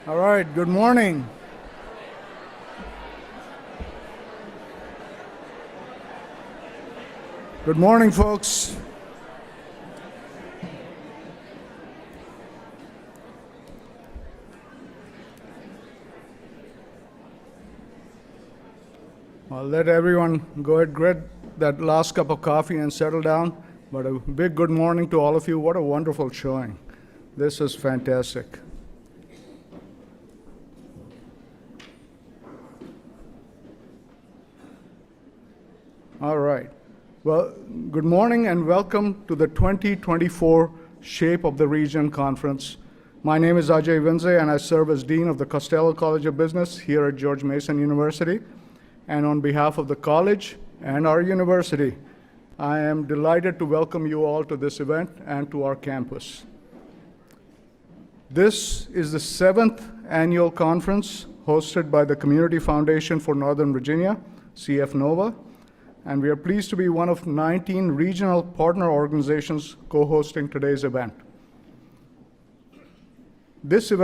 All right, good morning. Good morning, folks. I'll let everyone go ahead, get that last cup of coffee and settle down. But a big good morning to all of you. What a wonderful showing. This is fantastic. All right. Well, good morning and welcome to the 2024 Shape of the Region Conference. My name is Ajay Vinze and I serve as Dean of the Costello College of Business here at George Mason University. And on behalf of the college and our university, I am delighted to welcome you all to this event and to our campus. This is the 7th annual conference hosted by the Community Foundation for Northern Virginia, CF NOVA, and we are pleased to be one of 19 regional partner organizations co-hosting today's event. This is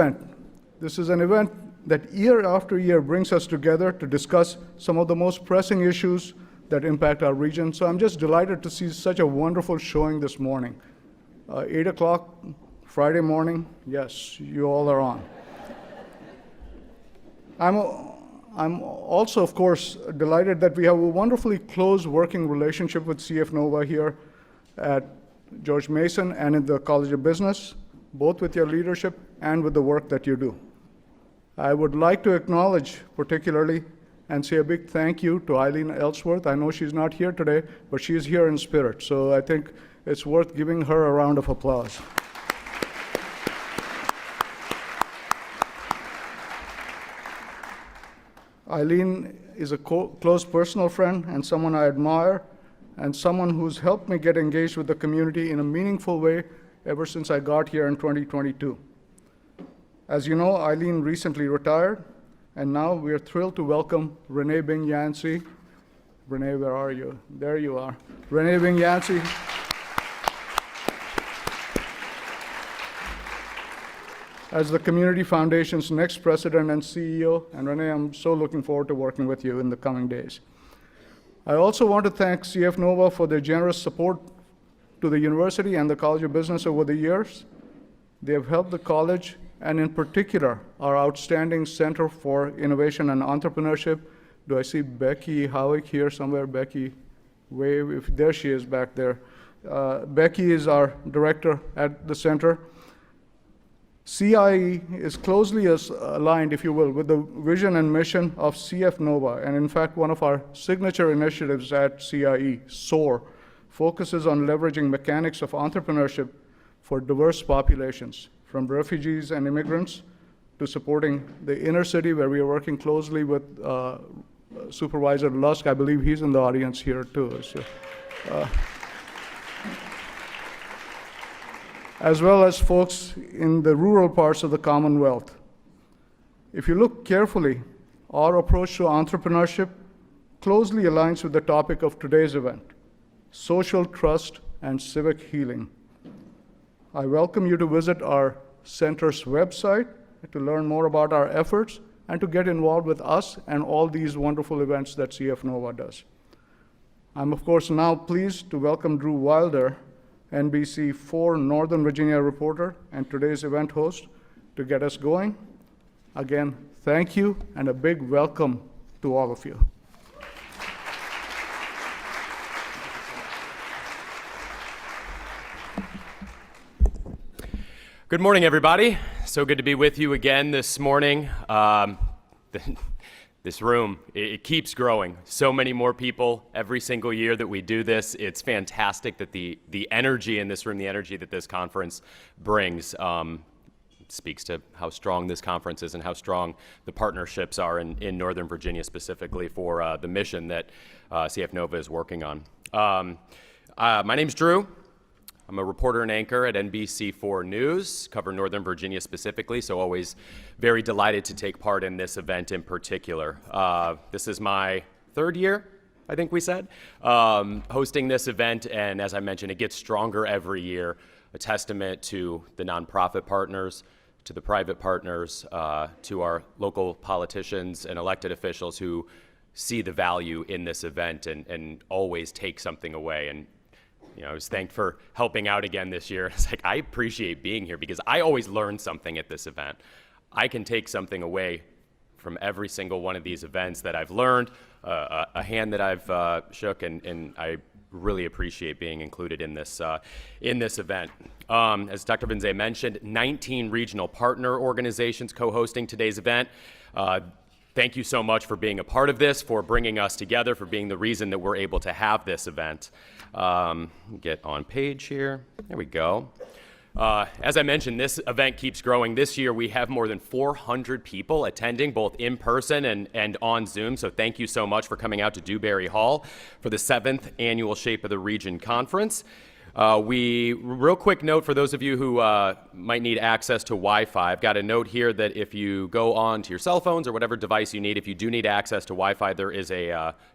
an event that year after year brings us together to discuss some of the most pressing issues that impact our region. So I'm just delighted to see such a wonderful showing this morning. 8 o'clock Friday morning, yes, you all are on. I'm also, of course, delighted that we have a wonderfully close working relationship with CF NOVA here at George Mason and in the College of Business, both with your leadership and with the work that you do. I would like to acknowledge particularly and say a big thank you to Eileen Ellsworth. I know she's not here today, but she's here in spirit, so I think it's worth giving her a round of applause. Eileen is a close personal friend and someone I admire and someone who's helped me get engaged with the community in a meaningful way ever since I got here in 2022. As you know, Eileen recently retired, and now we are thrilled to welcome Renée Byng Yancey. Renée, where are you? There you are. Renée Byng Yancey. As the Community Foundation's next president and CEO, and Renée, I'm so looking forward to working with you in the coming days. I also want to thank CF NOVA for their generous support to the university and the College of Business over the years. They have helped the college, and in particular, our outstanding Center for Innovation and Entrepreneurship. Do I see Becky Howick here somewhere? Becky, wave, if there she is back there. Becky is our director at the center. CIE is closely aligned, if you will, with the vision and mission of CF NOVA, and in fact, one of our signature initiatives at CIE, SOAR, focuses on leveraging mechanics of entrepreneurship for diverse populations, from refugees and immigrants to supporting the inner city, where we are working closely with Supervisor Lusk. I believe he's in the audience here too. So, as well as folks in the rural parts of the Commonwealth. If you look carefully, our approach to entrepreneurship closely aligns with the topic of today's event, social trust and civic healing. I welcome you to visit our center's website to learn more about our efforts and to get involved with us and all these wonderful events that CF NOVA does. I'm, of course, now pleased to welcome Drew Wilder, NBC4 Northern Virginia reporter and today's event host, to get us going. Again, thank you and a big welcome to all of you. Good morning, everybody. So good to be with you again this morning. This room, it keeps growing. So many more people every single year that we do this. It's fantastic that the energy in this room, the energy that this conference brings, speaks to how strong this conference is and how strong the partnerships are in Northern Virginia, specifically for the mission that CF NOVA is working on. My name's Drew. I'm a reporter and anchor at NBC4 News, cover Northern Virginia specifically, so always very delighted to take part in this event in particular. This is my third year, I think we said, hosting this event, and as I mentioned, it gets stronger every year, a testament to the nonprofit partners, to the private partners, to our local politicians and elected officials who see the value in this event and always take something away. And I was thanked for helping out again this year. It's like, I appreciate being here because I always learn something at this event. I can take something away from every single one of these events that I've learned, a hand that I've shook, and I really appreciate being included in this event. As Dr. Vinze mentioned, 19 regional partner organizations co-hosting today's event. Thank you so much for being a part of this, for bringing us together, for being the reason that we're able to have this event. Get on page here. There we go. As I mentioned, this event keeps growing. This year, we have more than 400 people attending, both in person and on Zoom. So thank you so much for coming out to Dewberry Hall for the 7th Annual Shape of the Region Conference. Real quick note for those of you who might need access to Wi-Fi. I've got a note here that if you go on to your cell phones or whatever device you need, if you do need access to Wi-Fi, there is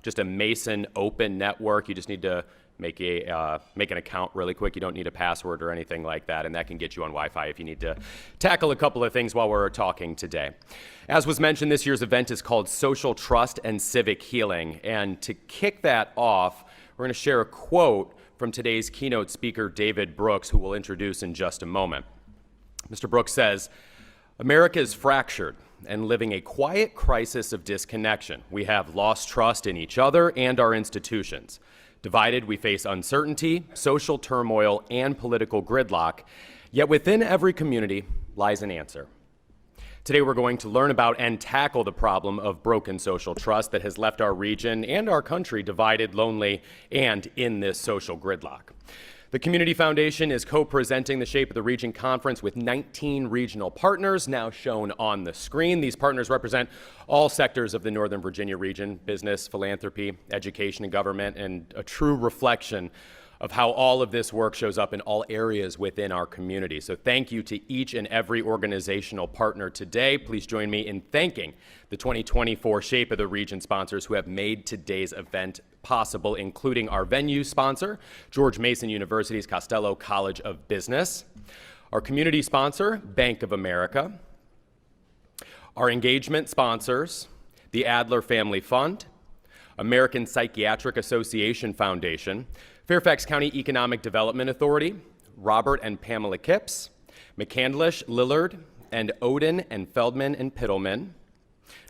just a Mason open network. You just need to make an account really quick. You don't need a password or anything like that, and that can get you on Wi-Fi if you need to tackle a couple of things while we're talking today. As was mentioned, this year's event is called Social Trust and Civic Healing, and to kick that off, we're going to share a quote from today's keynote speaker, David Brooks, who we'll introduce in just a moment. Mr. Brooks says, "America is fractured and living a quiet crisis of disconnection. We have lost trust in each other and our institutions. Divided, we face uncertainty, social turmoil, and political gridlock. Yet within every community lies an answer." Today, we're going to learn about and tackle the problem of broken social trust that has left our region and our country divided, lonely, and in this social gridlock. The Community Foundation is co-presenting the Shape of the Region Conference with 19 regional partners, now shown on the screen. These partners represent all sectors of the Northern Virginia region: business, philanthropy, education, and government, and a true reflection of how all of this work shows up in all areas within our community. So thank you to each and every organizational partner today. Please join me in thanking the 2024 Shape of the Region sponsors who have made today's event possible, including our venue sponsor, George Mason University's Costello College of Business, our community sponsor, Bank of America, our engagement sponsors, the Adler Family Fund, American Psychiatric Association Foundation, Fairfax County Economic Development Authority, Robert and Pamela Kipps, McCandlish, Lillard, and Odin and Feldman and Pittleman.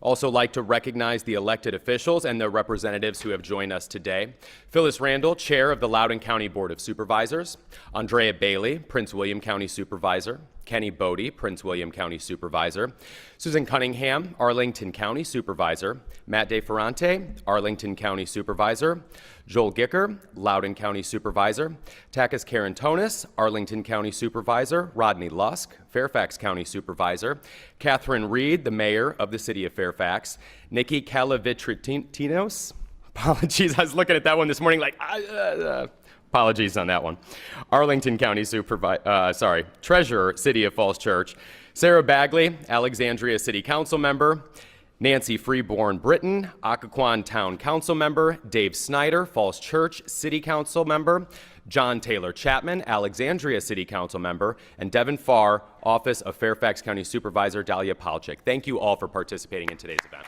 Also like to recognize the elected officials and their representatives who have joined us today. Phyllis Randall, Chair of the Loudoun County Board of Supervisors, Andrea Bailey, Prince William County Supervisor, Kenny Bodie, Prince William County Supervisor, Susan Cunningham, Arlington County Supervisor, Matt DeFerrante, Arlington County Supervisor, Joel Gicker, Loudoun County Supervisor, Takis Karantonis, Arlington County Supervisor, Rodney Lusk, Fairfax County Supervisor, Catherine Reed, the Mayor of the City of Fairfax, Nikki Calavitritinos, apologies, I was looking at that one this morning like, apologies on that one. Arlington County Treasurer, City of Falls Church, Sarah Bagley, Alexandria City Council Member, Nancy Freeborn Britton, Occoquan Town Council Member, Dave Snyder, Falls Church City Council Member, John Taylor Chapman, Alexandria City Council Member, and Devin Farr, Office of Fairfax County Supervisor Dahlia Palchik. Thank you all for participating in today's event.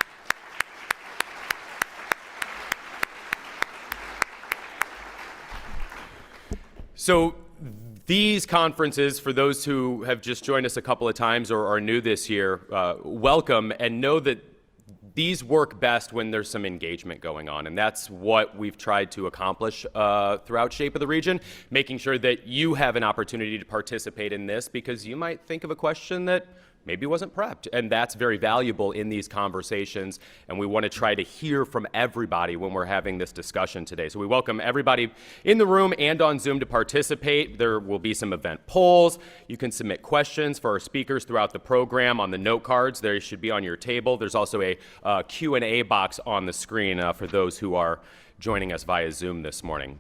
So these conferences, for those who have just joined us a couple of times or are new this year, welcome, and know that these work best when there's some engagement going on, and that's what we've tried to accomplish throughout Shape of the Region, making sure that you have an opportunity to participate in this because you might think of a question that maybe wasn't prepped, and that's very valuable in these conversations, and we want to try to hear from everybody when we're having this discussion today. So we welcome everybody in the room and on Zoom to participate. There will be some event polls. You can submit questions for our speakers throughout the program on the note cards. They should be on your table. There's also a Q&A box on the screen for those who are joining us via Zoom this morning.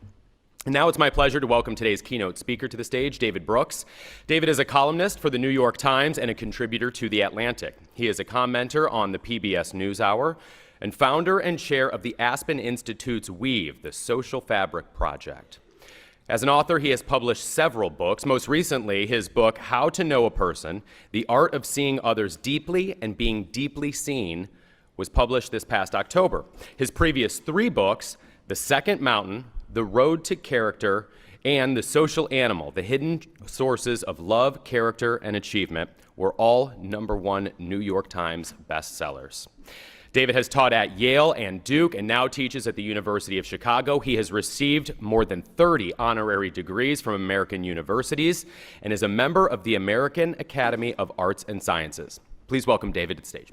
And now it's my pleasure to welcome today's keynote speaker to the stage, David Brooks. David is a columnist for the New York Times and a contributor to The Atlantic. He is a commenter on the PBS NewsHour and founder and chair of the Aspen Institute's Weave, the Social Fabric Project. As an author, he has published several books. Most recently, his book, How to Know a Person, The Art of Seeing Others Deeply and Being Deeply Seen, was published this past October. His previous 3 books, The Second Mountain, The Road to Character, and The Social Animal, The Hidden Sources of Love, Character, and Achievement, were all #1 New York Times bestsellers. David has taught at Yale and Duke and now teaches at the University of Chicago. He has received more than 30 honorary degrees from American universities and is a member of the American Academy of Arts and Sciences. Please welcome David to the stage.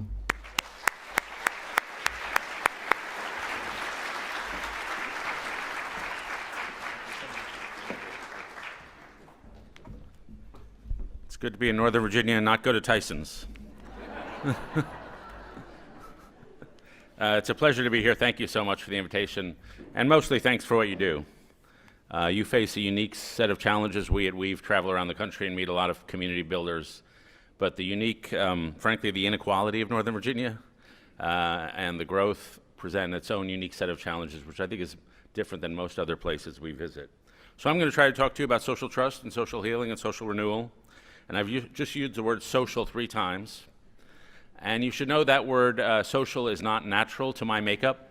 It's good to be in Northern Virginia and not go to Tyson's. It's a pleasure to be here. Thank you so much for the invitation, and mostly thanks for what you do. You face a unique set of challenges. We at Weave travel around the country and meet a lot of community builders, but the unique, frankly, the inequality of Northern Virginia and the growth present its own unique set of challenges, which I think is different than most other places we visit. So I'm going to try to talk to you about social trust and social healing and social renewal, and I've just used the word social 3 times. And you should know that word social is not natural to my makeup.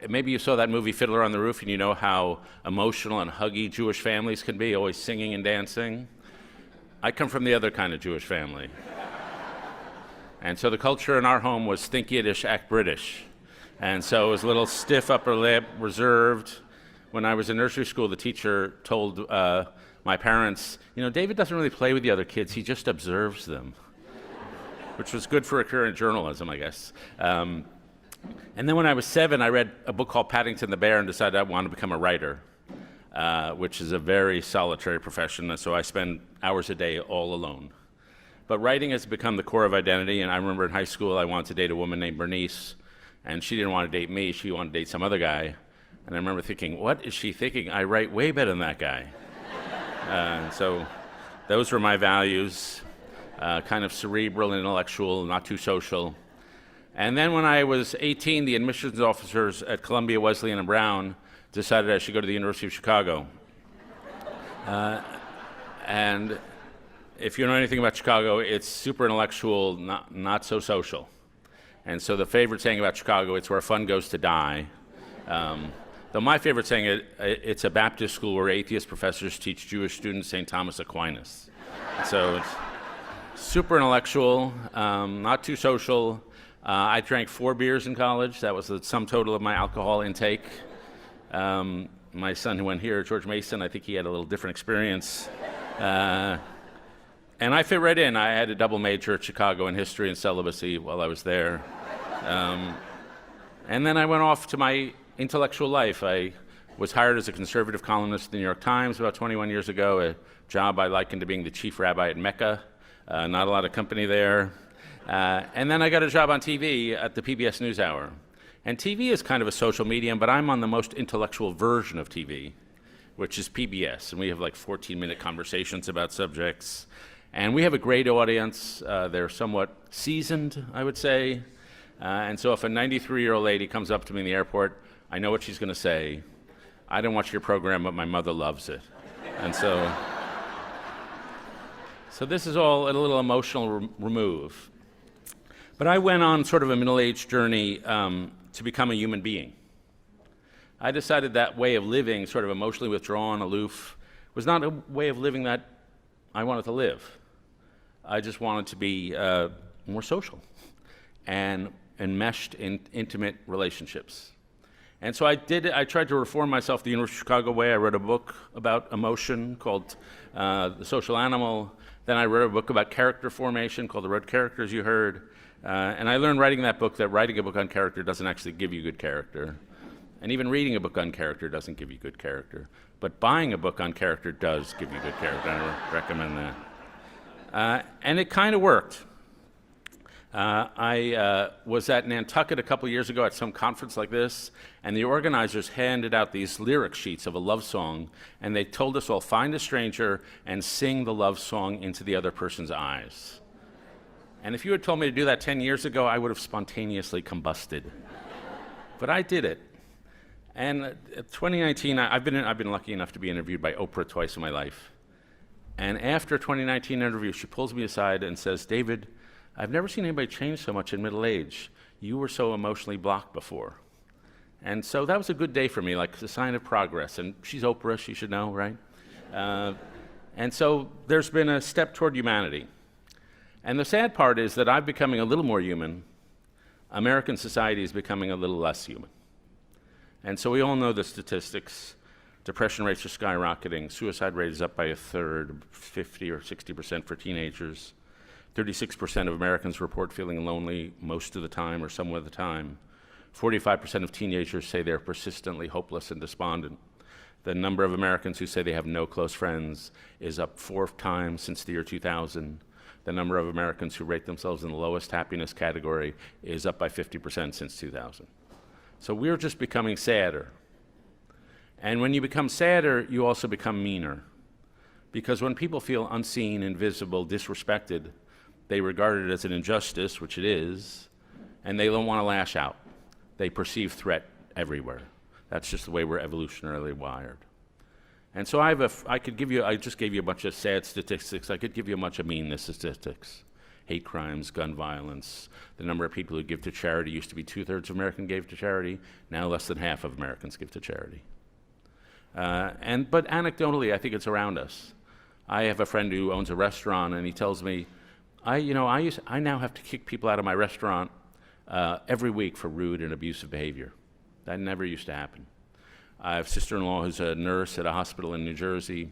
Maybe you saw that movie Fiddler on the Roof and you know how emotional and huggy Jewish families can be, always singing and dancing. I come from the other kind of Jewish family. And so the culture in our home was think Yiddish, act British. And so it was a little stiff upper lip, reserved. When I was in nursery school, the teacher told my parents, you know, David doesn't really play with the other kids, he just observes them. Which was good for a career in journalism, I guess. And then when I was 7, I read a book called Paddington the Bear and decided I wanted to become a writer, which is a very solitary profession, and so I spend hours a day all alone. But writing has become the core of identity, and I remember in high school I wanted to date a woman named Denise, and she didn't want to date me, she wanted to date some other guy. And I remember thinking, what is she thinking? I write way better than that guy. And so those were my values. Kind of cerebral, intellectual, not too social. And then when I was 18, the admissions officers at Columbia, Wesleyan, and Brown decided I should go to the University of Chicago. And if you know anything about Chicago, it's super intellectual, not so social. And so the favorite saying about Chicago, it's where fun goes to die. Though my favorite saying, it's a Baptist school where atheist professors teach Jewish students St. Thomas Aquinas. So it's super intellectual, not too social. I drank 4 beers in college. That was the sum total of my alcohol intake. My son who went here, George Mason, I think he had a little different experience. And I fit right in. I had a double major at Chicago in history and celibacy while I was there. And then I went off to my intellectual life. I was hired as a conservative columnist at the New York Times about 21 years ago, a job I likened to being the chief rabbi at Mecca. Not a lot of company there. And then I got a job on TV at the PBS NewsHour. And TV is kind of a social medium, but I'm on the most intellectual version of TV, which is PBS. And we have like 14-minute conversations about subjects. And we have a great audience. They're somewhat seasoned, I would say. And so if a 93-year-old lady comes up to me in the airport, I know what she's going to say. I don't watch your program, but my mother loves it. And so this is all a little emotional remove. But I went on sort of a middle-aged journey to become a human being. I decided that way of living, sort of emotionally withdrawn, aloof, was not a way of living that I wanted to live. I just wanted to be more social and enmeshed in intimate relationships. And so I tried to reform myself the University of Chicago way. I wrote a book about emotion called The Social Animal. Then I wrote a book about character formation called The Road to Character, as you heard. And I learned writing that book that writing a book on character doesn't actually give you good character. And even reading a book on character doesn't give you good character. But buying a book on character does give you good character. I recommend that. And it kind of worked. I was at Nantucket a couple years ago at some conference like this, and the organizers handed out these lyric sheets of a love song, and they told us all, find a stranger and sing the love song into the other person's eyes. And if you had told me to do that 10 years ago, I would have spontaneously combusted. But I did it. And 2019, I've been lucky enough to be interviewed by Oprah twice in my life. And after 2019 interview, she pulls me aside and says, David, I've never seen anybody change so much in middle age. You were so emotionally blocked before. And so that was a good day for me, like a sign of progress. And she's Oprah, she should know, right? And so there's been a step toward humanity. And the sad part is that I'm becoming a little more human. American society is becoming a little less human. And so we all know the statistics. Depression rates are skyrocketing. Suicide rate is up by a third, 50 or 60% for teenagers. 36% of Americans report feeling lonely most of the time or some of the time. 45% of teenagers say they're persistently hopeless and despondent. The number of Americans who say they have no close friends is up 4 times since the year 2000. The number of Americans who rate themselves in the lowest happiness category is up by 50% since 2000. So we're just becoming sadder. And when you become sadder, you also become meaner. Because when people feel unseen, invisible, disrespected, they regard it as an injustice, which it is, and they don't want to lash out. They perceive threat everywhere. That's just the way we're evolutionarily wired. And so I just gave you a bunch of sad statistics. I could give you a bunch of meanness statistics. Hate crimes, gun violence, the number of people who give to charity used to be 2/3 of Americans gave to charity. Now less than half of Americans give to charity. But anecdotally, I think it's around us. I have a friend who owns a restaurant, and he tells me, I now have to kick people out of my restaurant every week for rude and abusive behavior. That never used to happen. I have a sister-in-law who's a nurse at a hospital in New Jersey,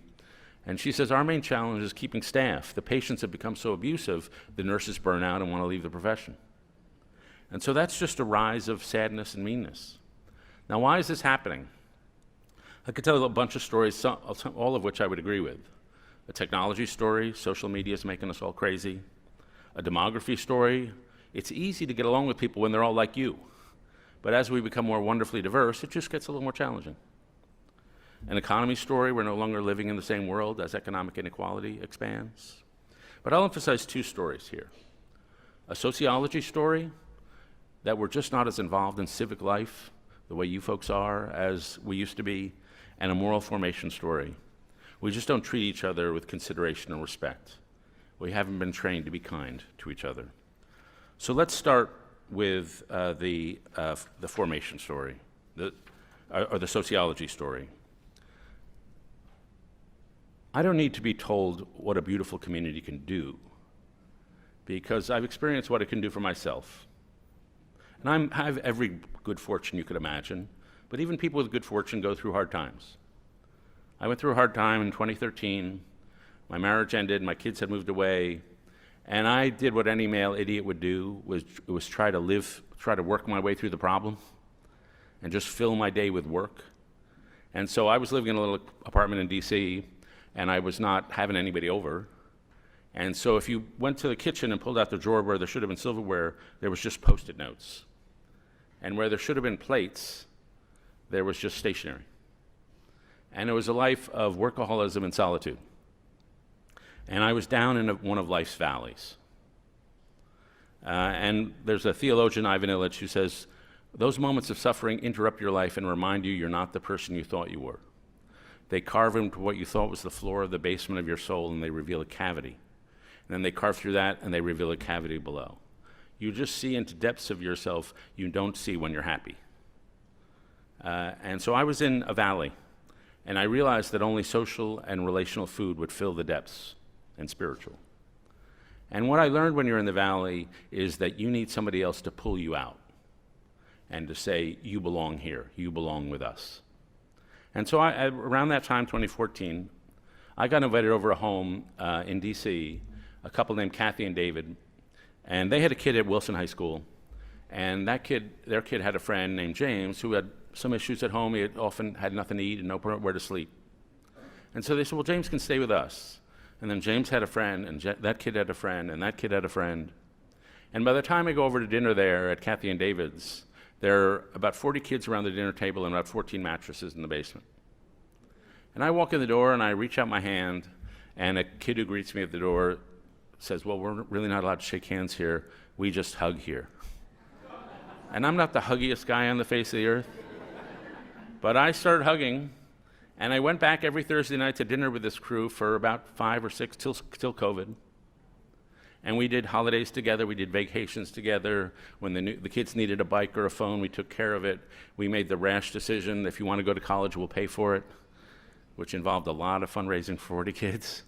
and she says our main challenge is keeping staff. The patients have become so abusive, the nurses burn out and want to leave the profession. And so that's just a rise of sadness and meanness. Now, why is this happening? I could tell you a bunch of stories, all of which I would agree with. A technology story, social media is making us all crazy. A demography story, it's easy to get along with people when they're all like you. But as we become more wonderfully diverse, it just gets a little more challenging. An economy story, we're no longer living in the same world as economic inequality expands. But I'll emphasize 2 stories here. A sociology story, that we're just not as involved in civic life, the way you folks are, as we used to be, and a moral formation story. We just don't treat each other with consideration and respect. We haven't been trained to be kind to each other. So let's start with the formation story, or the sociology story. I don't need to be told what a beautiful community can do, because I've experienced what it can do for myself. And I have every good fortune you could imagine, but even people with good fortune go through hard times. I went through a hard time in 2013. My marriage ended, my kids had moved away, and I did what any male idiot would do, was try to work my way through the problem and just fill my day with work. And so I was living in a little apartment in DC, and I was not having anybody over. And so if you went to the kitchen and pulled out the drawer where there should have been silverware, there was just Post-it notes. And where there should have been plates, there was just stationery. And it was a life of workaholism and solitude. And I was down in one of life's valleys. And there's a theologian, Ivan Illich, who says, those moments of suffering interrupt your life and remind you you're not the person you thought you were. They carve into what you thought was the floor of the basement of your soul, and they reveal a cavity. And then they carve through that, and they reveal a cavity below. You just see into depths of yourself you don't see when you're happy. And so I was in a valley, and I realized that only social and relational food would fill the depths, and spiritual. And what I learned when you're in the valley is that you need somebody else to pull you out and to say, you belong here, you belong with us. And so around that time, 2014, I got invited over a home in DC, a couple named Kathy and David, and they had a kid at Wilson High School, and their kid had a friend named James who had some issues at home. He had often had nothing to eat and nowhere to sleep. And so they said, well, James can stay with us. And then James had a friend, and that kid had a friend, and that kid had a friend. And by the time I go over to dinner there at Kathy and David's, there are about 40 kids around the dinner table and about 14 mattresses in the basement. And I walk in the door, and I reach out my hand, and a kid who greets me at the door says, well, we're really not allowed to shake hands here. We just hug here. And I'm not the huggiest guy on the face of the earth. But I started hugging, and I went back every Thursday night to dinner with this crew for about 5 or 6 till COVID. And we did holidays together, we did vacations together. When the kids needed a bike or a phone, we took care of it. We made the rash decision, if you want to go to college, we'll pay for it, which involved a lot of fundraising for 40 kids.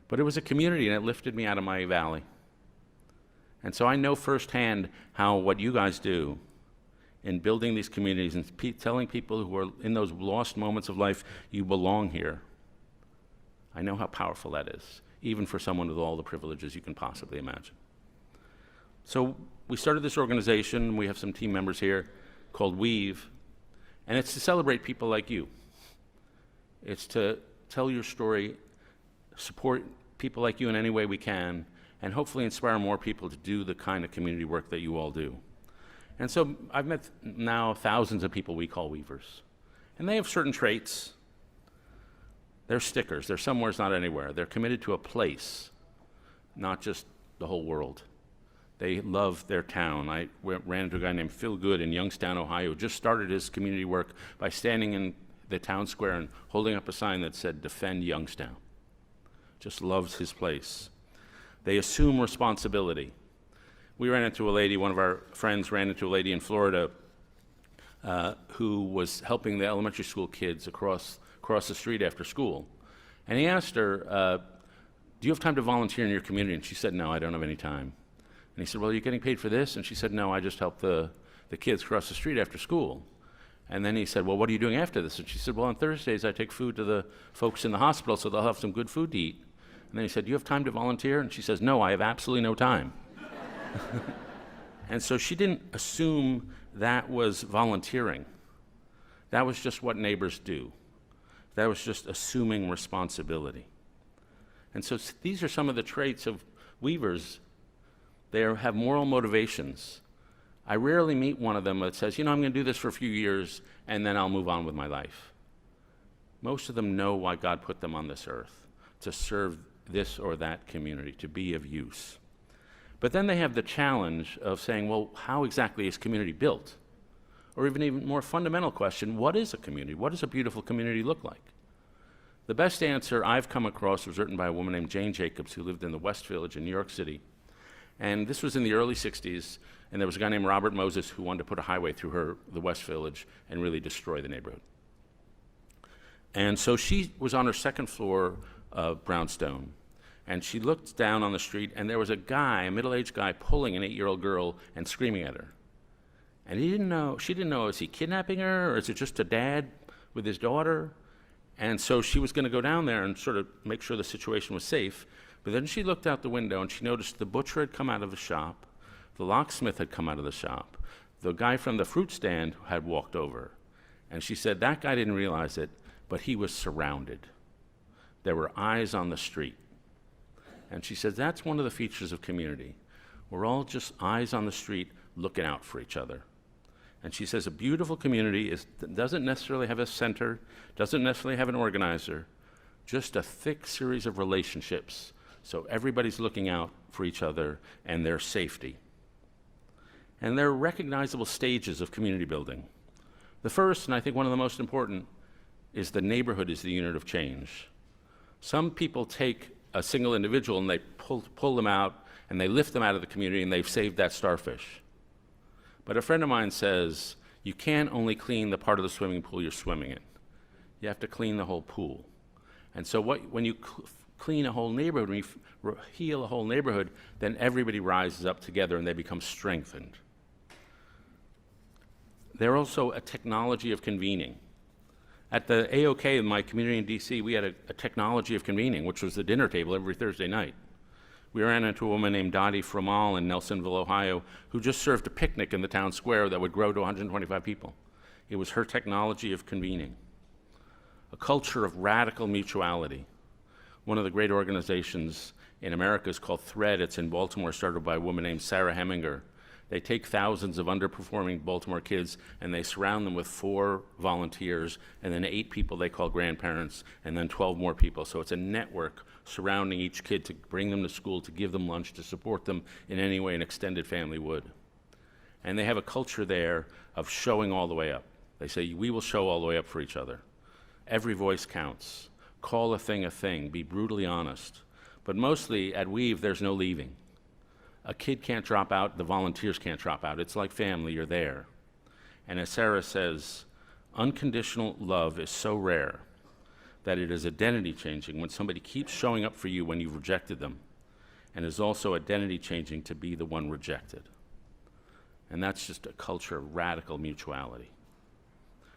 But it was a community, and it lifted me out of my valley. And so I know firsthand how what you guys do in building these communities and telling people who are in those lost moments of life, you belong here. I know how powerful that is, even for someone with all the privileges you can possibly imagine. So we started this organization, we have some team members here, called Weave, and it's to celebrate people like you. It's to tell your story, support people like you in any way we can, and hopefully inspire more people to do the kind of community work that you all do. And so I've met now thousands of people we call Weavers, and they have certain traits. They're stickers. They're somewhere's not anywhere. They're committed to a place, not just the whole world. They love their town. I ran into a guy named Phil Good in Youngstown, Ohio, who just started his community work by standing in the town square and holding up a sign that said, "Defend Youngstown." Just loves his place. They assume responsibility. We ran into a lady, one of our friends ran into a lady in Florida who was helping the elementary school kids across the street after school. And he asked her, do you have time to volunteer in your community? And she said, no, I don't have any time. And he said, well, are you getting paid for this? And she said, no, I just help the kids cross the street after school. And then he said, well, what are you doing after this? And she said, well, on Thursdays I take food to the folks in the hospital so they'll have some good food to eat. And then he said, do you have time to volunteer? And she says, no, I have absolutely no time. And so she didn't assume that was volunteering. That was just what neighbors do. That was just assuming responsibility. And so these are some of the traits of Weavers. They have moral motivations. I rarely meet one of them that says, you know, I'm going to do this for a few years and then I'll move on with my life. Most of them know why God put them on this earth, to serve this or that community, to be of use. But then they have the challenge of saying, well, how exactly is community built? Or even more fundamental question, what is a community? What does a beautiful community look like? The best answer I've come across was written by a woman named Jane Jacobs, who lived in the West Village in New York City. And this was in the early 60s, and there was a guy named Robert Moses who wanted to put a highway through the West Village and really destroy the neighborhood. And so she was on her second floor of brownstone, and she looked down on the street, and there was a guy, a middle-aged guy, pulling an 8-year-old girl and screaming at her. And she didn't know, is he kidnapping her, or is it just a dad with his daughter? And so she was going to go down there and sort of make sure the situation was safe. But then she looked out the window, and she noticed the butcher had come out of the shop, the locksmith had come out of the shop, the guy from the fruit stand had walked over. And she said that guy didn't realize it, but he was surrounded. There were eyes on the street. And she says that's one of the features of community. We're all just eyes on the street looking out for each other. And she says a beautiful community doesn't necessarily have a center, doesn't necessarily have an organizer, just a thick series of relationships. So everybody's looking out for each other and their safety. And there are recognizable stages of community building. The first, and I think one of the most important, is the neighborhood is the unit of change. Some people take a single individual and they pull them out and they lift them out of the community and they've saved that starfish. But a friend of mine says, you can't only clean the part of the swimming pool you're swimming in. You have to clean the whole pool. And so when you clean a whole neighborhood, when you heal a whole neighborhood, then everybody rises up together and they become strengthened. They're also a technology of convening. At the AOK in my community in DC, we had a technology of convening, which was the dinner table every Thursday night. We ran into a woman named Dottie Framal in Nelsonville, Ohio, who just served a picnic in the town square that would grow to 125 people. It was her technology of convening. A culture of radical mutuality. One of the great organizations in America is called Thread. It's in Baltimore, started by a woman named Sarah Heminger. They take thousands of underperforming Baltimore kids and they surround them with 4 volunteers and then 8 people they call grandparents and then 12 more people. So it's a network surrounding each kid to bring them to school, to give them lunch, to support them in any way an extended family would. And they have a culture there of showing all the way up. They say, we will show all the way up for each other. Every voice counts. Call a thing, be brutally honest. But mostly at Weave, there's no leaving. A kid can't drop out, the volunteers can't drop out. It's like family, you're there. And as Sarah says, unconditional love is so rare that it is identity changing when somebody keeps showing up for you when you've rejected them, and is also identity changing to be the one rejected. And that's just a culture of radical mutuality.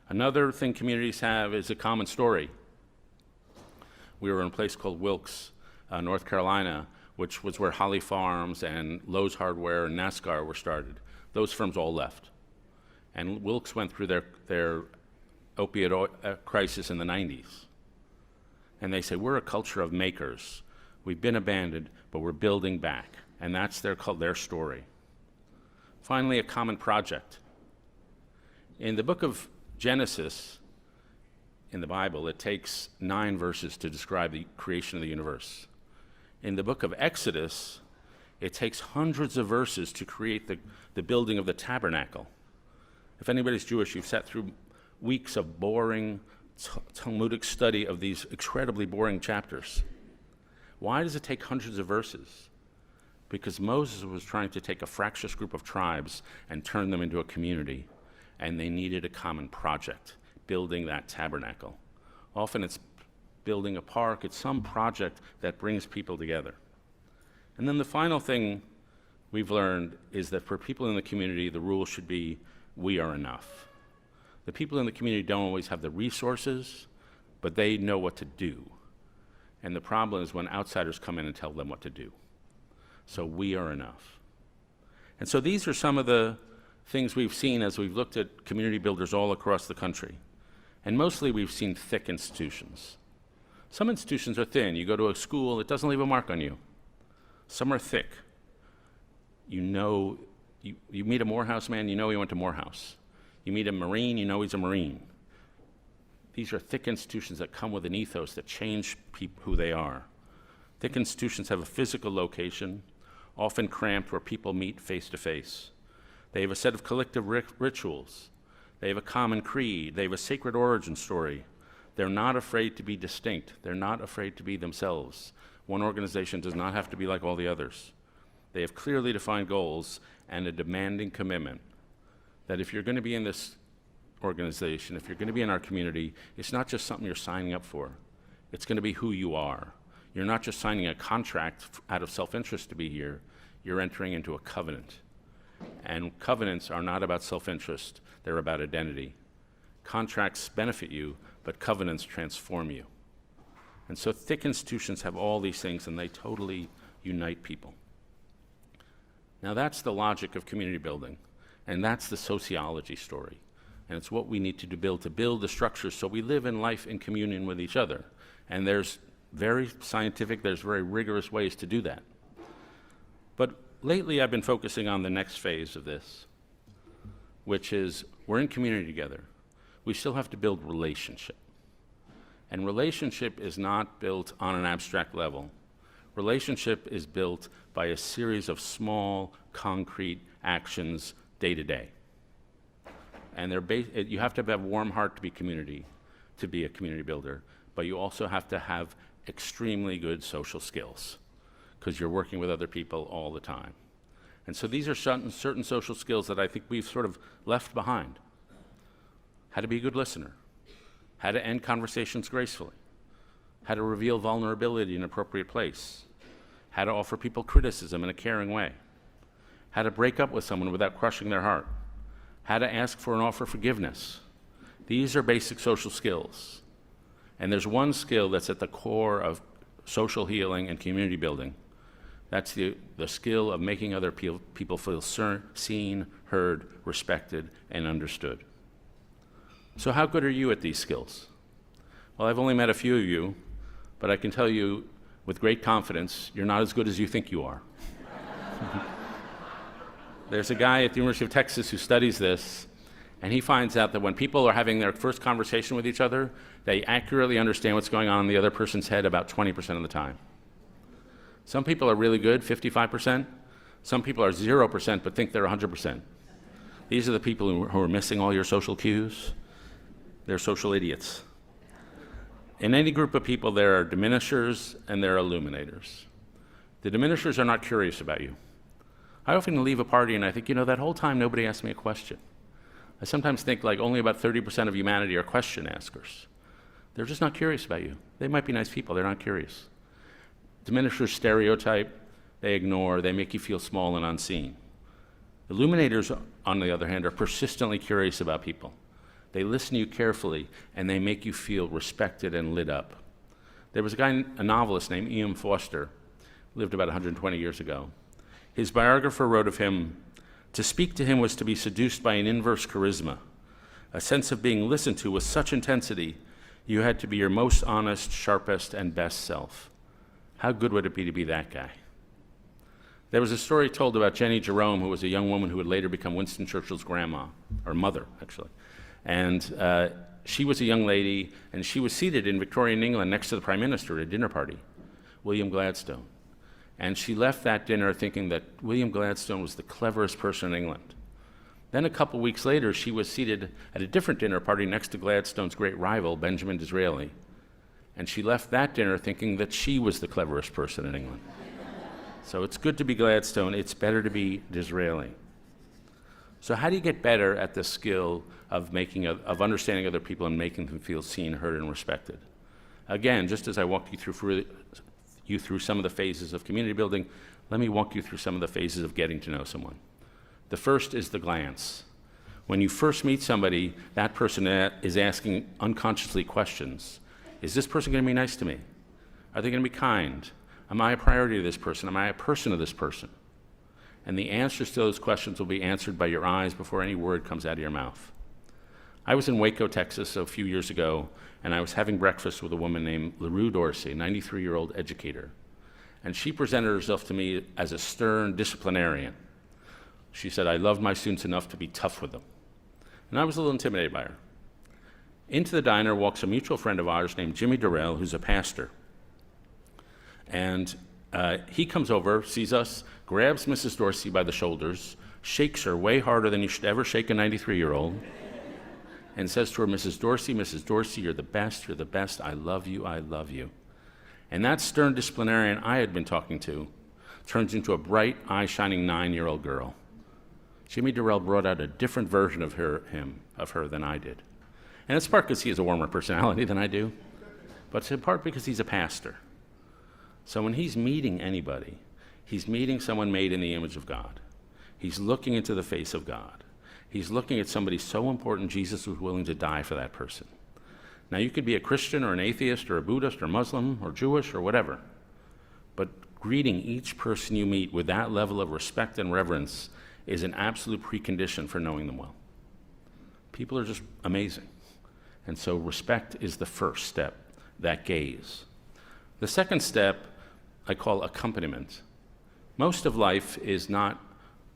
Another thing communities have is a common story. We were in a place called Wilkes, North Carolina, which was where Holly Farms and Lowe's Hardware and NASCAR were started. Those firms all left. And Wilkes went through their opiate crisis in the 90s. And they say, we're a culture of makers. We've been abandoned, but we're building back. And that's their story. Finally, a common project. In the book of Genesis, in the Bible, it takes 9 verses to describe the creation of the universe. In the book of Exodus, it takes hundreds of verses to create the building of the tabernacle. If anybody's Jewish, you've sat through weeks of boring Talmudic study of these incredibly boring chapters. Why does it take hundreds of verses? Because Moses was trying to take a fractious group of tribes and turn them into a community, and they needed a common project, building that tabernacle. Often it's building a park, it's some project that brings people together. And then the final thing we've learned is that for people in the community, the rule should be, we are enough. The people in the community don't always have the resources, but they know what to do. And the problem is when outsiders come in and tell them what to do. So we are enough. And so these are some of the things we've seen as we've looked at community builders all across the country. And mostly we've seen thick institutions. Some institutions are thin. You go to a school, it doesn't leave a mark on you. Some are thick. You know, you meet a Morehouse man, you know he went to Morehouse. You meet a Marine, you know he's a Marine. These are thick institutions that come with an ethos that change who they are. Thick institutions have a physical location, often cramped, where people meet face to face. They have a set of collective rituals. They have a common creed. They have a sacred origin story. They're not afraid to be distinct. They're not afraid to be themselves. One organization does not have to be like all the others. They have clearly defined goals and a demanding commitment that if you're going to be in this organization, if you're going to be in our community, it's not just something you're signing up for. It's going to be who you are. You're not just signing a contract out of self-interest to be here. You're entering into a covenant. And covenants are not about self-interest. They're about identity. Contracts benefit you, but covenants transform you. And so thick institutions have all these things, and they totally unite people. Now that's the logic of community building, and that's the sociology story. And it's what we need to build the structures so we live in life in communion with each other. And there's very scientific, there's very rigorous ways to do that. But lately I've been focusing on the next phase of this, which is we're in community together. We still have to build relationship. And relationship is not built on an abstract level. Relationship is built by a series of small, concrete actions day to day. And you have to have a warm heart to be a community builder, but you also have to have extremely good social skills because you're working with other people all the time. And so these are certain social skills that I think we've sort of left behind. How to be a good listener, how to end conversations gracefully, how to reveal vulnerability in an appropriate place, how to offer people criticism in a caring way, how to break up with someone without crushing their heart, how to ask for and offer forgiveness. These are basic social skills. And there's one skill that's at the core of social healing and community building. That's the skill of making other people feel seen, heard, respected, and understood. So how good are you at these skills? Well, I've only met a few of you, but I can tell you with great confidence, you're not as good as you think you are. There's a guy at the University of Texas who studies this, and he finds out that when people are having their first conversation with each other, they accurately understand what's going on in the other person's head about 20% of the time. Some people are really good, 55%. Some people are 0% but think they're 100%. These are the people who are missing all your social cues. They're social idiots. In any group of people, there are diminishers and there are illuminators. The diminishers are not curious about you. I often leave a party and I think, that whole time nobody asked me a question. I sometimes think like only about 30% of humanity are question askers. They're just not curious about you. They might be nice people, they're not curious. Diminishers stereotype, they ignore, they make you feel small and unseen. Illuminators, on the other hand, are persistently curious about people. They listen to you carefully, and they make you feel respected and lit up. There was a novelist named E.M. Forster, lived about 120 years ago. His biographer wrote of him, "To speak to him was to be seduced by an inverse charisma, a sense of being listened to with such intensity, you had to be your most honest, sharpest, and best self." How good would it be to be that guy? There was a story told about Jenny Jerome, who was a young woman who would later become Winston Churchill's grandma, or mother, actually. And she was a young lady, and she was seated in Victorian England next to the Prime Minister at a dinner party, William Gladstone. And she left that dinner thinking that William Gladstone was the cleverest person in England. Then a couple weeks later, she was seated at a different dinner party next to Gladstone's great rival, Benjamin Disraeli. And she left that dinner thinking that she was the cleverest person in England. So it's good to be Gladstone, it's better to be Disraeli. So how do you get better at the skill of understanding other people and making them feel seen, heard, and respected? Again, just as I walked you through some of the phases of community building, let me walk you through some of the phases of getting to know someone. The first is the glance. When you first meet somebody, that person is asking unconsciously questions. Is this person going to be nice to me? Are they going to be kind? Am I a priority to this person? Am I a person to this person? And the answers to those questions will be answered by your eyes before any word comes out of your mouth. I was in Waco, Texas a few years ago, and I was having breakfast with a woman named LaRue Dorsey, a 93-year-old educator. And she presented herself to me as a stern disciplinarian. She said, "I loved my students enough to be tough with them." And I was a little intimidated by her. Into the diner walks a mutual friend of ours named Jimmy Durrell, who's a pastor. And he comes over, sees us, grabs Mrs. Dorsey by the shoulders, shakes her way harder than you should ever shake a 93-year-old, and says to her, Mrs. Dorsey, you're the best, I love you, I love you." And that stern disciplinarian I had been talking to turns into a bright, eye-shining 9-year-old girl. Jimmy Durrell brought out a different version of her than I did. And it's part because he has a warmer personality than I do, but it's in part because he's a pastor. So when he's meeting anybody, he's meeting someone made in the image of God. He's looking into the face of God. He's looking at somebody so important, Jesus was willing to die for that person. Now, you could be a Christian or an atheist or a Buddhist or Muslim or Jewish or whatever, but greeting each person you meet with that level of respect and reverence is an absolute precondition for knowing them well. People are just amazing. And so respect is the first step, that gaze. The second step I call accompaniment. Most of life is not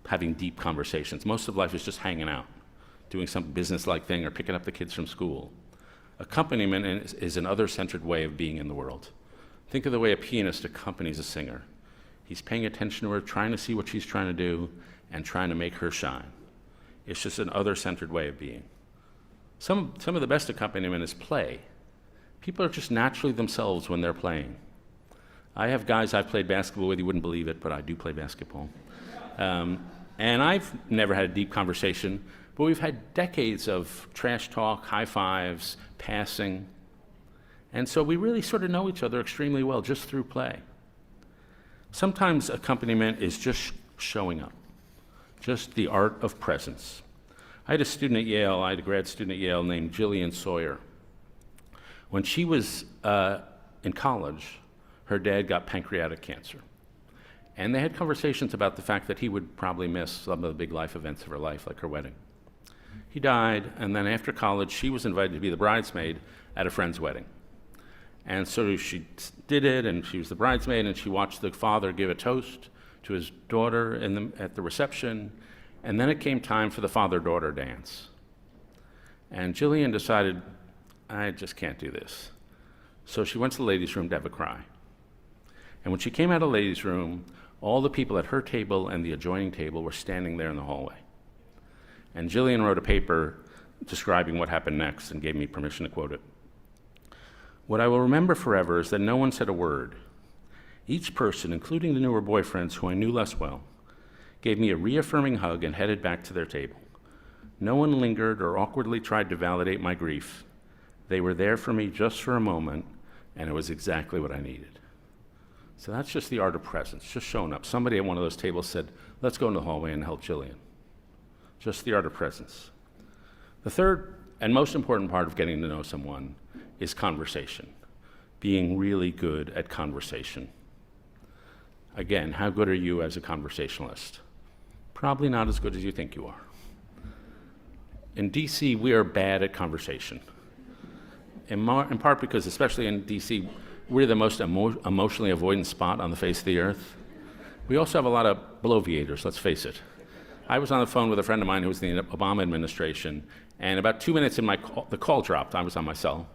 having deep conversations. Most of life is just hanging out, doing some business-like thing or picking up the kids from school. Accompaniment is an other-centered way of being in the world. Think of the way a pianist accompanies a singer. He's paying attention to her, trying to see what she's trying to do, and trying to make her shine. It's just an other-centered way of being. Some of the best accompaniment is play. People are just naturally themselves when they're playing. I have guys I've played basketball with, you wouldn't believe it, but I do play basketball. And I've never had a deep conversation, but we've had decades of trash talk, high fives, passing. And so we really sort of know each other extremely well just through play. Sometimes accompaniment is just showing up, just the art of presence. I had a grad student at Yale named Jillian Sawyer. When she was in college, her dad got pancreatic cancer. And they had conversations about the fact that he would probably miss some of the big life events of her life, like her wedding. He died, and then after college, she was invited to be the bridesmaid at a friend's wedding. And so she did it, and she was the bridesmaid, and she watched the father give a toast to his daughter at the reception, and then it came time for the father-daughter dance. And Jillian decided, I just can't do this. So she went to the ladies' room to have a cry. And when she came out of the ladies' room, all the people at her table and the adjoining table were standing there in the hallway. And Jillian wrote a paper describing what happened next and gave me permission to quote it. What I will remember forever is that no one said a word. Each person, including the newer boyfriends who I knew less well, gave me a reaffirming hug and headed back to their table. No one lingered or awkwardly tried to validate my grief. They were there for me just for a moment, and it was exactly what I needed. So that's just the art of presence, just showing up. Somebody at one of those tables said, let's go in the hallway and help Jillian. Just the art of presence. The third and most important part of getting to know someone is conversation, being really good at conversation. Again, how good are you as a conversationalist? Probably not as good as you think you are. In DC, we are bad at conversation. In part because, especially in DC, we're the most emotionally avoidant spot on the face of the earth. We also have a lot of bloviators, let's face it. I was on the phone with a friend of mine who was in the Obama administration, and about 2 minutes in the call dropped. I was on my cell.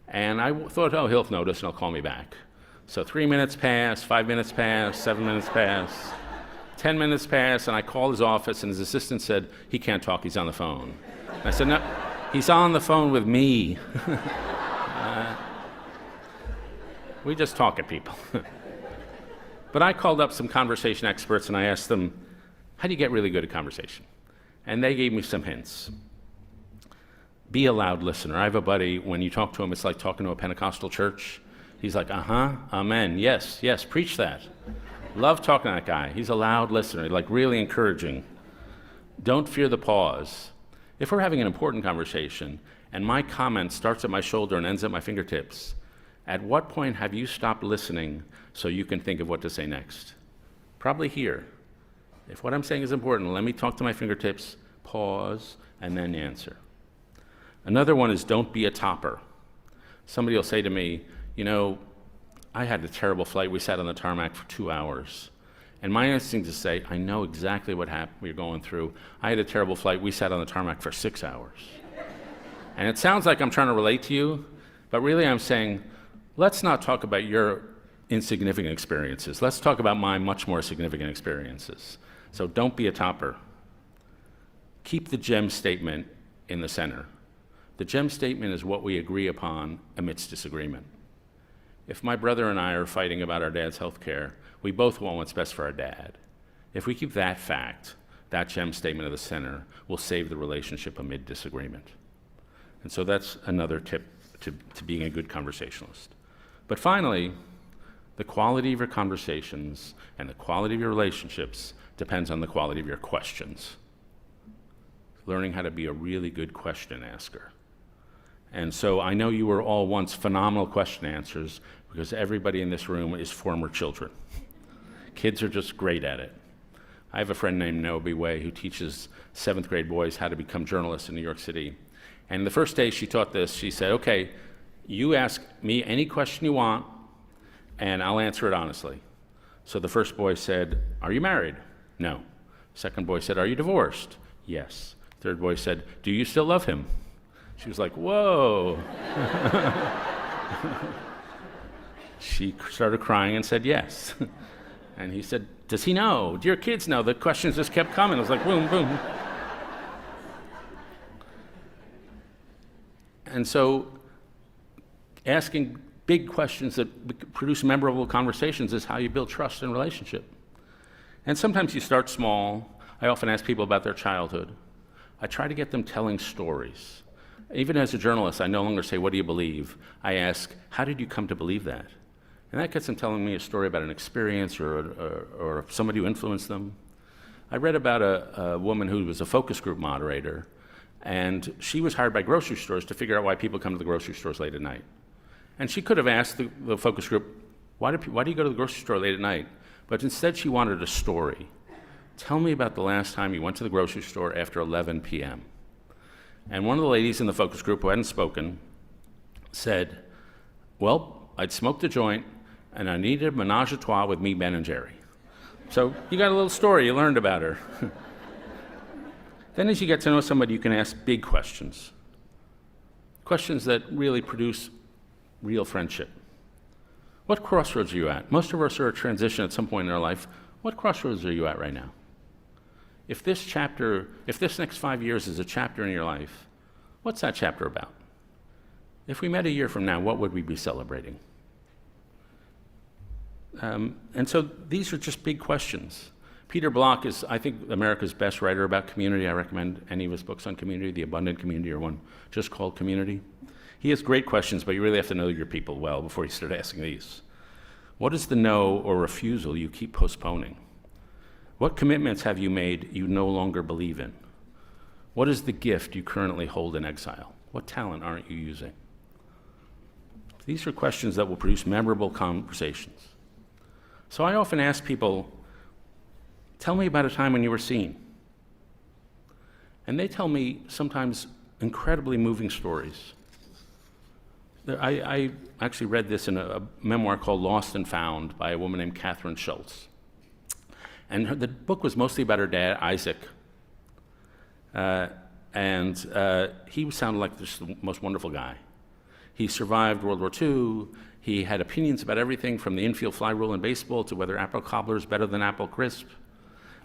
And I thought, oh, he'll notice and he'll call me back. So 3 minutes pass, 5 minutes pass, 7 minutes pass, 10 minutes pass, and I called his office, and his assistant said, he can't talk, he's on the phone. And I said, no, he's on the phone with me. We just talk at people. But I called up some conversation experts, and I asked them, how do you get really good at conversation? And they gave me some hints. Be a loud listener. I have a buddy, when you talk to him, it's like talking to a Pentecostal church. He's like, amen, yes, preach that. Love talking to that guy. He's a loud listener, like really encouraging. Don't fear the pause. If we're having an important conversation and my comment starts at my shoulder and ends at my fingertips, at what point have you stopped listening so you can think of what to say next? Probably here. If what I'm saying is important, let me talk to my fingertips, pause, and then answer. Another one is don't be a topper. Somebody will say to me, you know, I had a terrible flight. We sat on the tarmac for 2 hours. And my instinct is to say, I know exactly what you're going through. I had a terrible flight. We sat on the tarmac for 6 hours. And it sounds like I'm trying to relate to you, but really I'm saying, let's not talk about your insignificant experiences. Let's talk about my much more significant experiences. So don't be a topper. Keep the gem statement in the center. The gem statement is what we agree upon amidst disagreement. If my brother and I are fighting about our dad's health care, we both want what's best for our dad. If we keep that fact, that gem statement at the center, will save the relationship amid disagreement. And so that's another tip to being a good conversationalist. But finally, the quality of your conversations and the quality of your relationships depends on the quality of your questions. Learning how to be a really good question asker. And so I know you were all once phenomenal question answers because everybody in this room is former children. Kids are just great at it. I have a friend named Nobi Way who teaches 7th grade boys how to become journalists in New York City. And the first day she taught this, she said, okay, you ask me any question you want and I'll answer it honestly. So the first boy said, are you married? No. Second boy said, are you divorced? Yes. Third boy said, do you still love him? She was like, whoa. She started crying and said yes. And he said, does he know? Do your kids know? The questions just kept coming. It was like boom, boom. And so asking big questions that produce memorable conversations is how you build trust in relationship. And sometimes you start small. I often ask people about their childhood. I try to get them telling stories. Even as a journalist, I no longer say, what do you believe? I ask, how did you come to believe that? And that gets them telling me a story about an experience or somebody who influenced them. I read about a woman who was a focus group moderator, and she was hired by grocery stores to figure out why people come to the grocery stores late at night. And she could have asked the focus group, why do you go to the grocery store late at night? But instead she wanted a story. Tell me about the last time you went to the grocery store after 11 p.m. And one of the ladies in the focus group who hadn't spoken said, well, I'd smoked a joint and I needed a menage a trois with me, Ben, and Jerry. So you got a little story you learned about her. Then as you get to know somebody, you can ask big questions. Questions that really produce real friendship. What crossroads are you at? Most of us are at transition at some point in our life. What crossroads are you at right now? If this next 5 years is a chapter in your life, What's that chapter about? If we met a year from now, what would we be celebrating? And so these are just big questions. Peter Block is, I think, America's best writer about community. I recommend any of his books on community, The Abundant Community, or one just called Community. He has great questions, but you really have to know your people well before you start asking these. What is the no or refusal you keep postponing? What commitments have you made you no longer believe in? What is the gift you currently hold in exile? What talent aren't you using? These are questions that will produce memorable conversations. So I often ask people, tell me about a time when you were seen. And they tell me sometimes incredibly moving stories. I actually read this in a memoir called Lost and Found by a woman named Catherine Schultz. And the book was mostly about her dad, Isaac. He sounded like just the most wonderful guy. He survived World War II. He had opinions about everything from the infield fly rule in baseball to whether apple cobbler is better than apple crisp.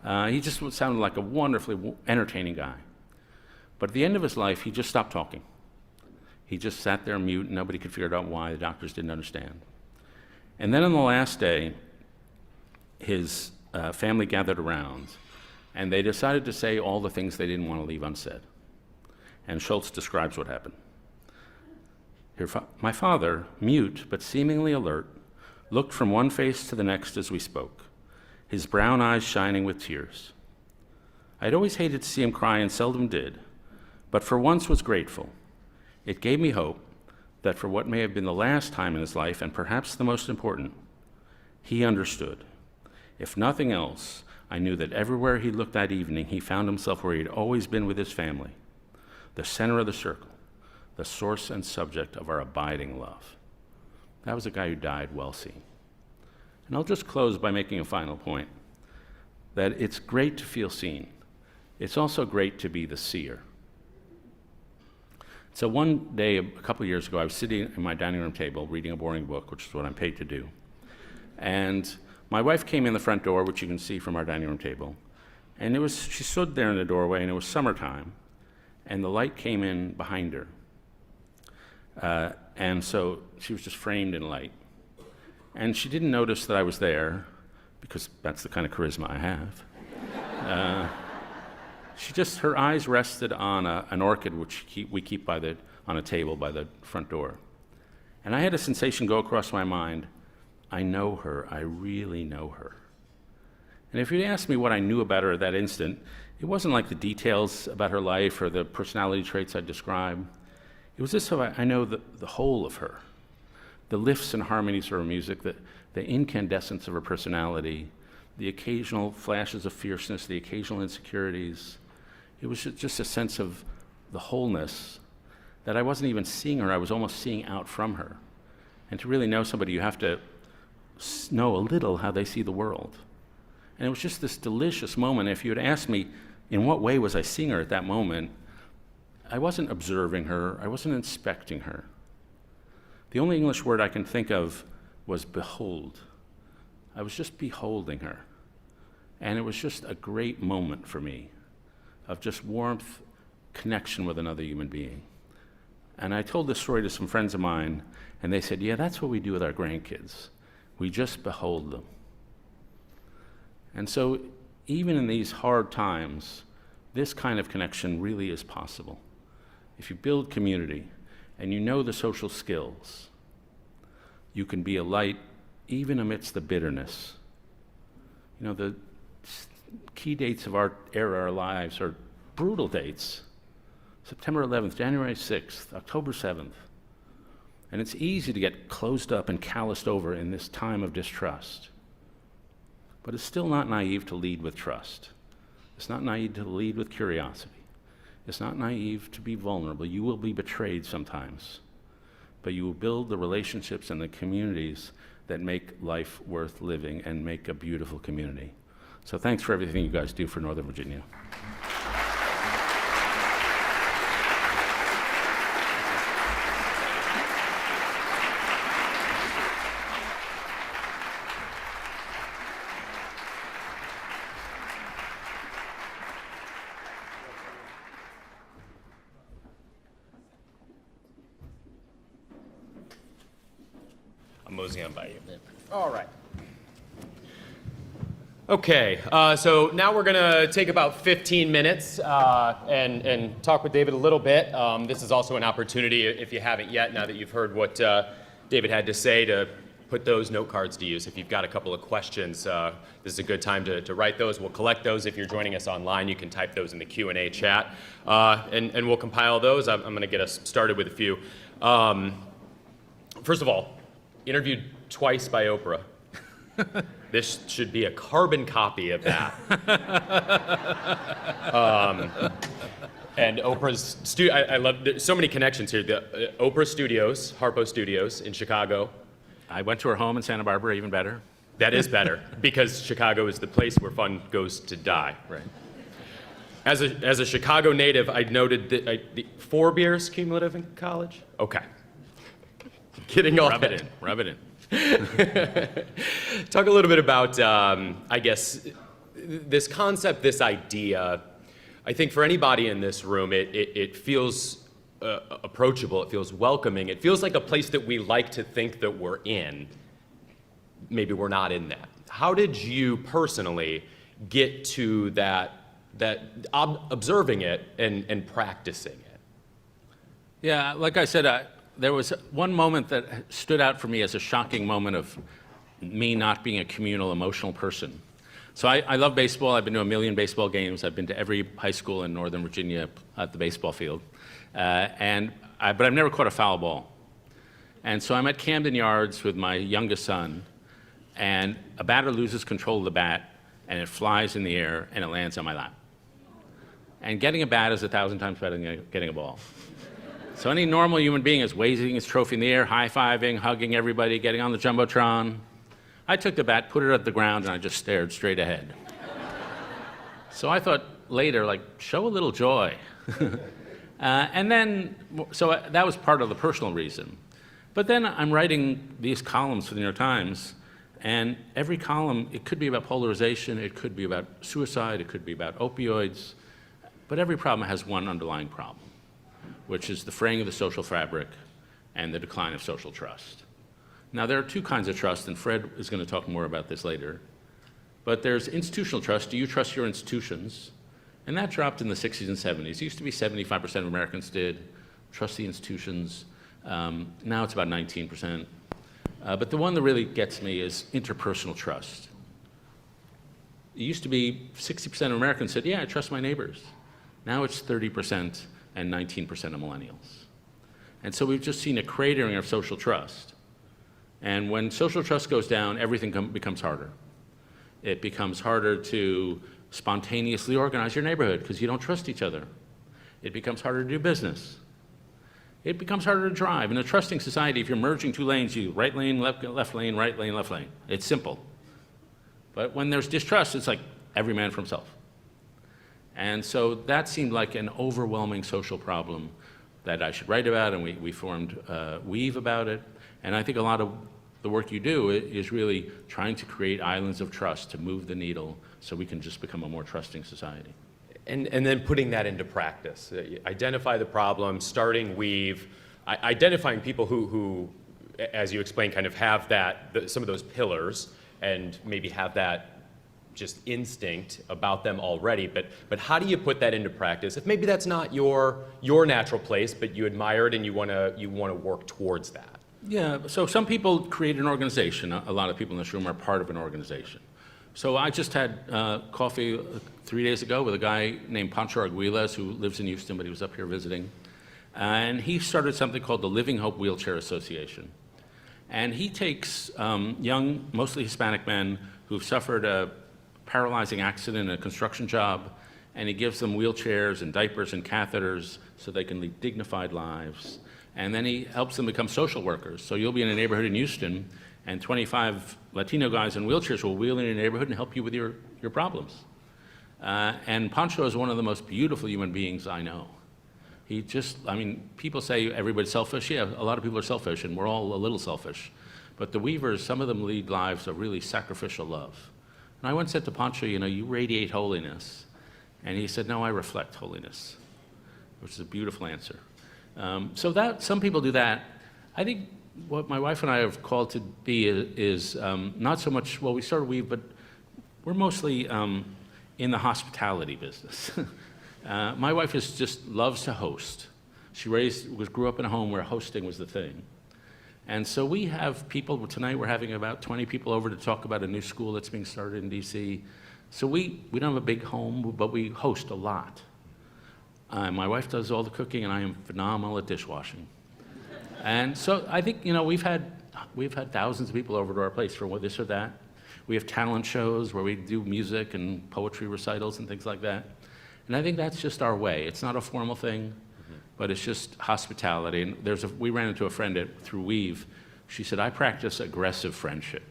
He just sounded like a wonderfully entertaining guy. But at the end of his life, he just stopped talking. He just sat there mute, and nobody could figure out why. The doctors didn't understand. And then on the last day, his family gathered around, and they decided to say all the things they didn't want to leave unsaid. And Schultz describes what happened. My father, mute but seemingly alert, looked from one face to the next as we spoke, his brown eyes shining with tears. I'd always hated to see him cry and seldom did, but for once was grateful. It gave me hope that for what may have been the last time in his life, and perhaps the most important, he understood. If nothing else, I knew that everywhere he looked that evening, he found himself where he had always been with his family, the center of the circle, the source and subject of our abiding love. That was a guy who died well seen. And I'll just close by making a final point, that it's great to feel seen. It's also great to be the seer. So one day, a couple of years ago, I was sitting at my dining room table reading a boring book, which is what I'm paid to do. And my wife came in the front door, which you can see from our dining room table. And she stood there in the doorway, and it was summertime, and the light came in behind her. And so she was just framed in light. And she didn't notice that I was there, because that's the kind of charisma I have. Her eyes rested on an orchid which we keep on a table by the front door. And I had a sensation go across my mind, I know her, I really know her. And if you'd asked me what I knew about her at that instant, it wasn't like the details about her life or the personality traits I described. It was just so I know the whole of her, the lifts and harmonies of her music, the incandescence of her personality, the occasional flashes of fierceness, the occasional insecurities. It was just a sense of the wholeness that I wasn't even seeing her, I was almost seeing out from her. And to really know somebody, you have to know a little how they see the world. And it was just this delicious moment. If you had asked me, in what way was I seeing her at that moment, I wasn't observing her, I wasn't inspecting her. The only English word I can think of was behold. I was just beholding her. And it was just a great moment for me of just warmth, connection with another human being. And I told this story to some friends of mine, and they said, yeah, that's what we do with our grandkids. We just behold them. And so even in these hard times, this kind of connection really is possible. If you build community and you know the social skills, you can be a light even amidst the bitterness. You know, the key dates of our era, our lives, are brutal dates. September 11th, January 6th, October 7th. And it's easy to get closed up and calloused over in this time of distrust. But it's still not naive to lead with trust. It's not naive to lead with curiosity. It's not naive to be vulnerable. You will be betrayed sometimes, but you will build the relationships and the communities that make life worth living and make a beautiful community. So thanks for everything you guys do for Northern Virginia. mosey on by you. All right. Okay, so now we're going to take about 15 minutes and talk with David a little bit. This is also an opportunity, if you haven't yet, now that you've heard what David had to say, to put those note cards to use. If you've got a couple of questions, this is a good time to write those. We'll collect those. If you're joining us online, you can type those in the Q&A chat, and we'll compile those. I'm going to get us started with a few. First of all, interviewed twice by Oprah. This should be a carbon copy of that. And Oprah's I love, there's so many connections here. The Oprah Studios, Harpo Studios in Chicago. I went to her home in Santa Barbara, even better. That is better, because Chicago is the place where fun goes to die. Right. As a Chicago native, I noted that the 4 beers cumulative in college? Okay. Getting all Rub it in, rub it in. Talk a little bit about, I guess, this concept, this idea. I think for anybody in this room, it feels approachable, it feels welcoming, it feels like a place that we like to think that we're in. Maybe we're not in that. How did you personally get to that observing it and practicing it? Yeah, like I said, there was one moment that stood out for me as a shocking moment of me not being a communal, emotional person. So I love baseball. I've been to 1 million baseball games. I've been to every high school in Northern Virginia at the baseball field. But I've never caught a foul ball. And so I'm at Camden Yards with my youngest son, and a batter loses control of the bat, and it flies in the air, and it lands on my lap. And getting a bat is 1,000 times better than getting a ball. So any normal human being is waving his trophy in the air, high-fiving, hugging everybody, getting on the Jumbotron. I took the bat, put it at the ground, and I just stared straight ahead. So I thought later, like, show a little joy. And then, so that was part of the personal reason. But then I'm writing these columns for the New York Times, and every column, it could be about polarization, it could be about suicide, it could be about opioids, but every problem has one underlying problem, which is the fraying of the social fabric and the decline of social trust. Now, there are 2 kinds of trust, and Fred is going to talk more about this later. But there's institutional trust. Do you trust your institutions? And that dropped in the 60s and 70s. It used to be 75% of Americans did trust the institutions. Now it's about 19%. But the one that really gets me is interpersonal trust. It used to be 60% of Americans said, yeah, I trust my neighbors. Now it's 30% and 19% of millennials. And so we've just seen a cratering of social trust. And when social trust goes down, everything becomes harder. It becomes harder to spontaneously organize your neighborhood because you don't trust each other. It becomes harder to do business. It becomes harder to drive. In a trusting society, if you're merging 2 lanes, you right lane, left lane, right lane, left lane. It's simple. But when there's distrust, it's like every man for himself. And so that seemed like an overwhelming social problem that I should write about, and we formed Weave about it. And I think a lot of the work you do is really trying to create islands of trust to move the needle so we can just become a more trusting society. And then putting that into practice. Identify the problem, starting Weave, identifying people who, as you explained, kind of have some of those pillars and maybe have that just instinct about them already, but how do you put that into practice if maybe that's not your natural place, but you admire it and you want to work towards that? Yeah, so some people create an organization. A lot of people in this room are part of an organization. So I just had coffee 3 days ago with a guy named Pancho Arguelles who lives in Houston, but he was up here visiting. And he started something called the Living Hope Wheelchair Association. And he takes young, mostly Hispanic men who've suffered a paralyzing accident in a construction job, and he gives them wheelchairs and diapers and catheters so they can lead dignified lives. And then he helps them become social workers. So you'll be in a neighborhood in Houston, and 25 Latino guys in wheelchairs will wheel in your neighborhood and help you with your problems. And Pancho is one of the most beautiful human beings I know. He just, I mean, people say everybody's selfish. Yeah, a lot of people are selfish, and we're all a little selfish. But the Weavers, some of them lead lives of really sacrificial love. And I once said to Pancho, you know, you radiate holiness. And he said, no, I reflect holiness, which is a beautiful answer. So that some people do that. I think what my wife and I have called to be is not so much, well, we started Weave, but we're mostly in the hospitality business. My wife just loves to host. She grew up in a home where hosting was the thing. And so we have people, tonight we're having about 20 people over to talk about a new school that's being started in DC. So we don't have a big home, but we host a lot. My wife does all the cooking and I am phenomenal at dishwashing. And so I think, we've had thousands of people over to our place for this or that. We have talent shows where we do music and poetry recitals and things like that. And I think that's just our way. It's not a formal thing, but it's just hospitality. And we ran into a friend through Weave. She said, I practice aggressive friendship.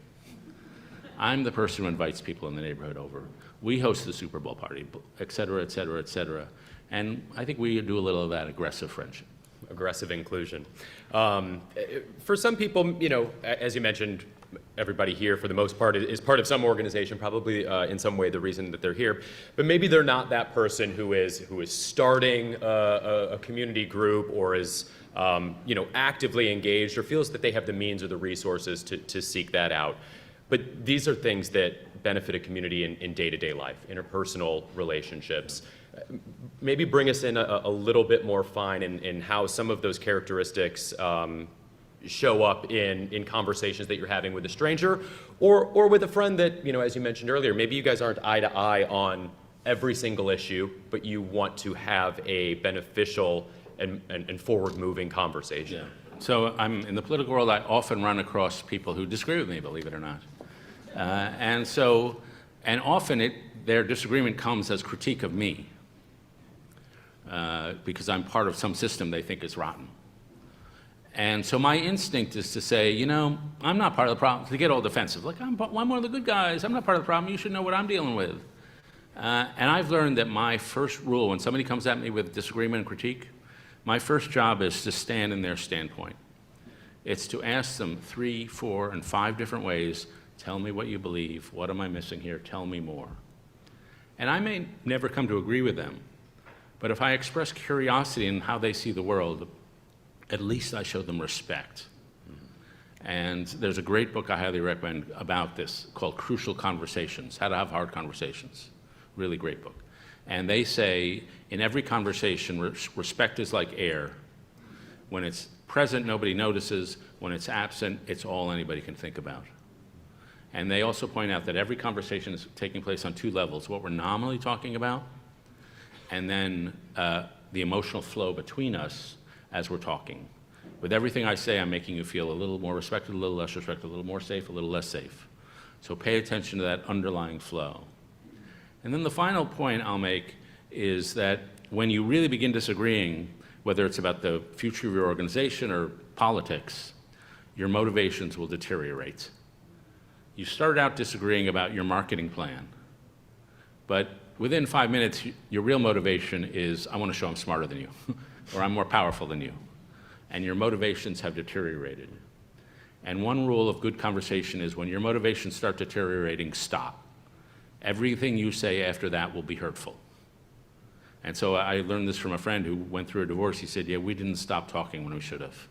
I'm the person who invites people in the neighborhood over. We host the Super Bowl party, et cetera, et cetera, et cetera. And I think we do a little of that aggressive friendship. Aggressive inclusion. For some people, as you mentioned, everybody here, for the most part, is part of some organization, probably in some way the reason that they're here. But maybe they're not that person who is starting a community group or is actively engaged or feels that they have the means or the resources to seek that out. But these are things that benefit a community in day-to-day life, interpersonal relationships. Maybe bring us in a little bit more fine in how some of those characteristics show up in conversations that you're having with a stranger or with a friend that, as you mentioned earlier, maybe you guys aren't eye to eye on every single issue, but you want to have a beneficial and forward-moving conversation. Yeah. So I'm in the political world, I often run across people who disagree with me, believe it or not. And often their disagreement comes as critique of me because I'm part of some system they think is rotten. And so my instinct is to say, I'm not part of the problem, to get all defensive. Like, I'm one of the good guys. I'm not part of the problem. You should know what I'm dealing with. And I've learned that my first rule, when somebody comes at me with disagreement and critique, my first job is to stand in their standpoint. It's to ask them 3, 4, and 5 different ways, tell me what you believe, what am I missing here, tell me more. And I may never come to agree with them, but if I express curiosity in how they see the world, at least I show them respect. And there's a great book I highly recommend about this called Crucial Conversations, How to Have Hard Conversations. Really great book. And they say in every conversation, respect is like air. When it's present, nobody notices. When it's absent, it's all anybody can think about. And they also point out that every conversation is taking place on 2 levels, what we're nominally talking about, and then the emotional flow between us as we're talking. With everything I say, I'm making you feel a little more respected, a little less respected, a little more safe, a little less safe. So pay attention to that underlying flow. And then the final point I'll make is that when you really begin disagreeing, whether it's about the future of your organization or politics, your motivations will deteriorate. You started out disagreeing about your marketing plan, but within 5 minutes, your real motivation is, I want to show I'm smarter than you, or I'm more powerful than you. And your motivations have deteriorated. And one rule of good conversation is when your motivations start deteriorating, stop. Everything you say after that will be hurtful. And so I learned this from a friend who went through a divorce. He said, yeah, we didn't stop talking when we should have.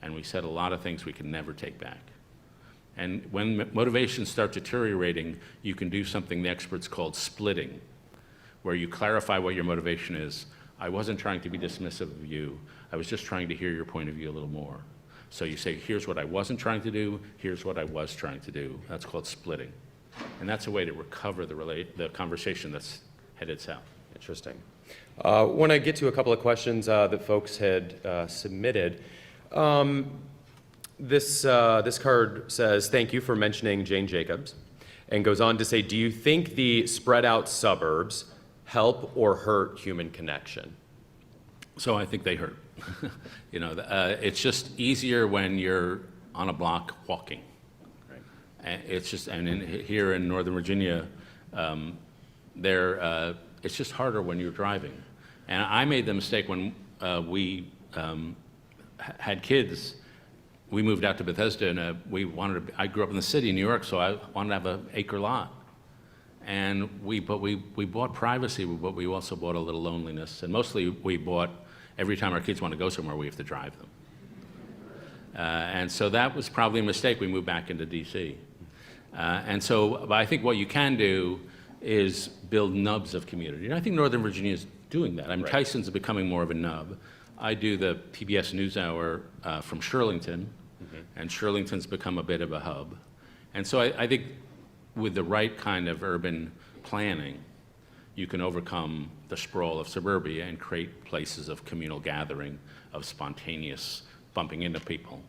And we said a lot of things we can never take back. And when motivations start deteriorating, you can do something the experts called splitting, where you clarify what your motivation is. I wasn't trying to be dismissive of you. I was just trying to hear your point of view a little more. So you say, here's what I wasn't trying to do, here's what I was trying to do. That's called splitting. And that's a way to recover the conversation that's headed south. Interesting. Want to get to a couple of questions that folks had submitted. This card says, thank you for mentioning Jane Jacobs, and goes on to say, do you think the spread out suburbs help or hurt human connection? So I think they hurt. It's just easier when you're on a block walking. Right. And it's just, here in Northern Virginia, it's just harder when you're driving. And I made the mistake when we had kids. We moved out to Bethesda, and I grew up in the city in New York, so I wanted to have an acre lot. And we bought privacy, but we also bought a little loneliness. And mostly we bought, every time our kids want to go somewhere, we have to drive them. And so that was probably a mistake. We moved back into DC. But I think what you can do is build nubs of community. And I think Northern Virginia is doing that. I mean, Right. Tyson's becoming more of a nub. I do the PBS NewsHour from Shirlington, and Shirlington's become a bit of a hub. And so I think with the right kind of urban planning, you can overcome the sprawl of suburbia and create places of communal gathering, of spontaneous bumping into people.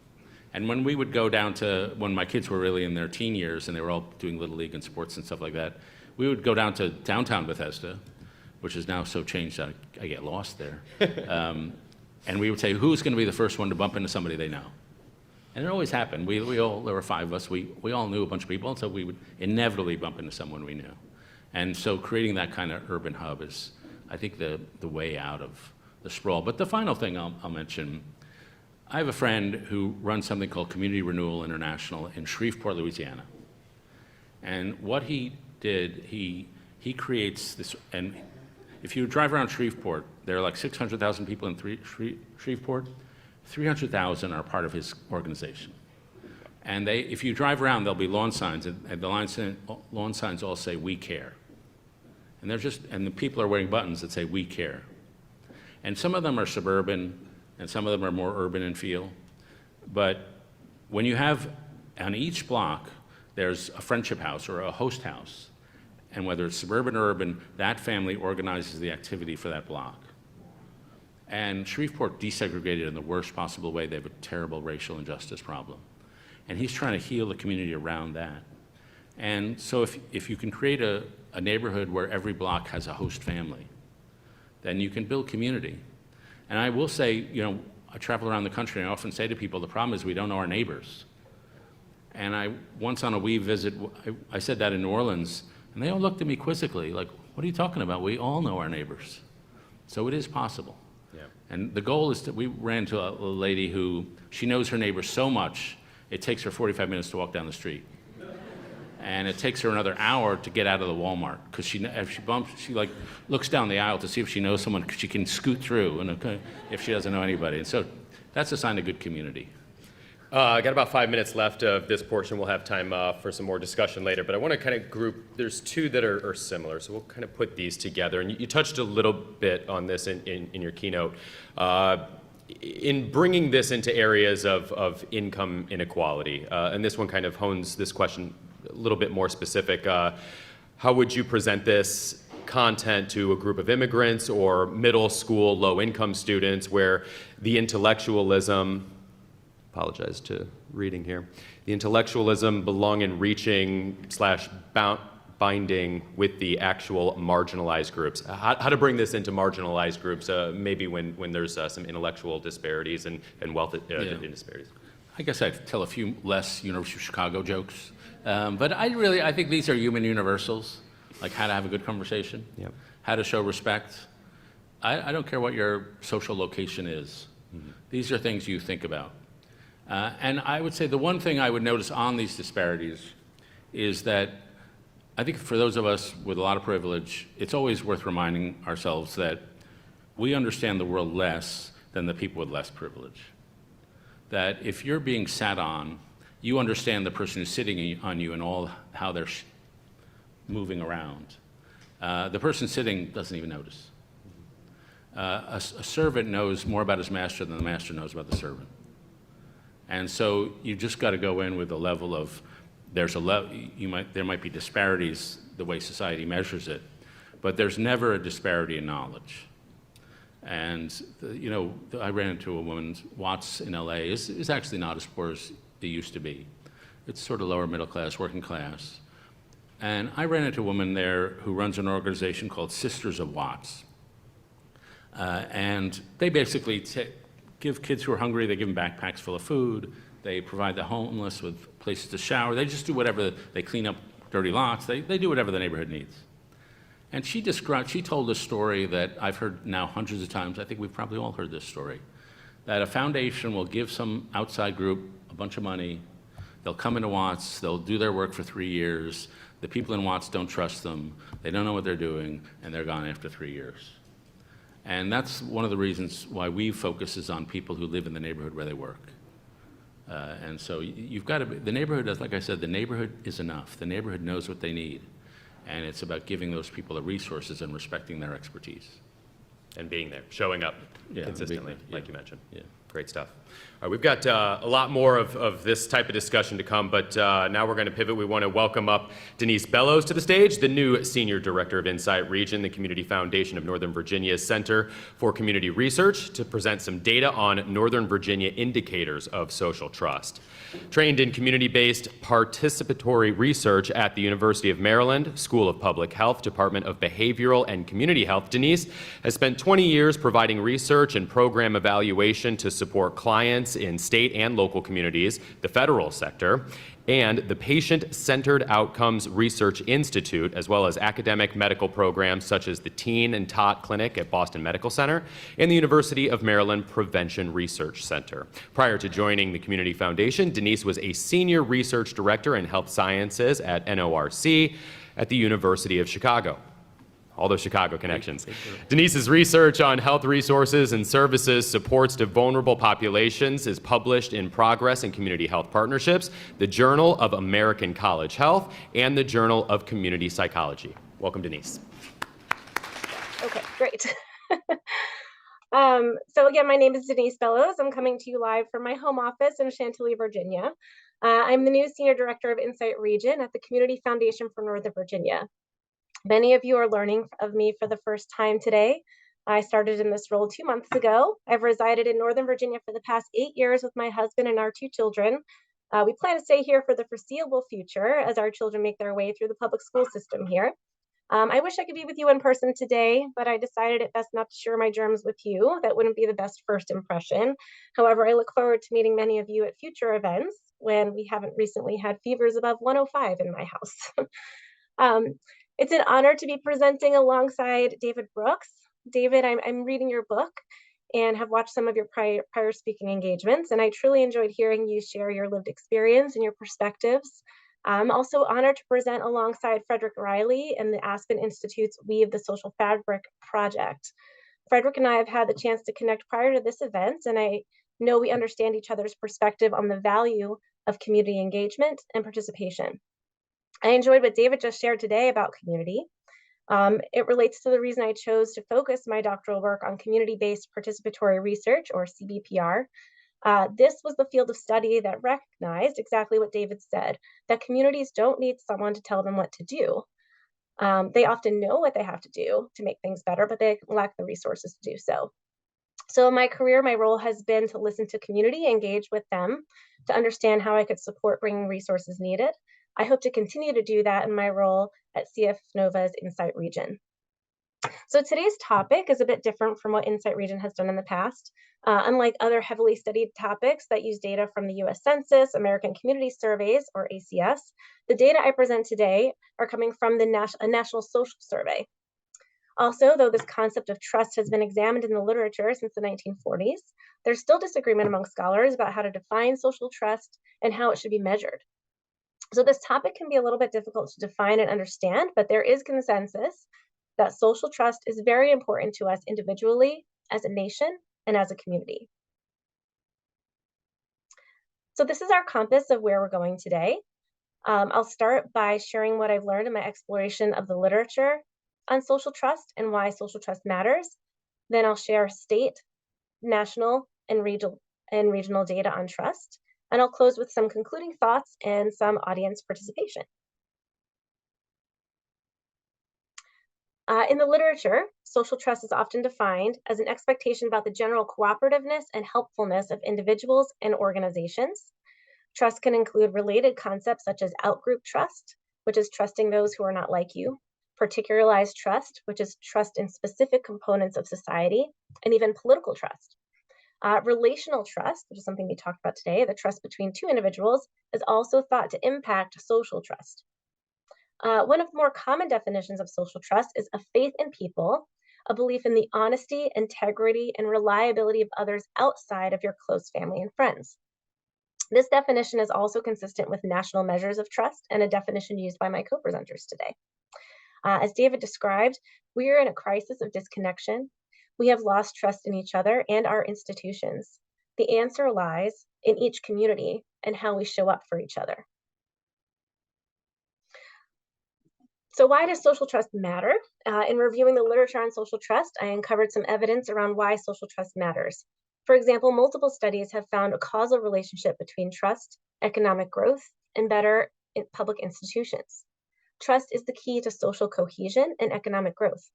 And when we would go down to, when my kids were really in their teen years and they were all doing Little League and sports and stuff like that, we would go down to downtown Bethesda, which is now so changed that I get lost there. And we would say, who's going to be the first one to bump into somebody they know? And it always happened. There were 5 of us. We all knew a bunch of people, and so we would inevitably bump into someone we knew. And so creating that kind of urban hub is, I think, the way out of the sprawl. But the final thing I'll mention, I have a friend who runs something called Community Renewal International in Shreveport, Louisiana. And what he did, he creates this, and if you drive around Shreveport, there are like 600,000 people in Shreveport. 300,000 are part of his organization. And if you drive around, there'll be lawn signs, and the lawn signs all say, "We care." And the people are wearing buttons that say, "We care." And some of them are suburban, and some of them are more urban in feel. But when you have, on each block, there's a friendship house or a host house, and whether it's suburban or urban, that family organizes the activity for that block. And Shreveport desegregated in the worst possible way. They have a terrible racial injustice problem. And he's trying to heal the community around that. And so if you can create a neighborhood where every block has a host family, then you can build community. And I will say, I travel around the country and I often say to people, the problem is we don't know our neighbors. And once on a wee visit, I said that in New Orleans, and they all looked at me quizzically, like, what are you talking about? We all know our neighbors. So it is possible. Yeah. And the goal is we ran into a lady who, she knows her neighbors so much, it takes her 45 minutes to walk down the street. And it takes her another hour to get out of the Walmart, because if she bumps, she looks down the aisle to see if she knows someone, she can scoot through, and if she doesn't know anybody. And so that's a sign of good community. I got about 5 minutes left of this portion. We'll have time for some more discussion later, but I want to kind of group, there's 2 that are similar, so we'll kind of put these together. And you touched a little bit on this in your keynote. In bringing this into areas of income inequality, and this one kind of hones this question a little bit more specific, how would you present this content to a group of immigrants or middle school low-income students where the intellectualism, apologize to reading here, the intellectualism belong in reaching / binding with the actual marginalized groups? How to bring this into marginalized groups, maybe when there's some intellectual disparities and wealth disparities? I guess I'd tell a few less University of Chicago jokes. But I think these are human universals, like how to have a good conversation, Yep. how to show respect. I don't care what your social location is. Mm-hmm. These are things you think about. And I would say the one thing I would notice on these disparities is that I think for those of us with a lot of privilege, it's always worth reminding ourselves that we understand the world less than the people with less privilege. That if you're being sat on, you understand the person who's sitting on you and how they're moving around. The person sitting doesn't even notice. A servant knows more about his master than the master knows about the servant. And so you just got to go in with a level of, there might be disparities the way society measures it, but there's never a disparity in knowledge. And I ran into a woman, Watts in LA is actually not as poor as it used to be. It's sort of lower middle class, working class. And I ran into a woman there who runs an organization called Sisters of Watts. And they basically give kids who are hungry, they give them backpacks full of food, they provide the homeless with places to shower, they just do whatever, they clean up dirty lots, they do whatever the neighborhood needs. And she told a story that I've heard now hundreds of times, I think we've probably all heard this story, that a foundation will give some outside group a bunch of money, they'll come into Watts, they'll do their work for 3 years, the people in Watts don't trust them, they don't know what they're doing, and they're gone after 3 years. And that's one of the reasons why we focus is on people who live in the neighborhood where they work. And so you've got to, the neighborhood does, like I said, the neighborhood is enough. The neighborhood knows what they need. And it's about giving those people the resources and respecting their expertise. And being there, showing up Yeah, consistently, being there, like yeah. you mentioned. Yeah. Great stuff. All right, we've got a lot more of this type of discussion to come, but now we're going to pivot. We want to welcome up Denise Bellows to the stage, the new Senior Director of Insight Region, the Community Foundation of Northern Virginia's Center for Community Research, to present some data on Northern Virginia indicators of social trust. Trained in community-based participatory research at the University of Maryland School of Public Health, Department of Behavioral and Community Health, Denise has spent 20 years providing research and program evaluation to support clients in state and local communities, the federal sector, and the Patient-Centered Outcomes Research Institute, as well as academic medical programs such as the Teen and Tot Clinic at Boston Medical Center and the University of Maryland Prevention Research Center. Prior to joining the Community Foundation, Denise was a Senior Research Director in Health Sciences at NORC at the University of Chicago. All those Chicago connections. Denise's research on health resources and services supports to vulnerable populations is published in Progress in Community Health Partnerships, the Journal of American College Health, and the Journal of Community Psychology. Welcome, Denise. Okay, great. So again, my name is Denise Bellows. I'm coming to you live from my home office in Chantilly, Virginia. I'm the new Senior Director of Insight Region at the Community Foundation for Northern Virginia. Many of you are learning of me for the first time today. I started in this role 2 months ago. I've resided in Northern Virginia for the past 8 years with my husband and our 2 children. We plan to stay here for the foreseeable future as our children make their way through the public school system here. I wish I could be with you in person today, but I decided it best not to share my germs with you. That wouldn't be the best first impression. However, I look forward to meeting many of you at future events when we haven't recently had fevers above 105 in my house. It's an honor to be presenting alongside David Brooks. David, I'm reading your book and have watched some of your prior speaking engagements, and I truly enjoyed hearing you share your lived experience and your perspectives. I'm also honored to present alongside Frederick Riley and the Aspen Institute's Weave the Social Fabric project. Frederick and I have had the chance to connect prior to this event, and I know we understand each other's perspective on the value of community engagement and participation. I enjoyed what David just shared today about community. It relates to the reason I chose to focus my doctoral work on community-based participatory research, or CBPR. This was the field of study that recognized exactly what David said, that communities don't need someone to tell them what to do. They often know what they have to do to make things better, but they lack the resources to do so. So in my career, my role has been to listen to community, engage with them, to understand how I could support bringing resources needed. I hope to continue to do that in my role at CF Nova's Insight Region. So today's topic is a bit different from what Insight Region has done in the past. Unlike other heavily studied topics that use data from the US Census, American Community Surveys, or ACS, the data I present today are coming from the National Social Survey. Also, though this concept of trust has been examined in the literature since the 1940s, there's still disagreement among scholars about how to define social trust and how it should be measured. So this topic can be a little bit difficult to define and understand, but there is consensus that social trust is very important to us individually, as a nation, and as a community. So this is our compass of where we're going today. I'll start by sharing what I've learned in my exploration of the literature on social trust and why social trust matters. Then I'll share state, national, and regional data on trust. And I'll close with some concluding thoughts and some audience participation. In the literature, social trust is often defined as an expectation about the general cooperativeness and helpfulness of individuals and organizations. Trust can include related concepts such as outgroup trust, which is trusting those who are not like you, particularized trust, which is trust in specific components of society, and even political trust. Relational trust, which is something we talked about today, the trust between two individuals, is also thought to impact social trust. One of the more common definitions of social trust is a faith in people, a belief in the honesty, integrity, and reliability of others outside of your close family and friends. This definition is also consistent with national measures of trust and a definition used by my co-presenters today. As David described, we are in a crisis of disconnection. We have lost trust in each other and our institutions. The answer lies in each community and how we show up for each other. So why does social trust matter? In reviewing the literature on social trust, I uncovered some evidence around why social trust matters. For example, multiple studies have found a causal relationship between trust, economic growth, and better public institutions. Trust is the key to social cohesion and economic growth.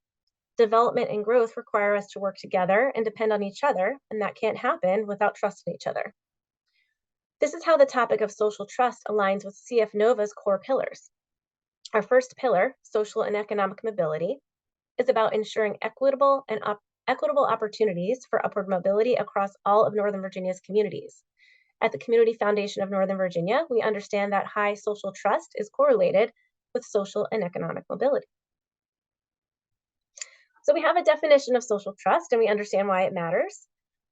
Development and growth require us to work together and depend on each other, and that can't happen without trust in each other. This is how the topic of social trust aligns with CF Nova's core pillars. Our first pillar, social and economic mobility, is about ensuring equitable opportunities for upward mobility across all of Northern Virginia's communities. At the Community Foundation of Northern Virginia, we understand that high social trust is correlated with social and economic mobility. So we have a definition of social trust and we understand why it matters.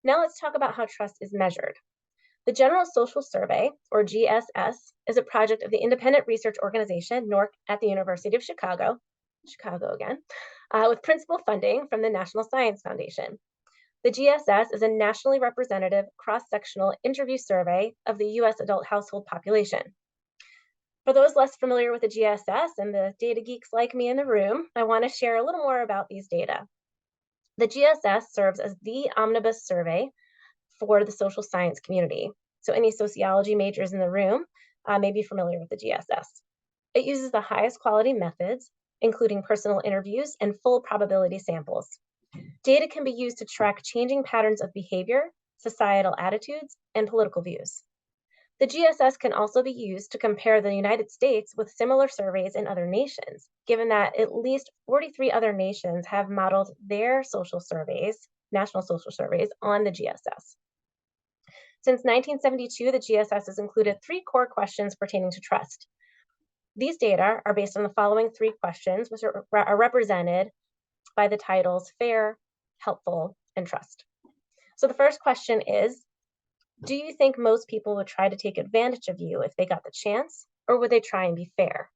Now let's talk about how trust is measured. The General Social Survey, or GSS, is a project of the independent research organization NORC at the University of Chicago again, with principal funding from the National Science Foundation. The GSS is a nationally representative cross-sectional interview survey of the US adult household population. For those less familiar with the GSS and the data geeks like me in the room, I want to share a little more about these data. The GSS serves as the omnibus survey for the social science community. So any sociology majors in the room may be familiar with the GSS. It uses the highest quality methods, including personal interviews and full probability samples. Data can be used to track changing patterns of behavior, societal attitudes, and political views. The GSS can also be used to compare the United States with similar surveys in other nations, given that at least 43 other nations have modeled their social surveys, national social surveys, on the GSS. Since 1972, the GSS has included 3 core questions pertaining to trust. These data are based on the following 3 questions, which are represented by the titles fair, helpful, and trust. So the first question is, do you think most people would try to take advantage of you if they got the chance, or would they try and be fair?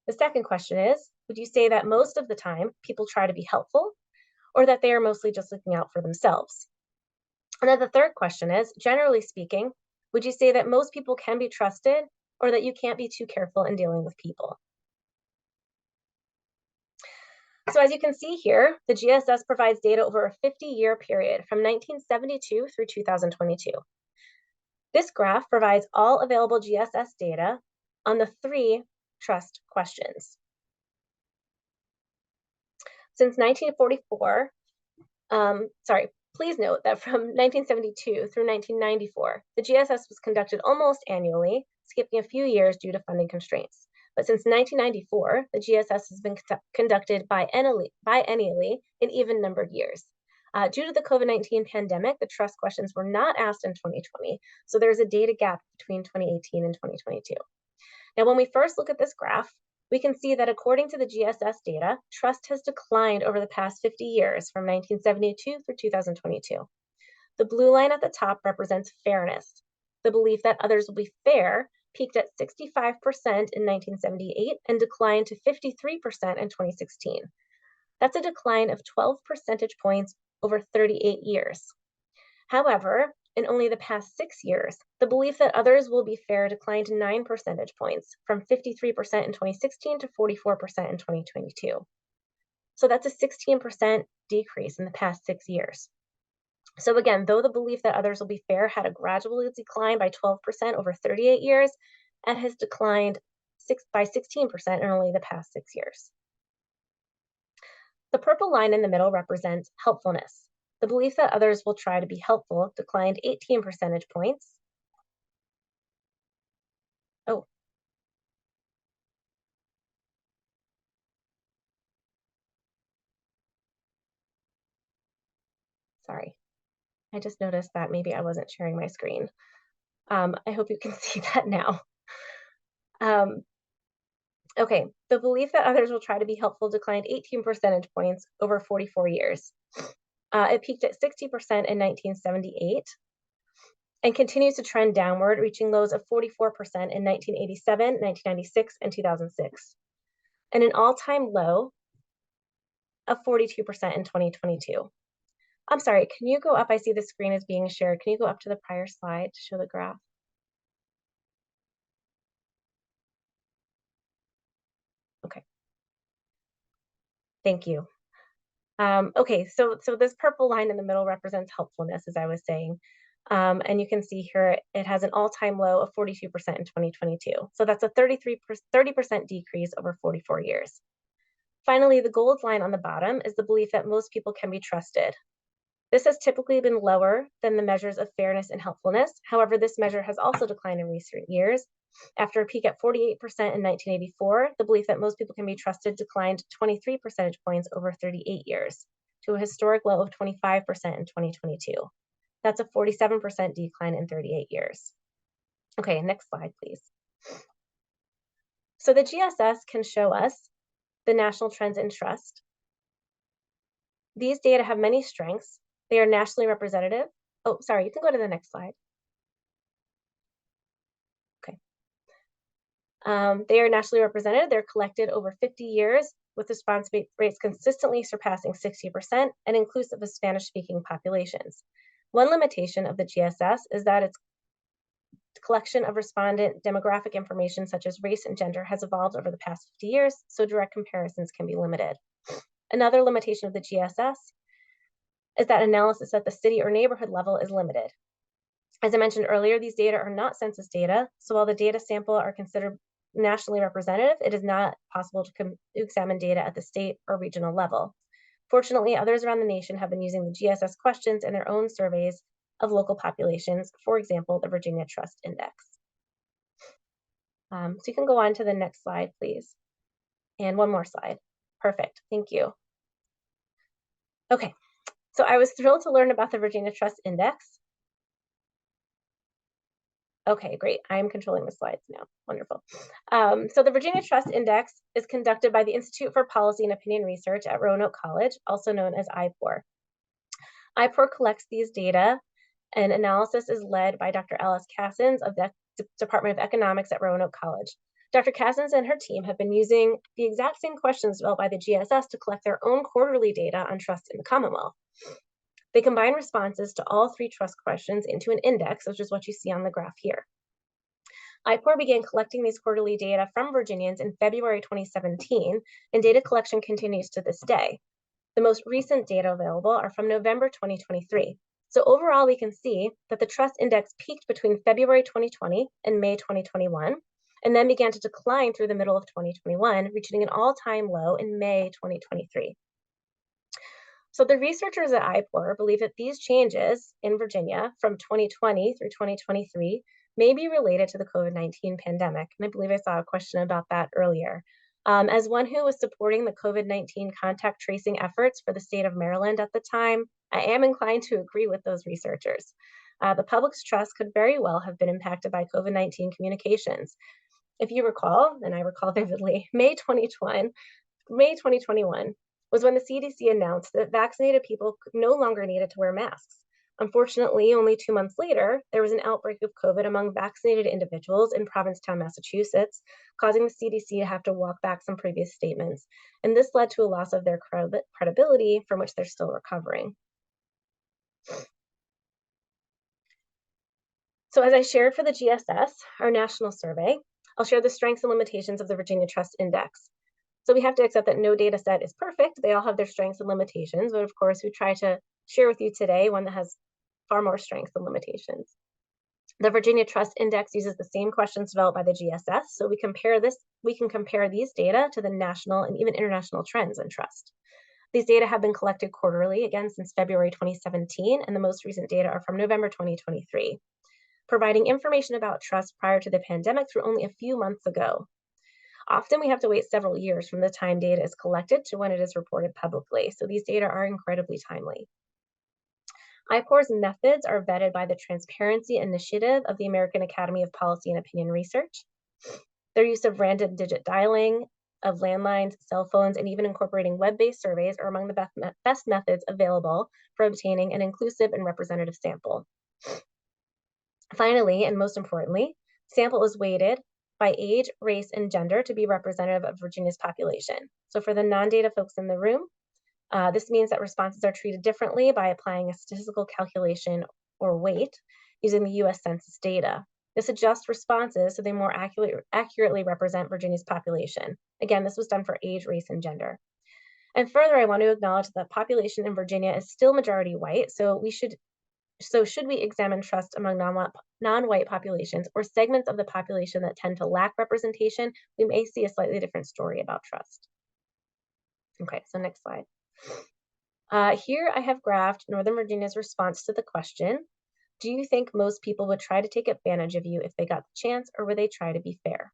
The second question is, would you say that most of the time people try to be helpful, or that they are mostly just looking out for themselves? And then the third question is, generally speaking, would you say that most people can be trusted, or that you can't be too careful in dealing with people? So as you can see here, the GSS provides data over a 50-year period from 1972 through 2022. This graph provides all available GSS data on the 3 trust questions. Since 1944, please note that from 1972 through 1994, the GSS was conducted almost annually, skipping a few years due to funding constraints. But since 1994, the GSS has been conducted biennially in even-numbered years. Due to the COVID-19 pandemic, the trust questions were not asked in 2020, so there's a data gap between 2018 and 2022. Now, when we first look at this graph, we can see that according to the GSS data, trust has declined over the past 50 years from 1972 through 2022. The blue line at the top represents fairness. The belief that others will be fair peaked at 65% in 1978 and declined to 53% in 2016. That's a decline of 12 percentage points over 38 years. However, in only the past 6 years, the belief that others will be fair declined to 9 percentage points, from 53% in 2016 to 44% in 2022. So that's a 16% decrease in the past 6 years. So again, though the belief that others will be fair had a gradual decline by 12% over 38 years, it has declined by 16% in only the past 6 years. The purple line in the middle represents helpfulness. The belief that others will try to be helpful declined 18 percentage points. Oh. Sorry. I just noticed that maybe I wasn't sharing my screen. I hope you can see that now. Okay, the belief that others will try to be helpful declined 18 percentage points over 44 years. It peaked at 60% in 1978 and continues to trend downward, reaching lows of 44% in 1987, 1996, and 2006, and an all-time low of 42% in 2022. I'm sorry, can you go up? I see the screen is being shared. Can you go up to the prior slide to show the graph? Okay. Thank you. Okay, so this purple line in the middle represents helpfulness, as I was saying. And you can see here it has an all-time low of 42% in 2022. So that's a 30% decrease over 44 years. Finally, the gold line on the bottom is the belief that most people can be trusted. This has typically been lower than the measures of fairness and helpfulness. However, this measure has also declined in recent years. After a peak at 48% in 1984, the belief that most people can be trusted declined 23 percentage points over 38 years to a historic low of 25% in 2022. That's a 47% decline in 38 years. Okay, next slide, please. So the GSS can show us the national trends in trust. These data have many strengths. They are nationally representative. Oh, sorry, you can go to the next slide. Okay. They are nationally represented. They're collected over 50 years with response rates consistently surpassing 60% and inclusive of Spanish-speaking populations. One limitation of the GSS is that its collection of respondent demographic information such as race and gender has evolved over the past 50 years, so direct comparisons can be limited. Another limitation of the GSS is that analysis at the city or neighborhood level is limited. As I mentioned earlier, these data are not census data, so while the data sample are considered nationally representative, it is not possible to examine data at the state or regional level. Fortunately, others around the nation have been using the GSS questions in their own surveys of local populations, for example, the Virginia Trust Index. So you can go on to the next slide, please. And one more slide. Perfect, thank you. Okay, so I was thrilled to learn about the Virginia Trust Index. Okay, great. I'm controlling the slides now. Wonderful. So the Virginia Trust Index is conducted by the Institute for Policy and Opinion Research at Roanoke College, also known as IPOR. IPOR collects these data, and analysis is led by Dr. Alice Cassens of the Department of Economics at Roanoke College. Dr. Cassens and her team have been using the exact same questions developed by the GSS to collect their own quarterly data on trust in the Commonwealth. They combine responses to all three trust questions into an index, which is what you see on the graph here. IPOR began collecting these quarterly data from Virginians in February 2017, and data collection continues to this day. The most recent data available are from November 2023. So overall, we can see that the trust index peaked between February 2020 and May 2021, and then began to decline through the middle of 2021, reaching an all-time low in May 2023. So the researchers at IPOR believe that these changes in Virginia from 2020 through 2023 may be related to the COVID-19 pandemic. And I believe I saw a question about that earlier. As one who was supporting the COVID-19 contact tracing efforts for the state of Maryland at the time, I am inclined to agree with those researchers. The public's trust could very well have been impacted by COVID-19 communications. If you recall, and I recall vividly, May 2021 was when the CDC announced that vaccinated people no longer needed to wear masks. Unfortunately, only 2 months later, there was an outbreak of COVID among vaccinated individuals in Provincetown, Massachusetts, causing the CDC to have to walk back some previous statements. And this led to a loss of their credibility from which they're still recovering. So as I shared for the GSS, our national survey, I'll share the strengths and limitations of the Virginia Trust Index. So we have to accept that no data set is perfect. They all have their strengths and limitations, but of course we try to share with you today one that has far more strengths than limitations. The Virginia Trust Index uses the same questions developed by the GSS, so we can compare these data to the national and even international trends in trust. These data have been collected quarterly, again, since February 2017, and the most recent data are from November 2023, providing information about trust prior to the pandemic through only a few months ago. Often we have to wait several years from the time data is collected to when it is reported publicly, so these data are incredibly timely. IPOR's methods are vetted by the Transparency Initiative of the American Academy of Policy and Opinion Research. Their use of random digit dialing of landlines, cell phones, and even incorporating web-based surveys are among the best methods available for obtaining an inclusive and representative sample. Finally, and most importantly, sample is weighted by age, race, and gender to be representative of Virginia's population. So for the non-data folks in the room, This means that responses are treated differently by applying a statistical calculation or weight using the US Census data. This adjusts responses so they more accurately represent Virginia's population. Again, this was done for age, race, and gender. And further, I want to acknowledge that the population in Virginia is still majority white, so should we examine trust among non-white populations or segments of the population that tend to lack representation, we may see a slightly different story about trust. Okay, so next slide. Here I have graphed Northern Virginia's response to the question, do you think most people would try to take advantage of you if they got the chance, or would they try to be fair?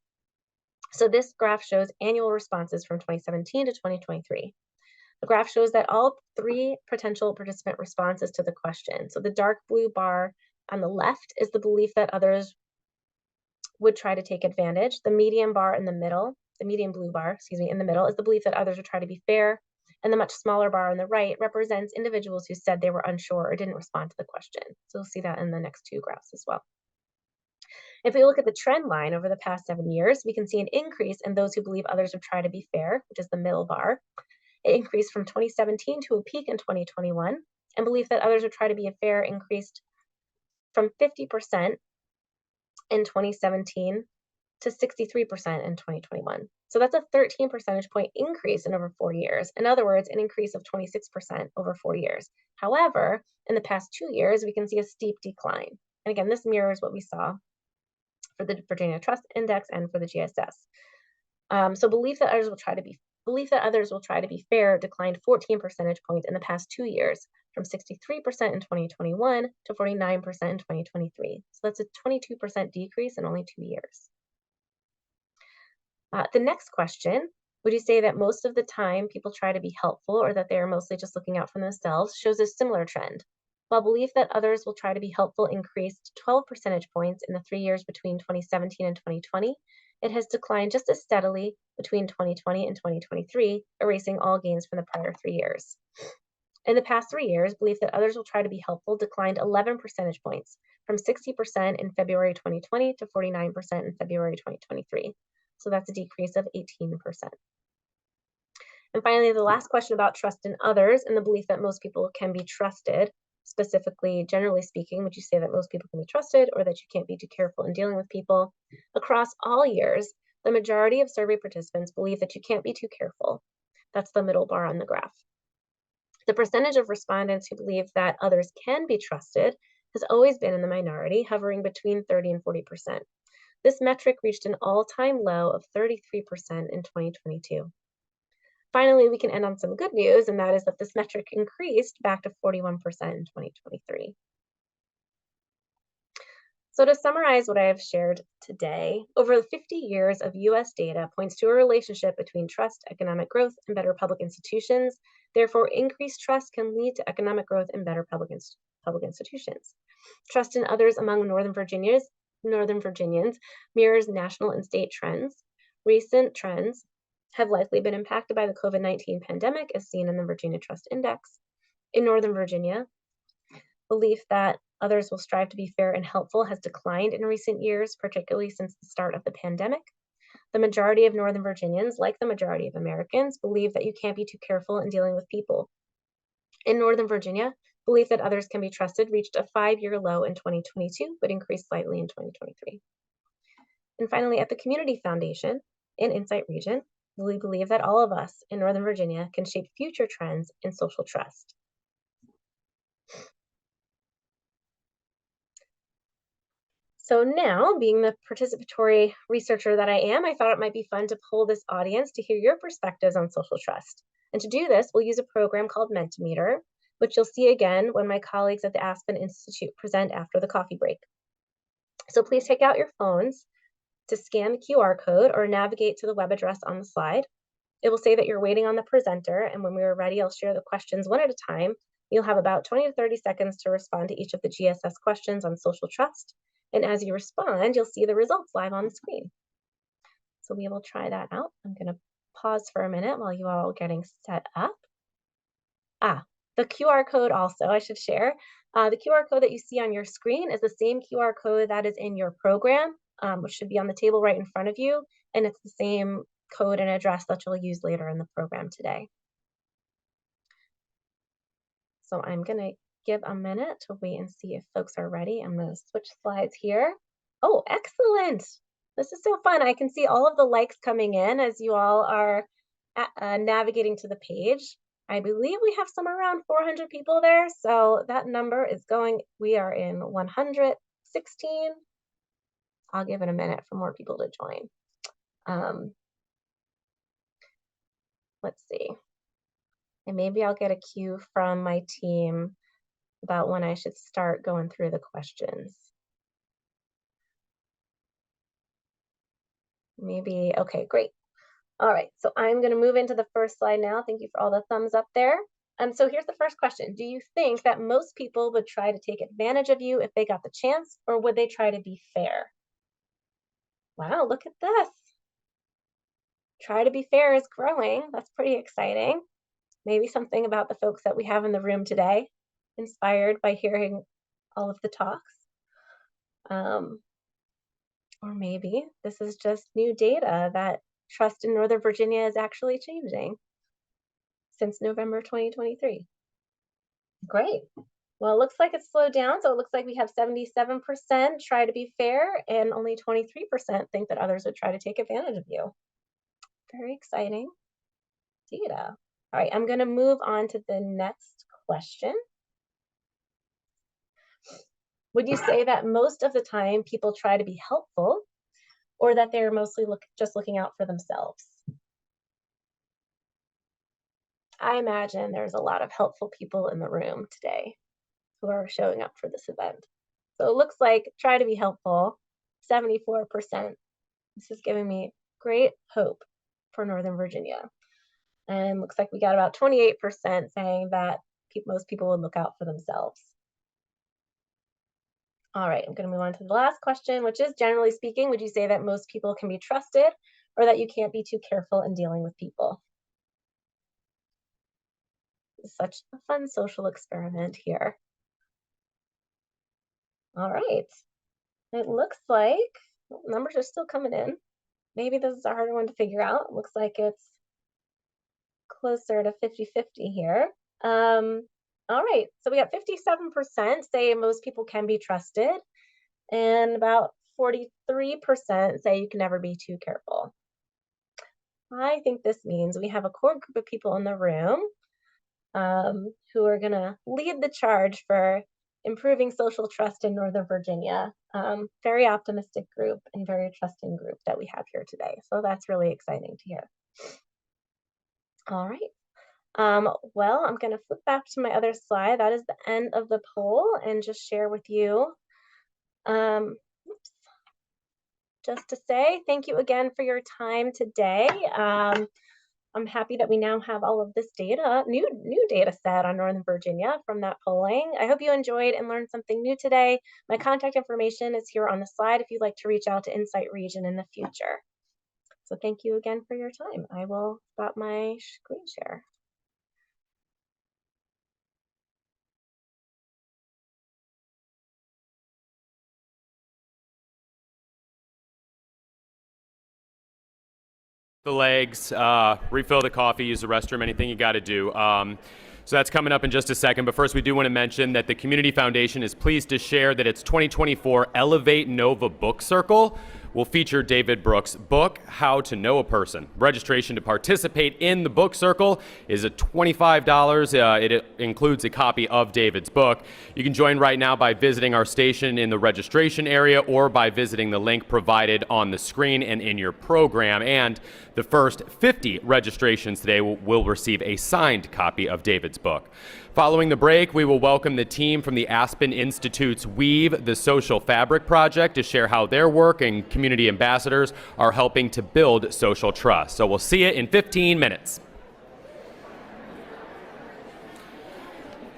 So this graph shows annual responses from 2017 to 2023. The graph shows that all three potential participant responses to the question. So the dark blue bar on the left is the belief that others would try to take advantage. The medium bar in the middle, the medium blue bar, excuse me, in the middle is the belief that others would try to be fair. And the much smaller bar on the right represents individuals who said they were unsure or didn't respond to the question. So you'll see that in the next two graphs as well. If we look at the trend line over the past 7 years, we can see an increase in those who believe others would try to be fair, which is the middle bar. It increased from 2017 to a peak in 2021, and belief that others would try to be fair increased from 50% in 2017 to 63% in 2021. So that's a 13 percentage point increase in over 4 years. In other words, an increase of 26% over 4 years. However, in the past 2 years, we can see a steep decline. And again, this mirrors what we saw for the Virginia Trust Index and for the GSS. So belief that others will try to be fair declined 14 percentage points in the past 2 years, from 63% in 2021 to 49% in 2023. So that's a 22% decrease in only 2 years. The next question, would you say that most of the time people try to be helpful or that they are mostly just looking out for themselves, shows a similar trend. While belief that others will try to be helpful increased 12 percentage points in the 3 years between 2017 and 2020, it has declined just as steadily between 2020 and 2023, erasing all gains from the prior 3 years. In the past 3 years, belief that others will try to be helpful declined 11 percentage points, from 60% in February 2020 to 49% in February 2023. So that's a decrease of 18%. And finally, the last question about trust in others and the belief that most people can be trusted. Specifically, generally speaking, would you say that most people can be trusted or that you can't be too careful in dealing with people? Across all years, the majority of survey participants believe that you can't be too careful. That's the middle bar on the graph. The percentage of respondents who believe that others can be trusted has always been in the minority, hovering between 30 and 40%. This metric reached an all-time low of 33% in 2022. Finally, we can end on some good news, and that is that this metric increased back to 41% in 2023. So to summarize what I have shared today, over 50 years of US data points to a relationship between trust, economic growth, and better public institutions. Therefore, increased trust can lead to economic growth and better public institutions. Trust in others among Northern Virginians mirrors national and state trends. Recent trends have likely been impacted by the COVID-19 pandemic, as seen in the Virginia Trust Index. In Northern Virginia, belief that others will strive to be fair and helpful has declined in recent years, particularly since the start of the pandemic. The majority of Northern Virginians, like the majority of Americans, believe that you can't be too careful in dealing with people. In Northern Virginia, belief that others can be trusted reached a 5-year low in 2022, but increased slightly in 2023. And finally, at the Community Foundation in Insight Region, we believe that all of us in Northern Virginia can shape future trends in social trust. So now, being the participatory researcher that I am, I thought it might be fun to poll this audience to hear your perspectives on social trust. And to do this, we'll use a program called Mentimeter, which you'll see again when my colleagues at the Aspen Institute present after the coffee break. So please take out your phones to scan the QR code or navigate to the web address on the slide. It will say that you're waiting on the presenter, and when we are ready, I'll share the questions one at a time. You'll have about 20 to 30 seconds to respond to each of the GSS questions on social trust. And as you respond, you'll see the results live on the screen. So we will try that out. I'm going to pause for a minute while you all are getting set up. The QR code also, I should share. The QR code that you see on your screen is the same QR code that is in your program, which should be on the table right in front of you. And it's the same code and address that you'll use later in the program today. So I'm going to give a minute to wait and see if folks are ready. I'm going to switch slides here. Oh, excellent. This is so fun. I can see all of the likes coming in as you all are navigating to the page. I believe we have somewhere around 400 people there. So that number is going, we are in 116. I'll give it a minute for more people to join. Let's see. And maybe I'll get a cue from my team about when I should start going through the questions. Maybe, okay, great. All right, so I'm gonna move into the first slide now. Thank you for all the thumbs up there. So here's the first question. Do you think that most people would try to take advantage of you if they got the chance, or would they try to be fair? Wow, look at this. Try to be fair is growing. That's pretty exciting. Maybe something about the folks that we have in the room today, inspired by hearing all of the talks. Or maybe this is just new data that trust in Northern Virginia is actually changing since November 2023. Great. Well, it looks like it's slowed down. So it looks like we have 77% try to be fair and only 23% think that others would try to take advantage of you. Very exciting data. All right, I'm going to move on to the next question. Would you say that most of the time people try to be helpful, or that they're mostly just looking out for themselves? I imagine there's a lot of helpful people in the room today who are showing up for this event. So it looks like try to be helpful, 74%. This is giving me great hope for Northern Virginia. And looks like we got about 28% saying that most people would look out for themselves. All right, I'm going to move on to the last question, which is, generally speaking, would you say that most people can be trusted, or that you can't be too careful in dealing with people? It's such a fun social experiment here. All right, it looks like numbers are still coming in. Maybe this is a harder one to figure out. It looks like it's closer to 50-50 here. All right, so we got 57% say most people can be trusted, and about 43% say you can never be too careful. I think this means we have a core group of people in the room who are gonna lead the charge for improving social trust in Northern Virginia. Very optimistic group and very trusting group that we have here today. So that's really exciting to hear. All right. Well, I'm going to flip back to my other slide. That is the end of the poll, and just share with you. Just to say thank you again for your time today. I'm happy that we now have all of this data, new data set on Northern Virginia from that polling. I hope you enjoyed and learned something new today. My contact information is here on the slide if you'd like to reach out to Insight Region in the future. So thank you again for your time. I will stop my screen share. The legs, refill the coffee, use the restroom, anything you got to do. So that's coming up in just a second. But first, we do want to mention that the Community Foundation is pleased to share that its 2024 Elevate Nova Book Circle will feature David Brooks' book, How to Know a Person. Registration to participate in the book circle is at $25. It includes a copy of David's book. You can join right now by visiting our station in the registration area or by visiting the link provided on the screen and in your program. And the first 50 registrations today will receive a signed copy of David's book. Following the break, we will welcome the team from the Aspen Institute's Weave the Social Fabric Project to share how their work and community ambassadors are helping to build social trust. So we'll see you in 15 minutes.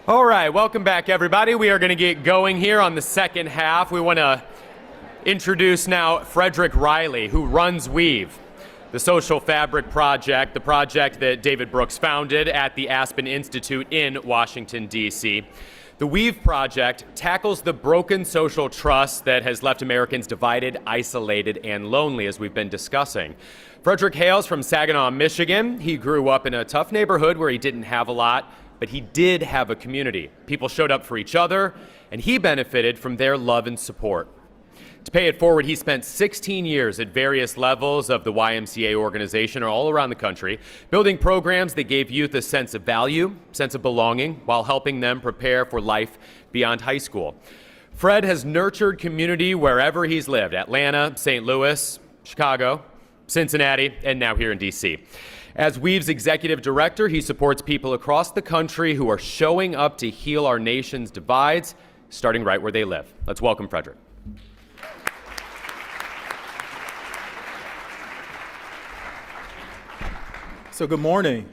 All right, welcome back, everybody. We are going to get going here on the second half. We want to introduce now Frederick Riley, who runs Weave, the Social Fabric Project, the project that David Brooks founded at the Aspen Institute in Washington, D.C. The Weave Project tackles the broken social trust that has left Americans divided, isolated, and lonely, as we've been discussing. Frederick hails from Saginaw, Michigan. He grew up in a tough neighborhood where he didn't have a lot, but he did have a community. People showed up for each other, and he benefited from their love and support. To pay it forward, he spent 16 years at various levels of the YMCA organization all around the country, building programs that gave youth a sense of value, sense of belonging, while helping them prepare for life beyond high school. Fred has nurtured community wherever he's lived: Atlanta, St. Louis, Chicago, Cincinnati, and now here in DC. As Weave's executive director, he supports people across the country who are showing up to heal our nation's divides, starting right where they live. Let's welcome Frederick. So good morning.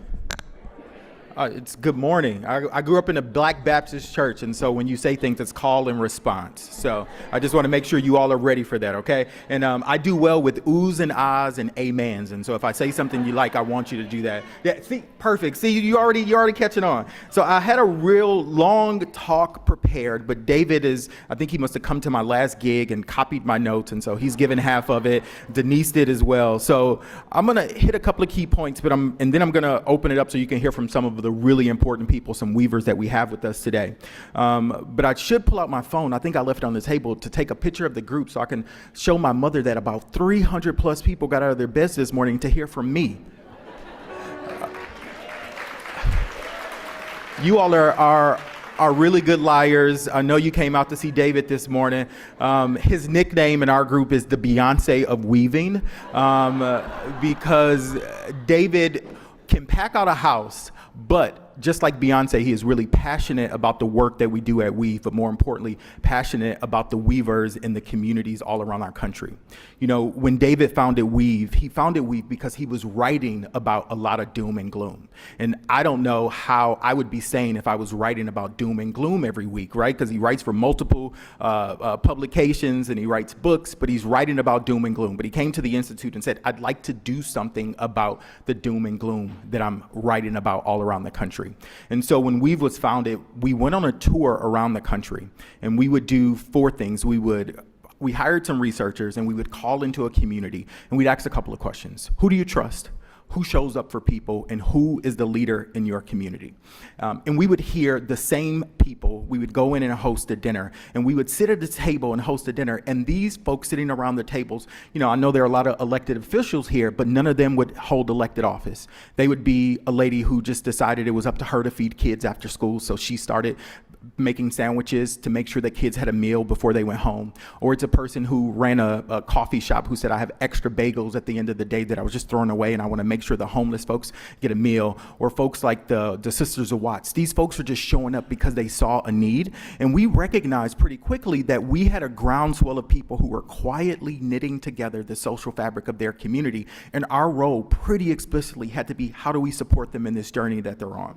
It's good morning. I grew up in a Black Baptist church, and so when you say things, it's call and response. So I just want to make sure you all are ready for that, okay? And I do well with oohs and ahs and amens, and so if I say something you like, I want you to do that. Yeah, see, perfect. See, you're already catching on. So I had a real long talk prepared, but David I think he must have come to my last gig and copied my notes, and so he's given half of it. Denise did as well. So I'm gonna hit a couple of key points, and then I'm gonna open it up so you can hear from some of the really important people, some weavers that we have with us today. But I should pull out my phone. I think I left it on the table to take a picture of the group so I can show my mother that about 300 plus people got out of their beds this morning to hear from me. You all are really good liars. I know you came out to see David this morning. His nickname in our group is the Beyonce of weaving, because David can pack out a house, but just like Beyonce, he is really passionate about the work that we do at Weave, but more importantly, passionate about the weavers in the communities all around our country. You know, when David founded Weave, he founded Weave because he was writing about a lot of doom and gloom. And I don't know how I would be sane if I was writing about doom and gloom every week, right? Because he writes for multiple publications and he writes books, but he's writing about doom and gloom. But he came to the Institute and said, I'd like to do something about the doom and gloom that I'm writing about all around the country. And so when Weave was founded, we went on a tour around the country, and we would do 4 things. We hired some researchers, and we would call into a community, and we'd ask a couple of questions. Who do you trust? Who shows up for people, and who is the leader in your community? And we would hear the same people. We would go in and host a dinner, and we would sit at a table and host a dinner, and these folks sitting around the tables, you know, I know there are a lot of elected officials here, but none of them would hold elected office. They would be a lady who just decided it was up to her to feed kids after school, so she started making sandwiches to make sure that kids had a meal before they went home. Or it's a person who ran a coffee shop who said, I have extra bagels at the end of the day that I was just throwing away, and I want to make sure the homeless folks get a meal. Or folks like the Sisters of Watts. These folks are just showing up because they saw a need. And we recognized pretty quickly that we had a groundswell of people who were quietly knitting together the social fabric of their community. And our role pretty explicitly had to be, how do we support them in this journey that they're on?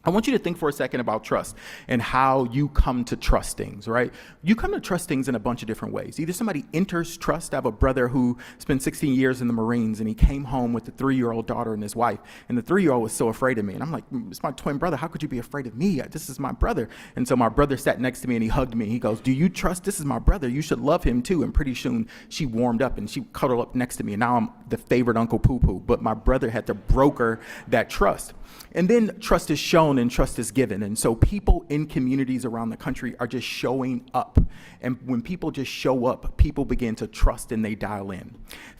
I want you to think for a second about trust and how you come to trust things, right? You come to trust things in a bunch of different ways. Either somebody enters trust. I have a brother who spent 16 years in the Marines, and he came home with a 3-year-old daughter and his wife, and the 3-year-old was so afraid of me. And I'm like, it's my twin brother. How could you be afraid of me? This is my brother. And so my brother sat next to me and he hugged me. He goes, do you trust? This is my brother. You should love him too. And pretty soon she warmed up and she cuddled up next to me. And now I'm the favorite Uncle Poo Poo. But my brother had to broker that trust. And then trust is shown and trust is given. And so people in communities around the country are just showing up. And when people just show up, people begin to trust and they dial in.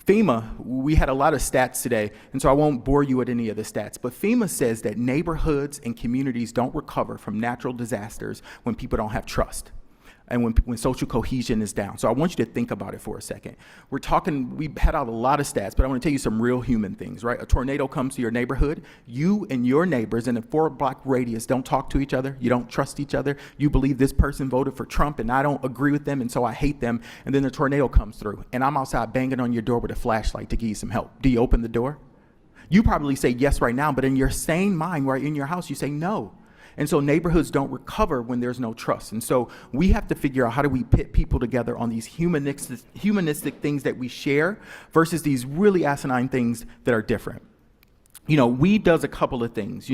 FEMA, we had a lot of stats today, and so I won't bore you with any of the stats, but FEMA says that neighborhoods and communities don't recover from natural disasters when people don't have trust and when social cohesion is down. So I want you to think about it for a second. We had out a lot of stats, but I want to tell you some real human things, right? A tornado comes to your neighborhood. You and your neighbors in a 4-block radius don't talk to each other. You don't trust each other. You believe this person voted for Trump and I don't agree with them, and so I hate them. And then the tornado comes through and I'm outside banging on your door with a flashlight to give you some help. Do you open the door? You probably say yes right now, but in your sane mind, right in your house, you say no. And so neighborhoods don't recover when there's no trust. And so we have to figure out how do we pit people together on these humanistic things that we share versus these really asinine things that are different. Weave does a couple of things.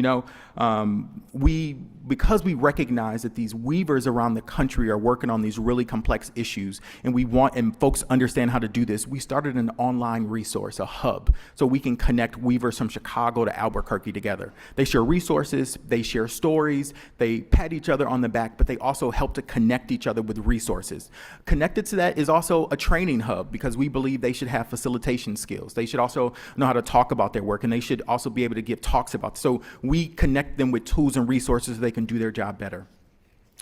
Because we recognize that these weavers around the country are working on these really complex issues, and folks understand how to do this, we started an online resource, a hub, so we can connect weavers from Chicago to Albuquerque together. They share resources, they share stories, they pat each other on the back, but they also help to connect each other with resources. Connected to that is also a training hub, because we believe they should have facilitation skills. They should also know how to talk about their work, and they should also be able to give talks about it. So we connect them with tools and resources so they can do their job better.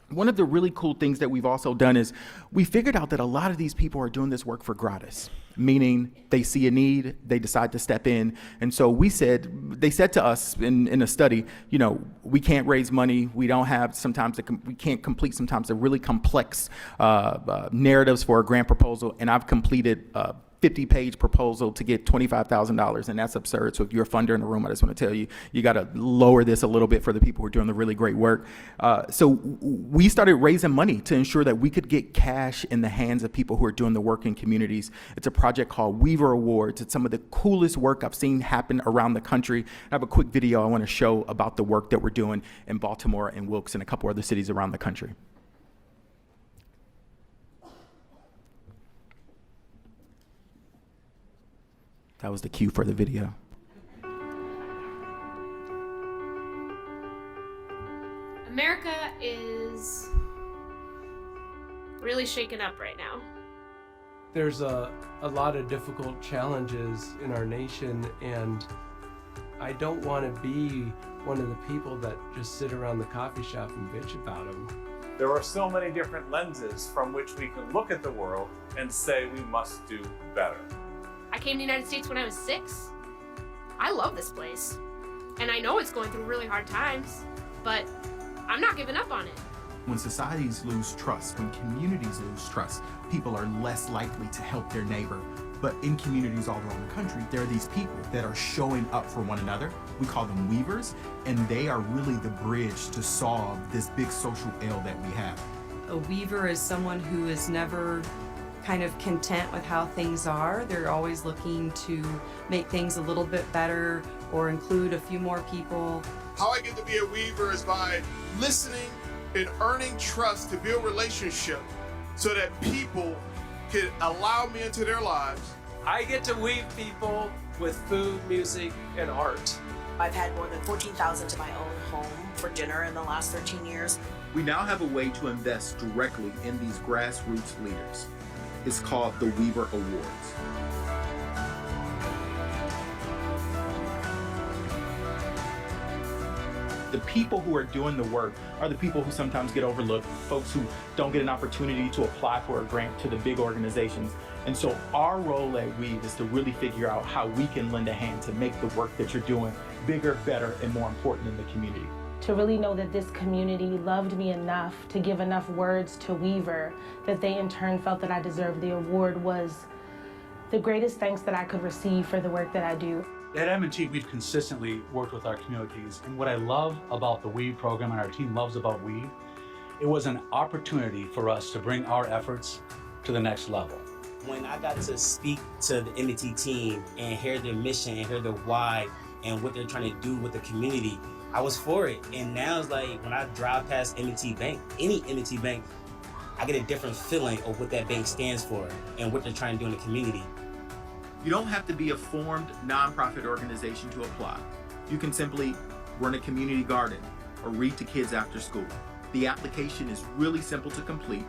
One of the really cool things that we've also done is we figured out that a lot of these people are doing this work for gratis, meaning they see a need, they decide to step in. And so they said to us in a study, we can't raise money. We don't have we can't complete sometimes the really complex narratives for a grant proposal. And I've completed 50-page proposal to get $25,000, and that's absurd. So if you're a funder in the room, I just want to tell you, you got to lower this a little bit for the people who are doing the really great work. So we started raising money to ensure that we could get cash in the hands of people who are doing the work in communities. It's a project called Weaver Awards. It's some of the coolest work I've seen happen around the country. I have a quick video I want to show about the work that we're doing in Baltimore and Wilkes and a couple other cities around the country. That was the cue for the video. America is really shaken up right now. There's a lot of difficult challenges in our nation, and I don't want to be one of the people that just sit around the coffee shop and bitch about them. There are so many different lenses from which we can look at the world and say we must do better. I came to the United States when I was 6. I love this place. And I know it's going through really hard times, but I'm not giving up on it. When societies lose trust, when communities lose trust, people are less likely to help their neighbor. But in communities all around the country, there are these people that are showing up for one another. We call them weavers, and they are really the bridge to solve this big social ill that we have. A weaver is someone who is never kind of content with how things are. They're always looking to make things a little bit better or include a few more people. How I get to be a weaver is by listening and earning trust to build relationship so that people can allow me into their lives. I get to weave people with food, music, and art. I've had more than 14,000 to my own home for dinner in the last 13 years. We now have a way to invest directly in these grassroots leaders. It's called the Weaver Awards. The people who are doing the work are the people who sometimes get overlooked, folks who don't get an opportunity to apply for a grant to the big organizations. And so our role at Weave is to really figure out how we can lend a hand to make the work that you're doing bigger, better, and more important in the community. To really know that this community loved me enough to give enough words to Weaver, that they in turn felt that I deserved the award, was the greatest thanks that I could receive for the work that I do. At M&T, we've consistently worked with our communities, and what I love about the Weave program and our team loves about Weave, it was an opportunity for us to bring our efforts to the next level. When I got to speak to the M&T team and hear their mission and hear their why and what they're trying to do with the community, I was for it. And now it's like when I drive past M&T Bank, any M&T Bank, I get a different feeling of what that bank stands for and what they're trying to do in the community. You don't have to be a formed nonprofit organization to apply. You can simply run a community garden or read to kids after school. The application is really simple to complete,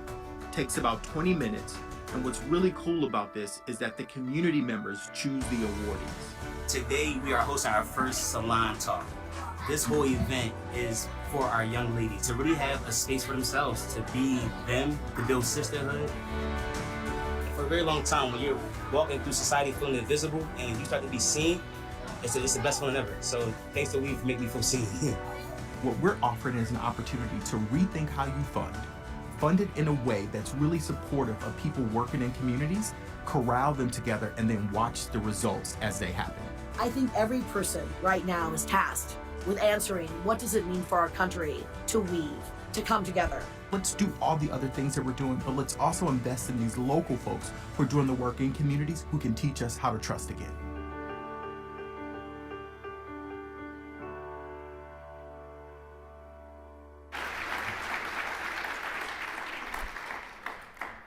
takes about 20 minutes, and what's really cool about this is that the community members choose the awardees. Today we are hosting our first salon talk. This whole event is for our young ladies to really have a space for themselves, to be them, to build sisterhood. For a very long time, when you're walking through society feeling invisible and you start to be seen, it's the best feeling ever. So thanks to Weave for making me feel seen. What we're offering is an opportunity to rethink how you fund it in a way that's really supportive of people working in communities, corral them together, and then watch the results as they happen. I think every person right now is tasked with answering what does it mean for our country to weave, to come together. Let's do all the other things that we're doing, but let's also invest in these local folks who are doing the work in communities who can teach us how to trust again.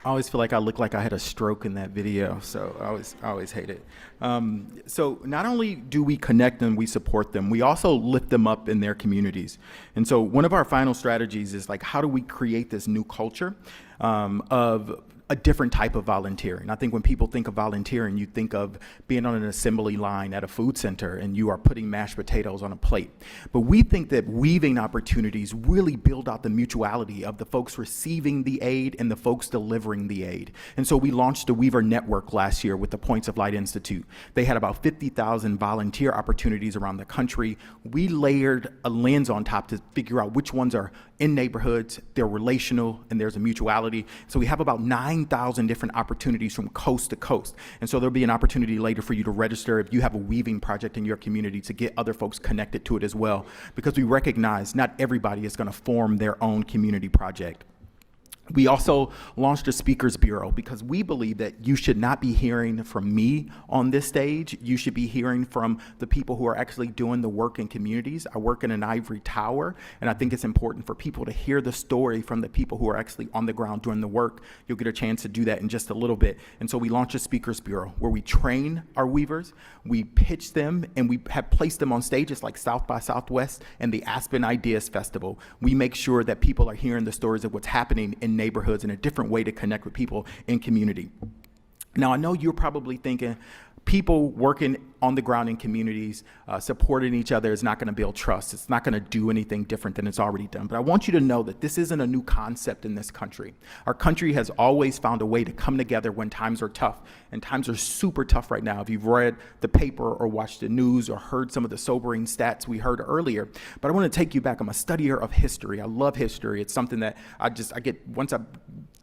I always feel like I look like I had a stroke in that video, so I always hate it. So not only do we connect them, we support them, we also lift them up in their communities. And so one of our final strategies is like, how do we create this new culture of a different type of volunteering? I think when people think of volunteering, you think of being on an assembly line at a food center and you are putting mashed potatoes on a plate. But we think that weaving opportunities really build out the mutuality of the folks receiving the aid and the folks delivering the aid. And so we launched the Weaver Network last year with the Points of Light Institute. They had about 50,000 volunteer opportunities around the country. We layered a lens on top to figure out which ones are in neighborhoods, they're relational, and there's a mutuality. So we have about 9,000 different opportunities from coast to coast. And so there'll be an opportunity later for you to register if you have a weaving project in your community to get other folks connected to it as well, because we recognize not everybody is going to form their own community project. We also launched a speakers bureau because we believe that you should not be hearing from me on this stage. You should be hearing from the people who are actually doing the work in communities. I work in an ivory tower, and I think it's important for people to hear the story from the people who are actually on the ground doing the work. You'll get a chance to do that in just a little bit. And so we launched a speakers bureau where we train our weavers, we pitch them, and we have placed them on stages like South by Southwest and the Aspen Ideas Festival. We make sure that people are hearing the stories of what's happening in neighborhoods in a different way to connect with people in community. Now, I know you're probably thinking, people working on the ground in communities, supporting each other is not going to build trust. It's not going to do anything different than it's already done. But I want you to know that this isn't a new concept in this country. Our country has always found a way to come together when times are tough, and times are super tough right now. If you've read the paper or watched the news or heard some of the sobering stats we heard earlier, but I want to take you back. I'm a studier of history. I love history. It's something that once I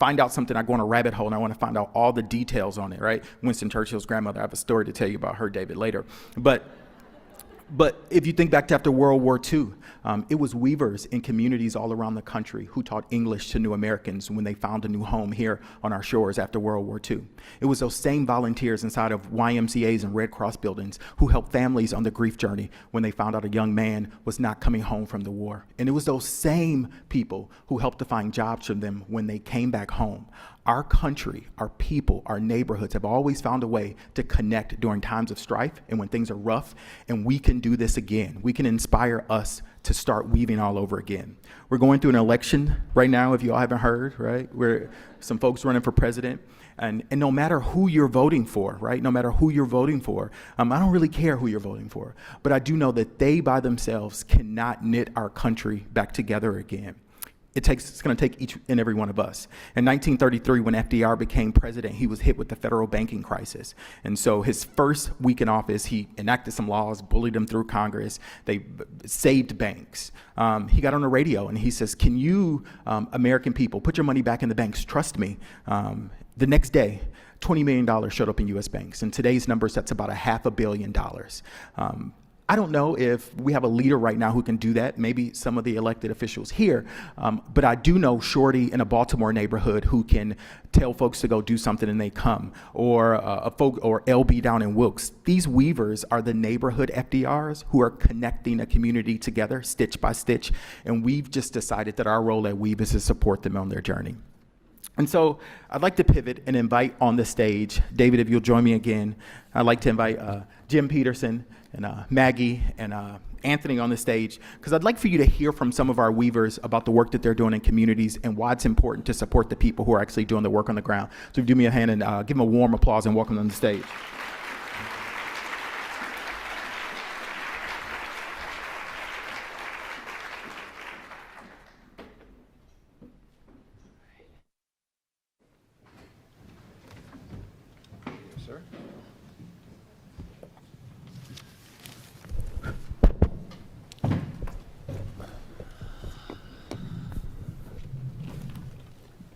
find out something, I go on a rabbit hole and I want to find out all the details on it, right? Winston Churchill's grandmother, I have a story to tell you about her, David, later. But if you think back to after World War II, it was weavers in communities all around the country who taught English to new Americans when they found a new home here on our shores after World War II. It was those same volunteers inside of YMCAs and Red Cross buildings who helped families on the grief journey when they found out a young man was not coming home from the war. And it was those same people who helped to find jobs for them when they came back home. Our country, our people, our neighborhoods have always found a way to connect during times of strife and when things are rough, and we can do this again. We can inspire us to start weaving all over again. We're going through an election right now, if you all haven't heard, right? We're some folks running for president, and no matter who you're voting for, right? No matter who you're voting for, I don't really care who you're voting for, but I do know that they by themselves cannot knit our country back together again. It's going to take each and every one of us. In 1933, when FDR became president, he was hit with the federal banking crisis. And so his first week in office, he enacted some laws, bullied them through Congress. They saved banks. He got on the radio and he says, can you, American people, put your money back in the banks? Trust me. The next day, $20 million showed up in U.S. banks. And today's numbers, that's about $500 million. I don't know if we have a leader right now who can do that, maybe some of the elected officials here, but I do know Shorty in a Baltimore neighborhood who can tell folks to go do something and they come, or LB down in Wilkes. These weavers are the neighborhood FDRs who are connecting a community together stitch by stitch, and we've just decided that our role at Weave is to support them on their journey. And so I'd like to pivot and invite on the stage, David, if you'll join me again, I'd like to invite Jim Peterson and Maggie and Anthony on the stage, because I'd like for you to hear from some of our weavers about the work that they're doing in communities and why it's important to support the people who are actually doing the work on the ground. So do me a hand and give them a warm applause and welcome them on the stage.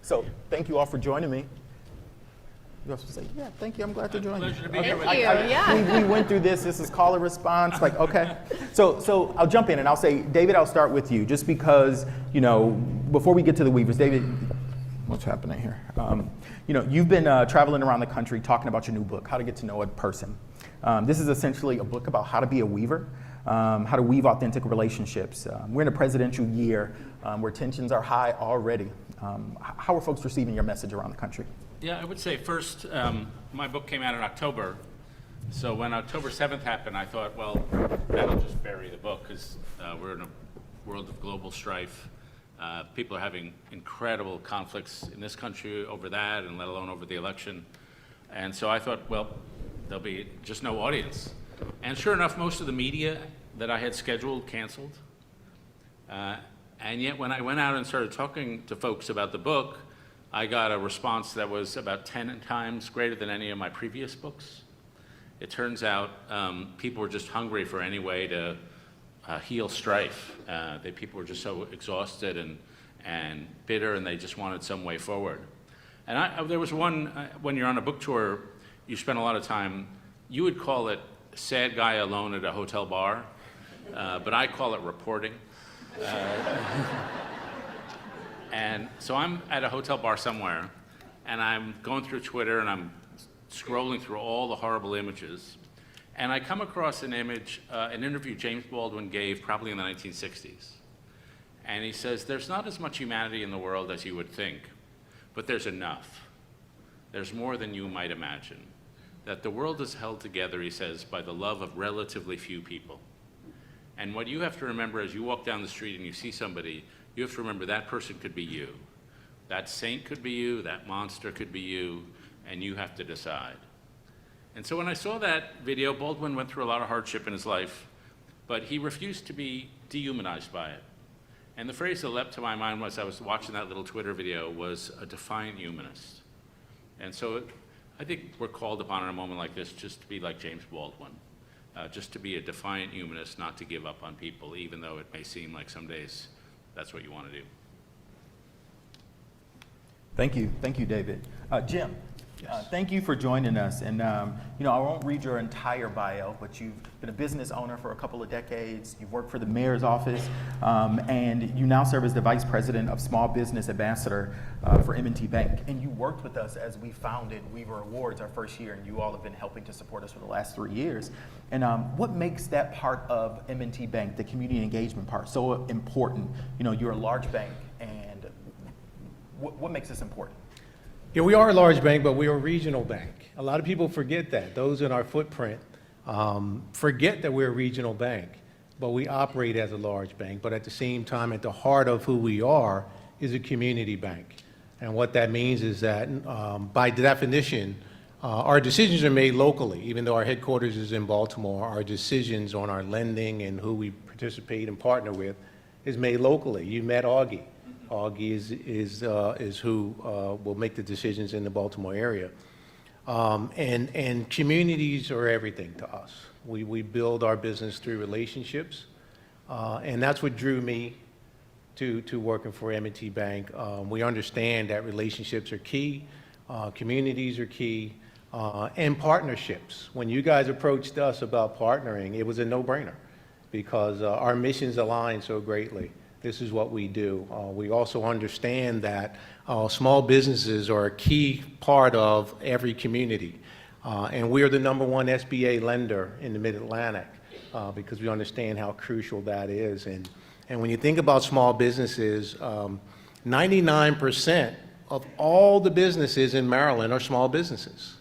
So thank you all for joining me. You have to say, yeah, thank you, I'm glad to join you. Pleasure to be here with you. We went through this is call and response, like, okay. So I'll jump in and I'll say, David, I'll start with you, just because, before we get to the weavers, David, what's happening here? You've been traveling around the country talking about your new book, How to Get to Know a Person. This is essentially a book about how to be a weaver, how to weave authentic relationships. We're in a presidential year where tensions are high already. How are folks receiving your message around the country? Yeah, I would say first, my book came out in October. So when October 7th happened, I thought, well, that'll just bury the book because we're in a world of global strife. People are having incredible conflicts in this country over that, and let alone over the election. And so I thought, well, there'll be just no audience. And sure enough, most of the media that I had scheduled canceled. And yet when I went out and started talking to folks about the book, I got a response that was about 10 times greater than any of my previous books. It turns out people were just hungry for any way to heal strife. People were just so exhausted and bitter, and they just wanted some way forward. And there was one, when you're on a book tour, you spend a lot of time, you would call it sad guy alone at a hotel bar, but I call it reporting. And so I'm at a hotel bar somewhere, and I'm going through Twitter, and I'm scrolling through all the horrible images, and I come across an image, an interview James Baldwin gave probably in the 1960s. And he says, there's not as much humanity in the world as you would think, but there's enough. There's more than you might imagine. That the world is held together, he says, by the love of relatively few people. And what you have to remember as you walk down the street and you see somebody, you have to remember that person could be you. That saint could be you, that monster could be you, and you have to decide. And so when I saw that video, Baldwin went through a lot of hardship in his life, but he refused to be dehumanized by it. And the phrase that leapt to my mind as I was watching that little Twitter video was a defiant humanist. And so I think we're called upon in a moment like this just to be like James Baldwin, just to be a defiant humanist, not to give up on people, even though it may seem like some days that's what you want to do. Thank you, David. Jim, thank you for joining us. And I won't read your entire bio, but you've been a business owner for a couple of decades. You've worked for the mayor's office, and you now serve as the vice president of small business ambassador for M&T Bank. And you worked with us as we founded Weaver Awards our first year, and you all have been helping to support us for the last 3 years. And what makes that part of M&T Bank, the community engagement part, so important? You're a large bank, and what makes this important? Yeah, we are a large bank, but we are a regional bank. A lot of people forget that. Those in our footprint forget that we're a regional bank, but we operate as a large bank. But at the same time, at the heart of who we are is a community bank. And what that means is that, by definition, our decisions are made locally. Even though our headquarters is in Baltimore, our decisions on our lending and who we participate and partner with is made locally. You met Augie. Augie is who will make the decisions in the Baltimore area. And communities are everything to us. We build our business through relationships, and that's what drew me to working for M&T Bank. We understand that relationships are key, communities are key, and partnerships. When you guys approached us about partnering, it was a no-brainer because our missions align so greatly. This is what we do. We also understand that small businesses are a key part of every community. And we are the #1 SBA lender in the Mid-Atlantic because we understand how crucial that is. And when you think about small businesses, 99% of all the businesses in Maryland are small businesses.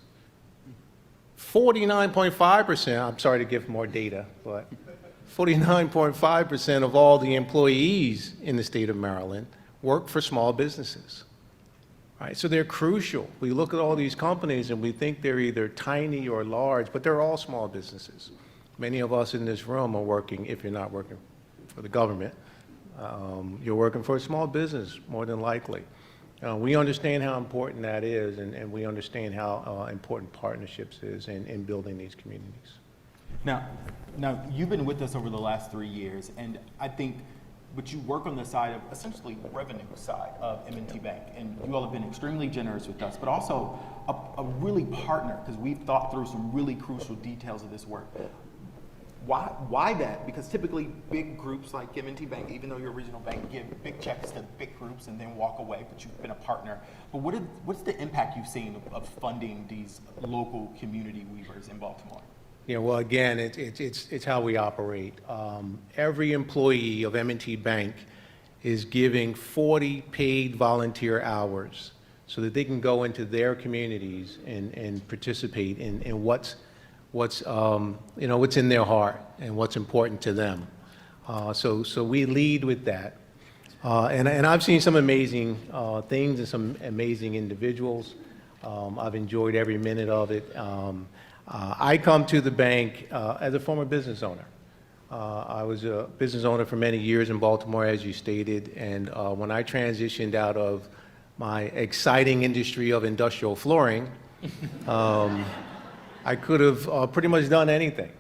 49.5%, I'm sorry to give more data, but 49.5% of all the employees in the state of Maryland work for small businesses. Right? So they're crucial. We look at all these companies and we think they're either tiny or large, but they're all small businesses. Many of us in this room are working, if you're not working for the government, you're working for a small business, more than likely. We understand how important that is, and we understand how important partnerships is in building these communities. Now, you've been with us over the last 3 years, and I think, but you work on the side of essentially revenue side of M&T Bank, and you all have been extremely generous with us, but also a really partner, because we've thought through some really crucial details of this work. Why that? Because typically big groups like M&T Bank, even though you're a regional bank, give big checks to big groups and then walk away, but you've been a partner. But what's the impact you've seen of funding these local community weavers in Baltimore? Yeah, well, again, it's how we operate. Every employee of M&T Bank is giving 40 paid volunteer hours so that they can go into their communities and participate in what's in their heart and what's important to them. So we lead with that. And I've seen some amazing things and some amazing individuals. I've enjoyed every minute of it. I come to the bank as a former business owner. I was a business owner for many years in Baltimore, as you stated, and when I transitioned out of my exciting industry of industrial flooring, I could have pretty much done anything.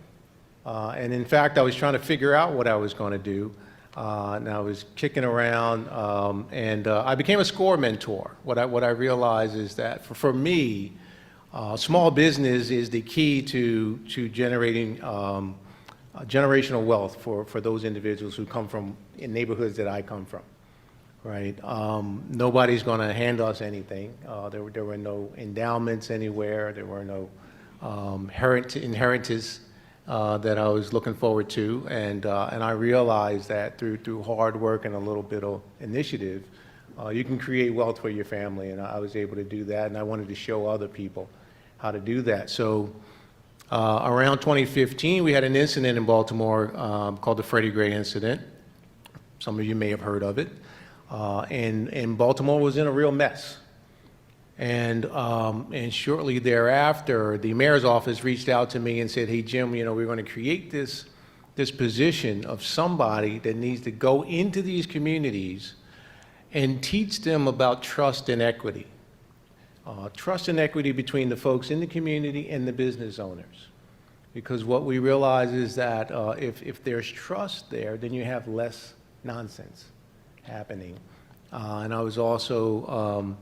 And in fact, I was trying to figure out what I was going to do. And I was kicking around, and I became a SCORE mentor. What I realized is that for me, small business is the key to generating generational wealth for those individuals who come from in neighborhoods that I come from, right? Nobody's going to hand us anything. There were no endowments anywhere. There were no inheritance that I was looking forward to, and I realized that through hard work and a little bit of initiative, you can create wealth for your family, and I was able to do that, and I wanted to show other people how to do that. So around 2015, we had an incident in Baltimore called the Frederick Riley incident. Some of you may have heard of it, and Baltimore was in a real mess. And shortly thereafter, the mayor's office reached out to me and said, "Hey, Jim, we're going to create this position of somebody that needs to go into these communities and teach them about trust and equity. Trust and equity between the folks in the community and the business owners. Because what we realize is that if there's trust there, then you have less nonsense happening." And I was also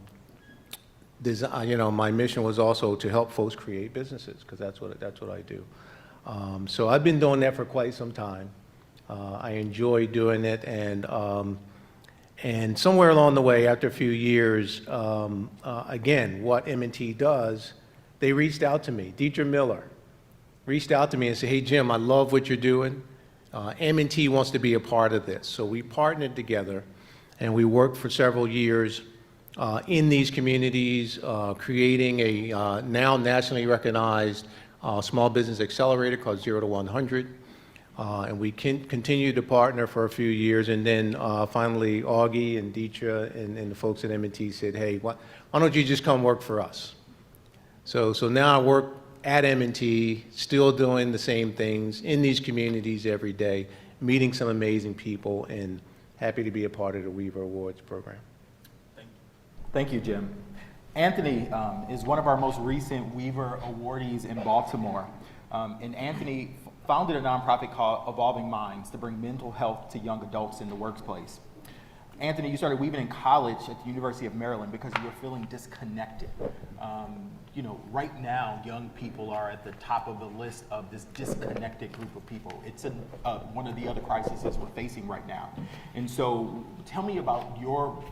my mission was also to help folks create businesses, because that's what I do. So I've been doing that for quite some time. I enjoy doing it, and somewhere along the way, after a few years, again, what M&T does, they reached out to me. Deidre Miller reached out to me and said, "Hey, Jim, I love what you're doing. M&T wants to be a part of this." So we partnered together, and we worked for several years in these communities, creating a now nationally recognized small business accelerator called 0 to 100. And we continued to partner for a few years, and then finally Augie and Deetra and the folks at M&T said, "Hey, why don't you just come work for us?" So now I work at M&T, still doing the same things in these communities every day, meeting some amazing people, and happy to be a part of the Weaver Awards program. Thank you, Jim. Anthony is one of our most recent Weaver awardees in Baltimore. And Anthony founded a nonprofit called Evolving Minds to bring mental health to young adults in the workplace. Anthony, you started weaving in college at the University of Maryland because you were feeling disconnected. Right now, young people are at the top of the list of this disconnected group of people. It's one of the other crises we're facing right now. And so tell me about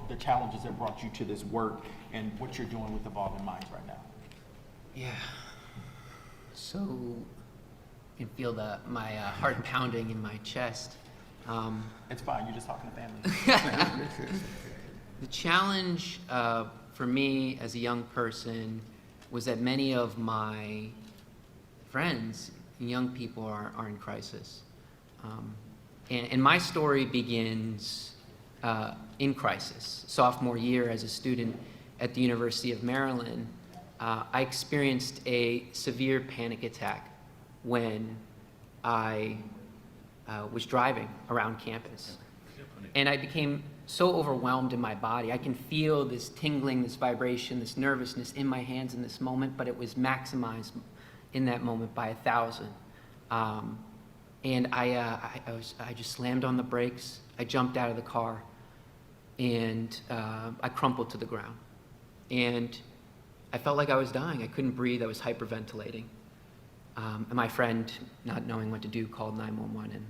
the challenges that brought you to this work and what you're doing with Evolving Minds right now. Yeah. So you can feel my heart pounding in my chest. It's fine, you're just talking to family. The challenge for me as a young person was that many of my friends and young people are in crisis. And my story begins in crisis. Sophomore year as a student at the University of Maryland, I experienced a severe panic attack when I was driving around campus. And I became so overwhelmed in my body. I can feel this tingling, this vibration, this nervousness in my hands in this moment, but it was maximized in that moment by 1,000. And I just slammed on the brakes. I jumped out of the car, and I crumpled to the ground. And I felt like I was dying. I couldn't breathe. I was hyperventilating. And my friend, not knowing what to do, called 911,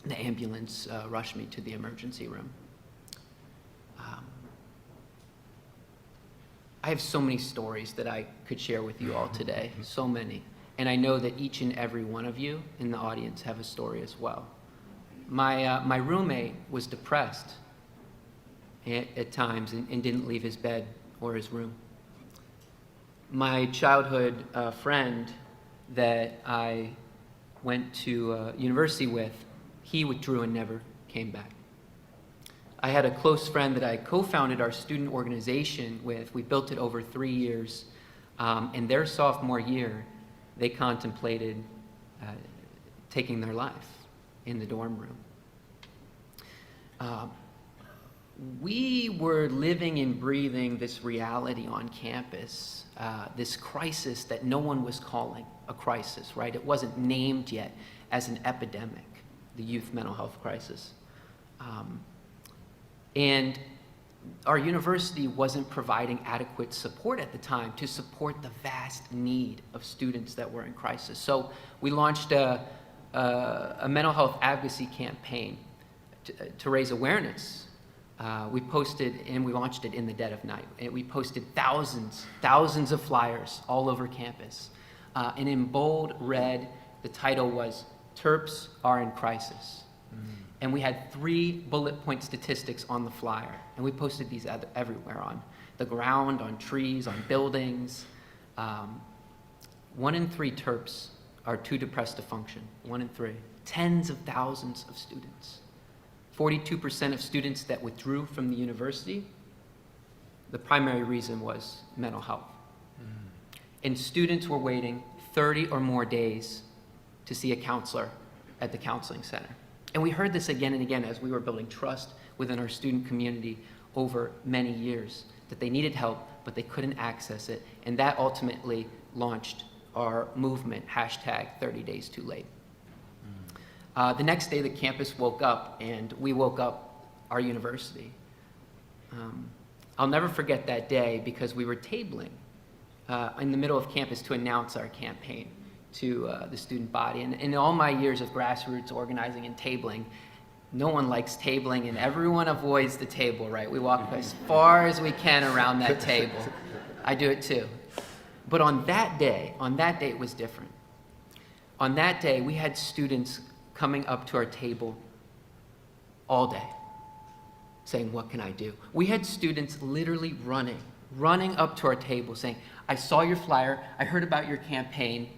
and the ambulance rushed me to the emergency room. I have so many stories that I could share with you all today, so many. And I know that each and every one of you in the audience have a story as well. My roommate was depressed at times and didn't leave his bed or his room. My childhood friend that I went to university with, he withdrew and never came back. I had a close friend that I co-founded our student organization with. We built it over 3 years. In their sophomore year, they contemplated taking their life in the dorm room. We were living and breathing this reality on campus, this crisis that no one was calling a crisis, right? It wasn't named yet as an epidemic, the youth mental health crisis. And our university wasn't providing adequate support at the time to support the vast need of students that were in crisis. So we launched a mental health advocacy campaign to raise awareness. We posted, and we launched it in the dead of night. And we posted thousands of flyers all over campus. And in bold red, the title was, "Terps are in crisis." And we had 3 bullet point statistics on the flyer. And we posted these everywhere, on the ground, on trees, on buildings. 1 in 3 Terps are too depressed to function. 1 in 3. Tens of thousands of students. 42% of students that withdrew from the university, the primary reason was mental health. And students were waiting 30 or more days to see a counselor at the counseling center. And we heard this again and again as we were building trust within our student community over many years, that they needed help, but they couldn't access it. And that ultimately launched our movement, #30daystoo-late. The next day, the campus woke up, and we woke up our university. I'll never forget that day because we were tabling in the middle of campus to announce our campaign to the student body. And in all my years of grassroots organizing and tabling, no one likes tabling, and everyone avoids the table, right? We walk as far as we can around that table. I do it too. But on that day it was different. On that day, we had students coming up to our table all day, saying, "What can I do?" We had students literally running up to our table saying, "I saw your flyer, I heard about your campaign,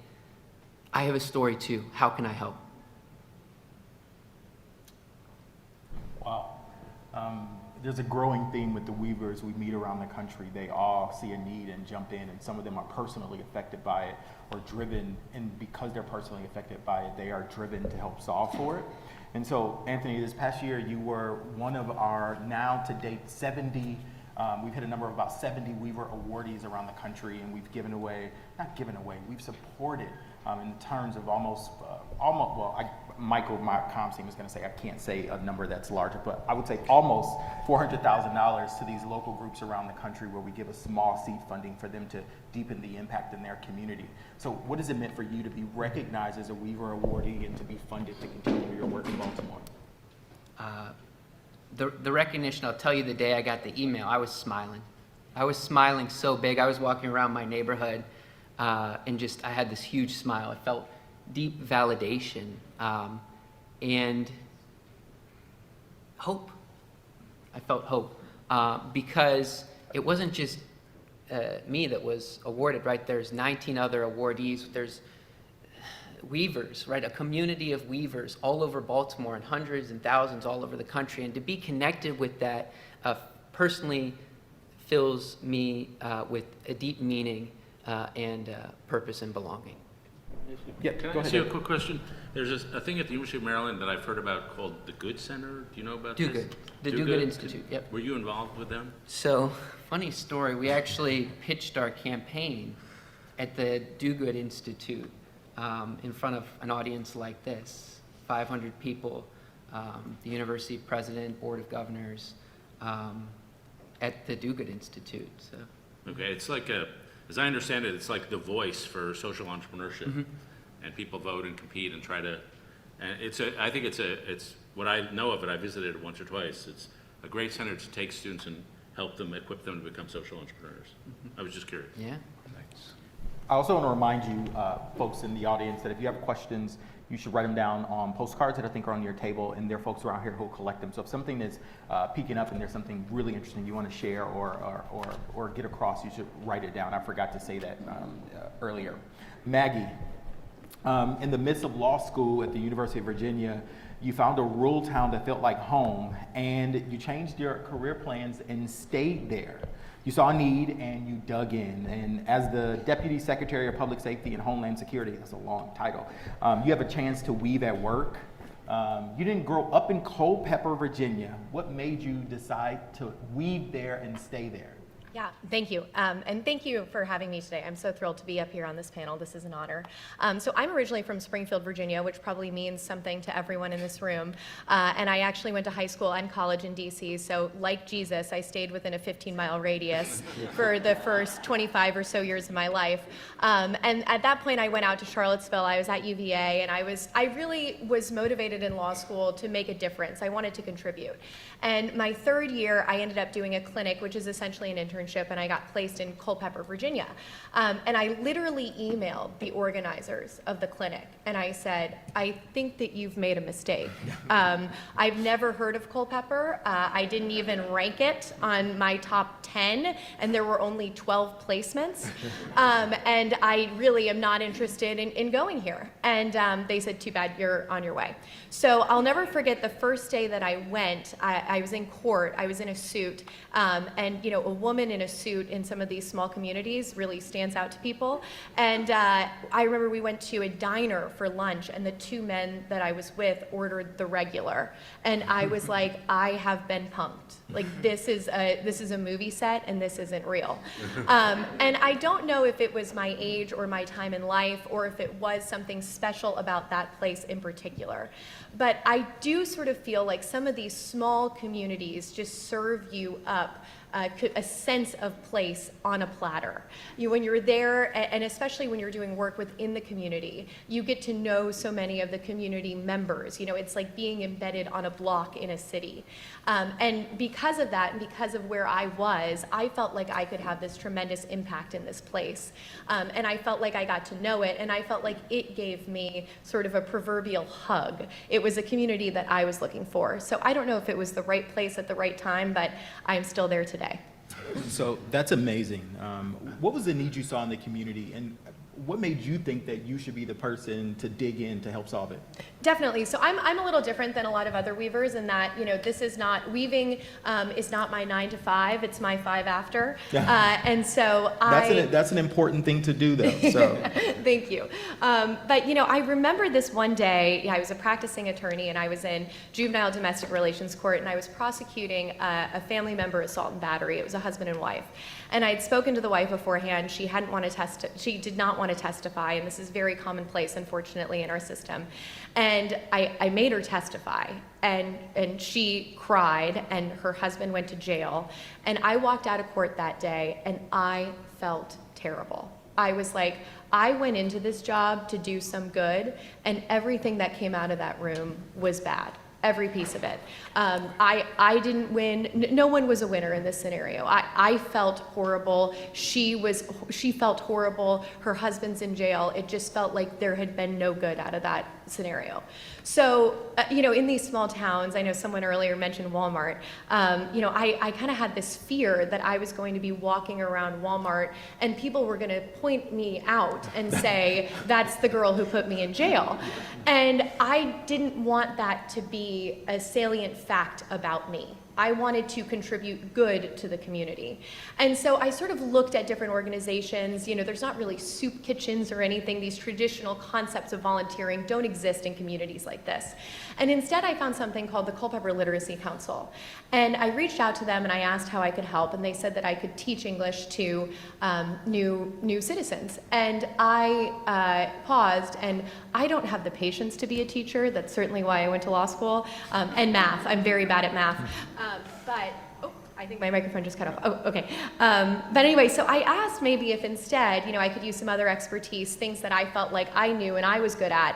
I have a story too, how can I help?" Wow. There's a growing theme with the Weavers we meet around the country. They all see a need and jump in, and some of them are personally affected by it or driven, and because they're personally affected by it, they are driven to help solve for it. And so, Anthony, this past year, you were one of our now to date 70, we've hit a number of about 70 Weaver awardees around the country, and we've given away, not given away, we've supported in terms of Michael, my comms team, is going to say I can't say a number that's larger, but I would say almost $400,000 to these local groups around the country where we give a small seed funding for them to deepen the impact in their community. So what has it meant for you to be recognized as a Weaver awardee and to be funded to continue your work in Baltimore? The recognition, I'll tell you, the day I got the email, I was smiling. I was smiling so big. I was walking around my neighborhood and just, I had this huge smile. I felt deep validation and hope. I felt hope because it wasn't just me that was awarded, right? There's 19 other awardees. There's Weavers, right? A community of Weavers all over Baltimore and hundreds and thousands all over the country. And to be connected with that personally fills me with a deep meaning and purpose and belonging. Yeah, can I ask you a quick question? There's a thing at the University of Maryland that I've heard about called the Good Center. Do you know about Do Good. The Do Good Institute, yep. Were you involved with them? So, funny story, we actually pitched our campaign at the Do Good Institute in front of an audience like this, 500 people, the university president, board of governors, at the Do Good Institute. So. Okay, it's like as I understand it, it's like the voice for social entrepreneurship. Mm-hmm. And people vote and compete and try to, and I think it's what I know of it, I visited it once or twice. It's a great center to take students and help them, equip them to become social entrepreneurs. Mm-hmm. I was just curious. Yeah. Thanks. I also want to remind you, folks in the audience, that if you have questions, you should write them down on postcards that I think are on your table, and there are folks around here who will collect them. So if something is peeking up and there's something really interesting you want to share or get across, you should write it down. I forgot to say that earlier. Maggie, in the midst of law school at the University of Virginia, you found a rural town that felt like home, and you changed your career plans and stayed there. You saw a need and you dug in. And as the Deputy Secretary of Public Safety and Homeland Security, that's a long title, you have a chance to weave at work. You didn't grow up in Culpeper, Virginia. What made you decide to weave there and stay there? Yeah, thank you. And thank you for having me today. I'm so thrilled to be up here on this panel. This is an honor. So I'm originally from Springfield, Virginia, which probably means something to everyone in this room. And I actually went to high school and college in DC. So like Jesus, I stayed within a 15-mile radius for the first 25 or so years of my life. And at that point, I went out to Charlottesville. I was at UVA, and I really was motivated in law school to make a difference. I wanted to contribute. And my third year, I ended up doing a clinic, which is essentially an internship, and I got placed in Culpeper, Virginia. And I literally emailed the organizers of the clinic, and I said, I think that you've made a mistake. I've never heard of Culpeper. I didn't even rank it on my top 10, and there were only 12 placements. And I really am not interested in going here. And they said, too bad, you're on your way. So I'll never forget the first day that I went. I was in court. I was in a suit. And you know, a woman in a suit in some of these small communities really stands out to people. And I remember we went to a diner for lunch, and the two men that I was with ordered the regular. And I was like, I have been punked. Like, this is a movie set, and this isn't real. And I don't know if it was my age or my time in life, or if it was something special about that place in particular. But I do sort of feel like some of these small communities just serve you up a sense of place on a platter. When you're there, and especially when you're doing work within the community, you get to know so many of the community members. You know, it's like being embedded on a block in a city. And because of that, and because of where I was, I felt like I could have this tremendous impact in this place. And I felt like I got to know it, and I felt like it gave me sort of a proverbial hug. It was a community that I was looking for. So I don't know if it was the right place at the right time, but I'm still there today. So that's amazing. What was the need you saw in the community, and what made you think that you should be the person to dig in to help solve it? Definitely. So I'm a little different than a lot of other weavers in that, you know, this is not, weaving is not my 9 to 5, it's my 5 after. And so that's an important thing to do, though. So. Thank you. But, you know, I remember this one day, I was a practicing attorney, and I was in juvenile domestic relations court, and I was prosecuting a family member assault and battery. It was a husband and wife. And I had spoken to the wife beforehand. She did not want to testify, and this is very commonplace, unfortunately, in our system. And I made her testify, and she cried, and her husband went to jail. And I walked out of court that day, and I felt terrible. I was like, I went into this job to do some good, and everything that came out of that room was bad. Every piece of it. I didn't win. No one was a winner in this scenario. I felt horrible. She felt horrible. Her husband's in jail. It just felt like there had been no good out of that scenario. So, you know, in these small towns, I know someone earlier mentioned Walmart. You know, I kind of had this fear that I was going to be walking around Walmart and people were going to point me out and say, that's the girl who put me in jail. And I didn't want that to be a salient fact about me. I wanted to contribute good to the community. And so I sort of looked at different organizations. You know, there's not really soup kitchens or anything. These traditional concepts of volunteering don't exist in communities like this. And instead I found something called the Culpeper Literacy Council. And I reached out to them and I asked how I could help, and they said that I could teach English to new citizens. And I paused, and I don't have the patience to be a teacher. That's certainly why I went to law school. And math, I'm very bad at math. But I think my microphone just cut off. Oh, okay. But anyway, so I asked maybe if instead, you know, I could use some other expertise, things that I felt like I knew and I was good at,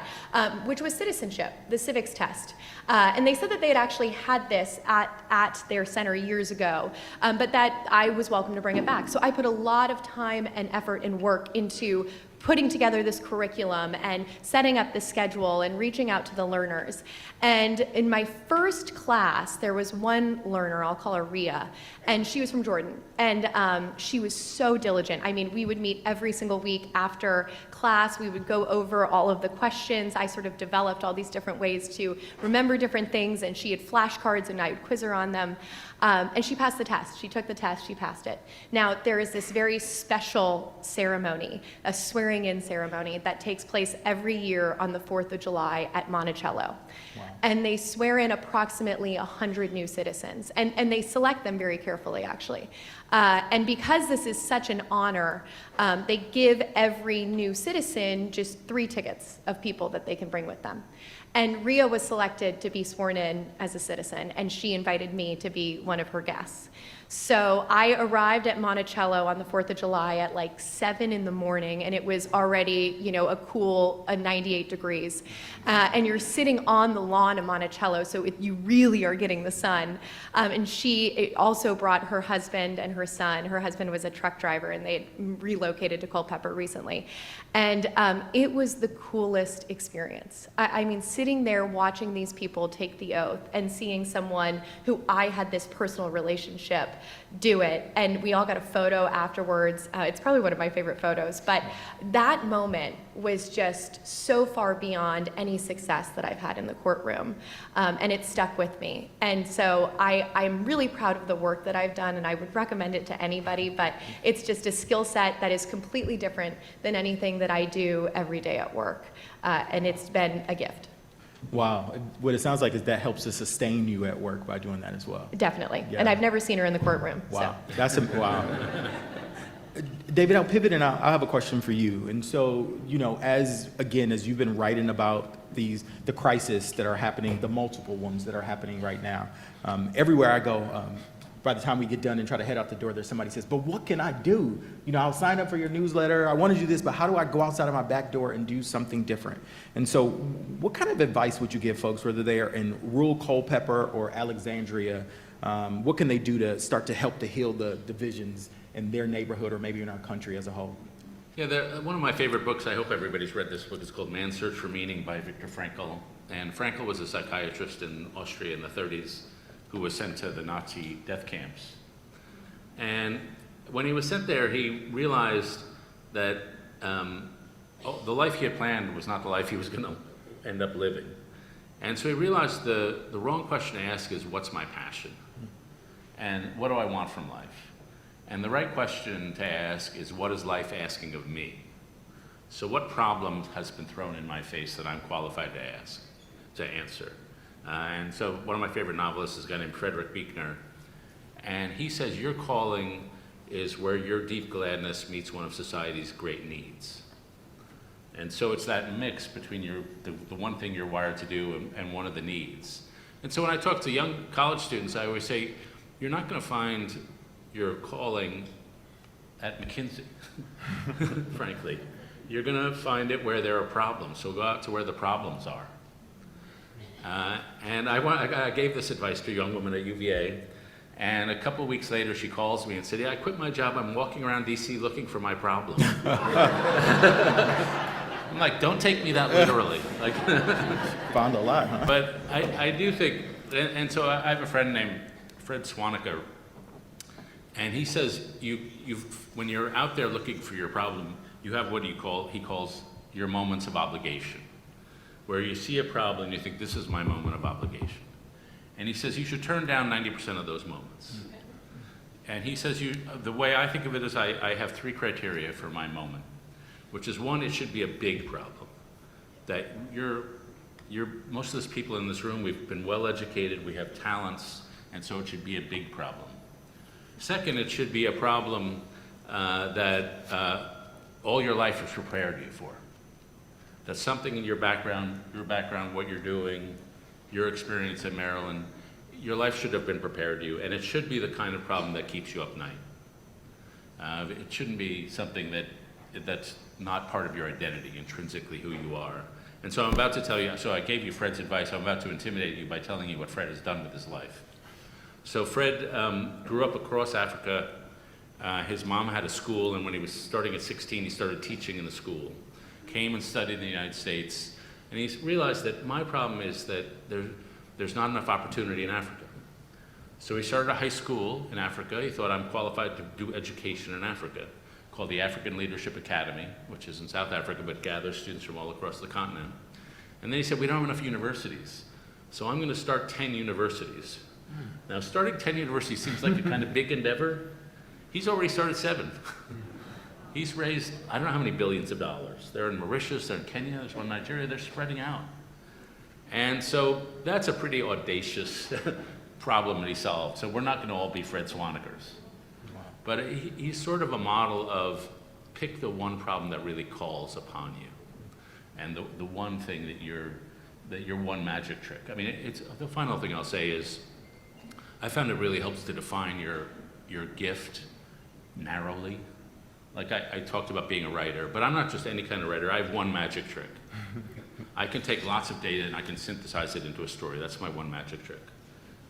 which was citizenship, the civics test. And they said that they had actually had this at their center years ago, but that I was welcome to bring it back. So I put a lot of time and effort and work into putting together this curriculum and setting up the schedule and reaching out to the learners. And in my first class, there was one learner, I'll call her Ria, and she was from Jordan. And she was so diligent. I mean, we would meet every single week after class. We would go over all of the questions. I sort of developed all these different ways to remember different things, and she had flashcards and I would quiz her on them. And she passed the test. She took the test, she passed it. Now, there is this very special ceremony, a swearing-in ceremony that takes place every year on the 4th of July at Monticello. Wow. And they swear in approximately 100 new citizens, and they select them very carefully, actually. And because this is such an honor, they give every new citizen just 3 tickets of people that they can bring with them. And Ria was selected to be sworn in as a citizen, and she invited me to be one of her guests. So I arrived at Monticello on the 4th of July at like 7 in the morning, and it was already, you know, a cool 98 degrees. And you're sitting on the lawn of Monticello, so you really are getting the sun. And she also brought her husband and her son. Her husband was a truck driver, and they had relocated to Culpeper recently. And it was the coolest experience. I mean, sitting there watching these people take the oath and seeing someone who I had this personal relationship do it, and we all got a photo afterwards. It's probably one of my favorite photos, but that moment was just so far beyond any success that I've had in the courtroom, and it stuck with me. And so I'm really proud of the work that I've done, and I would recommend it to anybody, but it's just a skill set that is completely different than anything that I do every day at work, and it's been a gift. Wow. What it sounds like is that helps to sustain you at work by doing that as well. Definitely. Yeah. And I've never seen her in the courtroom. Wow. So. That's wow. David, I'll pivot and I have a question for you. And so, you know, as you've been writing about the crisis that are happening, the multiple ones that are happening right now, everywhere I go, by the time we get done and try to head out the door, there's somebody says, but what can I do? You know, I'll sign up for your newsletter. I want to do this, but how do I go outside of my back door and do something different? And so what kind of advice would you give folks, whether they are in rural Culpeper or Alexandria? What can they do to start to help to heal the divisions in their neighborhood or maybe in our country as a whole? Yeah, one of my favorite books, I hope everybody's read this book, it's called Man's Search for Meaning by Viktor Frankl. And Frankl was a psychiatrist in Austria in the 30s who was sent to the Nazi death camps. And when he was sent there, he realized that the life he had planned was not the life he was going to end up living. And so he realized the wrong question to ask is, what's my passion? And what do I want from life? And the right question to ask is, what is life asking of me? So what problem has been thrown in my face that I'm qualified to answer? And so one of my favorite novelists is a guy named Frederick Riley, and he says your calling is where your deep gladness meets one of society's great needs. And so it's that mix between the one thing you're wired to do and one of the needs. And so when I talk to young college students, I always say, you're not going to find your calling at McKinsey, frankly. You're going to find it where there are problems, so go out to where the problems are. And I gave this advice to a young woman at UVA, and a couple of weeks later she calls me and said, yeah, I quit my job, I'm walking around DC looking for my problem. I'm like, don't take me that literally. Like, found a lot, huh? But I do think, and so I have a friend named Fred Swaniker, and he says, when you're out there looking for your problem, you have what he calls your moments of obligation, where you see a problem and you think, this is my moment of obligation. And he says you should turn down 90% of those moments. And he says, the way I think of it is I have 3 criteria for my moment, which is 1, it should be a big problem. That most of those people in this room, we've been well educated, we have talents, and so it should be a big problem. 2nd, it should be a problem that all your life has prepared you for. That's something in your background, what you're doing, your experience at Maryland, your life should have been prepared you, and it should be the kind of problem that keeps you up night. It shouldn't be something that's not part of your identity, intrinsically who you are. And so I'm about to tell you, so I gave you Fred's advice, I'm about to intimidate you by telling you what Fred has done with his life. So Fred grew up across Africa His mom had a school, and when he was starting at 16, he started teaching in the school. Came and studied in the United States, and he realized that my problem is that there's not enough opportunity in Africa. So he started a high school in Africa. He thought, I'm qualified to do education in Africa, called the African Leadership Academy, which is in South Africa, but gathers students from all across the continent. And then he said, we don't have enough universities, so I'm going to start 10 universities. Now, starting 10 universities seems like a kind of big endeavor. He's already started 7. He's raised, I don't know how many billions of dollars. They're in Mauritius, they're in Kenya, there's one in Nigeria, they're spreading out. And so that's a pretty audacious problem that he solved. So we're not going to all be Fred Swanekers. But he's sort of a model of pick the one problem that really calls upon you. And the one thing that your one magic trick. I mean, it's the final thing I'll say is, I found it really helps to define your gift narrowly. Like I talked about being a writer, but I'm not just any kind of writer. I have one magic trick. I can take lots of data and I can synthesize it into a story. That's my one magic trick.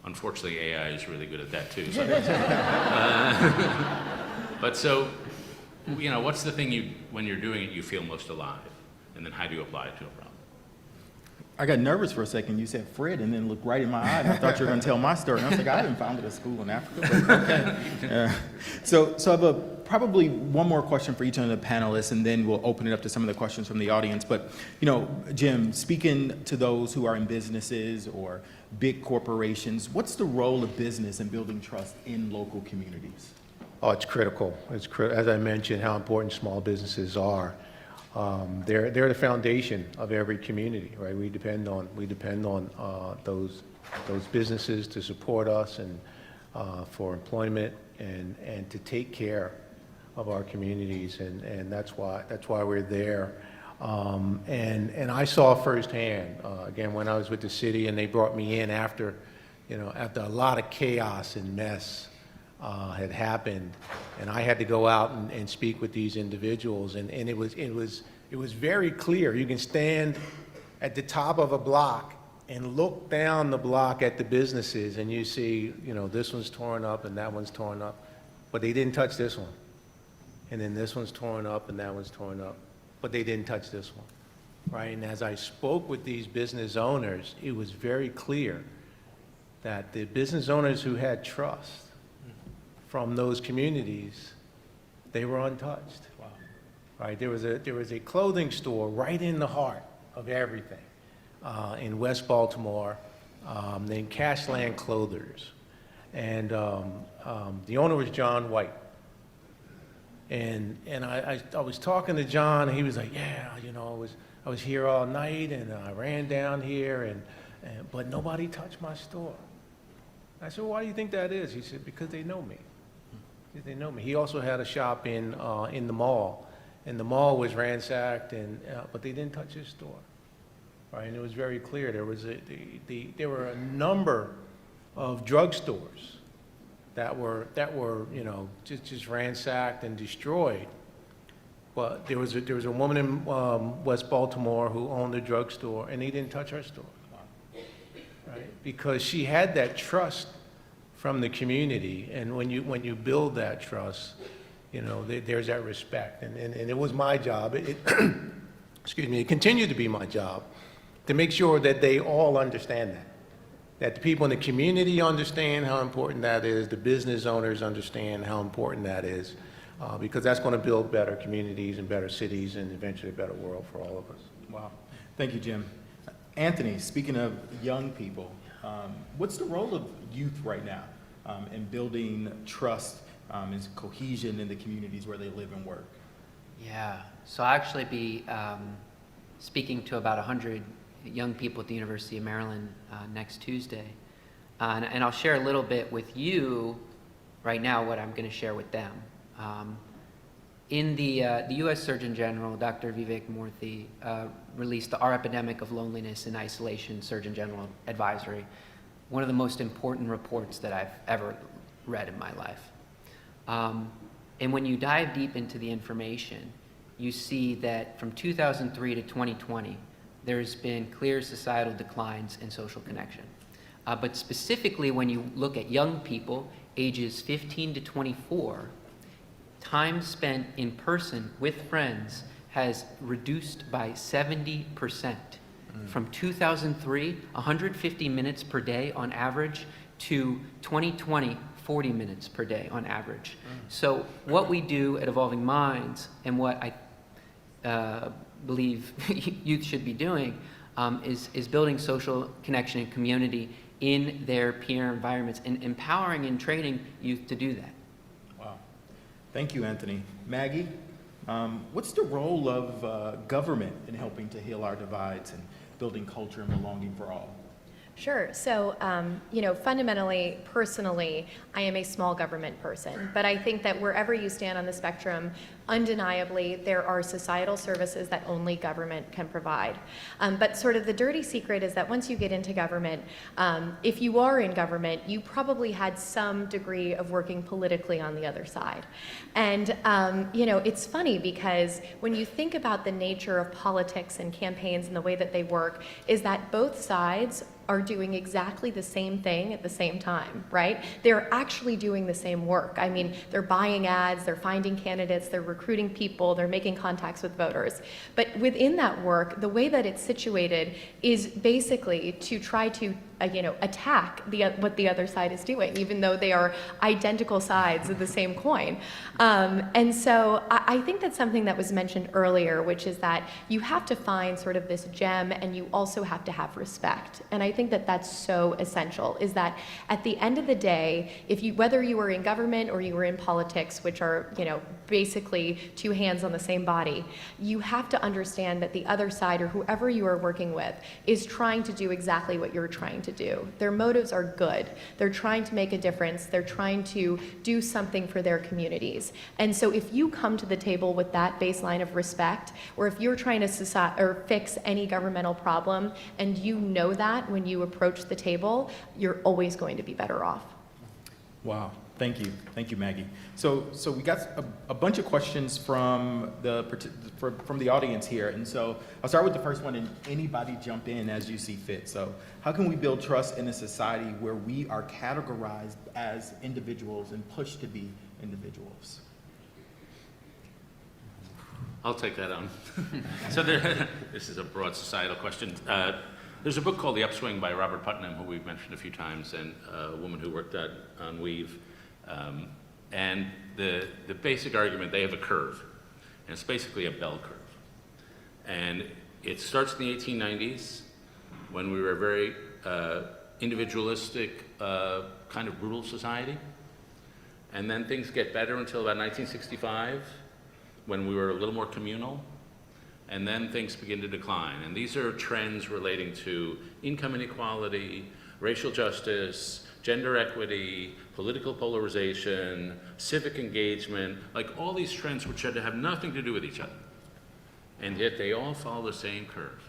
Unfortunately, AI is really good at that too. So. But so, you know, what's the thing when you're doing it, you feel most alive? And then how do you apply it to a problem? I got nervous for a second. You said Fred, and then looked right in my eye, and I thought you were going to tell my story. And I was like, I haven't founded a school in Africa, but okay. So I have probably one more question for each of the panelists, and then we'll open it up to some of the questions from the audience. But, you know, Jim, speaking to those who are in businesses or big corporations, what's the role of business in building trust in local communities? Oh, it's critical. As I mentioned, how important small businesses are. They're the foundation of every community, right? We depend on those businesses to support us and for employment and to take care of our communities, and that's why we're there. And I saw firsthand again when I was with the city, and they brought me in after a lot of chaos and mess had happened, and I had to go out and speak with these individuals, and it was very clear. You can stand at the top of a block and look down the block at the businesses, and you see, this one's torn up and that one's torn up, but they didn't touch this one. And then this one's torn up and that one's torn up, but they didn't touch this one, right? And as I spoke with these business owners, it was very clear that the business owners who had trust from those communities, they were untouched. Wow. Right? There was a clothing store right in the heart of everything in West Baltimore named Cashland Clothers, and the owner was John White. And I was talking to John, and he was like, yeah, I was here all night, and I ran down here, but nobody touched my store. I said, well, why do you think that is? He said, because they know me. They know me. He also had a shop in the mall, and the mall was ransacked, but they didn't touch his store, right? And it was very clear there were a number of drugstores that were just ransacked and destroyed, but there was a woman in West Baltimore who owned a drugstore, and they didn't touch her store, right? Because she had that trust from the community, and when you build that trust, there's that respect, and it was my job. Excuse me. It continued to be my job to make sure that they all understand that the people in the community understand how important that is, the business owners understand how important that is, because that's going to build better communities and better cities and eventually a better world for all of us. Wow. Thank you, Jim. Anthony, speaking of young people, what's the role of youth right now in building trust and cohesion in the communities where they live and work? Yeah, so I'll actually be speaking to about 100 young people at the University of Maryland next Tuesday. And I'll share a little bit with you right now what I'm going to share with them. In the U.S. Surgeon General, Dr. Vivek Murthy, released Our Epidemic of Loneliness and Isolation Surgeon General Advisory, one of the most important reports that I've ever read in my life. And when you dive deep into the information, you see that from 2003 to 2020, there's been clear societal declines in social connection. But specifically when you look at young people, ages 15 to 24, time spent in person with friends has reduced by 70%. From 2003, 150 minutes per day on average, to 2020, 40 minutes per day on average. So what we do at Evolving Minds, and what I believe youth should be doing, is building social connection and community in their peer environments, and empowering and training youth to do that. Wow. Thank you, Anthony. Maggie, what's the role of government in helping to heal our divides and building culture and belonging for all? Sure. So, fundamentally, personally, I am a small government person, but I think that wherever you stand on the spectrum, undeniably, there are societal services that only government can provide. But sort of the dirty secret is that once you get into government, if you are in government, you probably had some degree of working politically on the other side. And, it's funny because when you think about the nature of politics and campaigns and the way that they work, is that both sides are doing exactly the same thing at the same time, right? They're actually doing the same work. I mean, they're buying ads, they're finding candidates, they're recruiting people, they're making contacts with voters. But within that work, the way that it's situated is basically to try to attack what the other side is doing, even though they are identical sides of the same coin. And so I think that's something that was mentioned earlier, which is that you have to find sort of this gem, and you also have to have respect. And I think that that's so essential, is that at the end of the day, whether you were in government or you were in politics, which are, basically two hands on the same body, you have to understand that the other side, or whoever you are working with, is trying to do exactly what you're trying to do. Their motives are good. They're trying to make a difference. They're trying to do something for their communities. And so if you come to the table with that baseline of respect, or if you're trying to fix any governmental problem, and you know that when you approach the table, you're always going to be better off. Wow. Thank you, Maggie. So we got a bunch of questions from the audience here, and so I'll start with the first one, and anybody jump in as you see fit. So, how can we build trust in a society where we are categorized as individuals and pushed to be individuals? I'll take that on. So this is a broad societal question. There's a book called The Upswing by Robert Putnam, who we've mentioned a few times, and a woman who worked on Weave. And the basic argument, they have a curve, and it's basically a bell curve. And it starts in the 1890s, when we were a very individualistic, kind of brutal society. And then things get better until about 1965, when we were a little more communal. And then things begin to decline. And these are trends relating to income inequality, racial justice, gender equity, political polarization, civic engagement, like all these trends which had to have nothing to do with each other. And yet they all follow the same curve.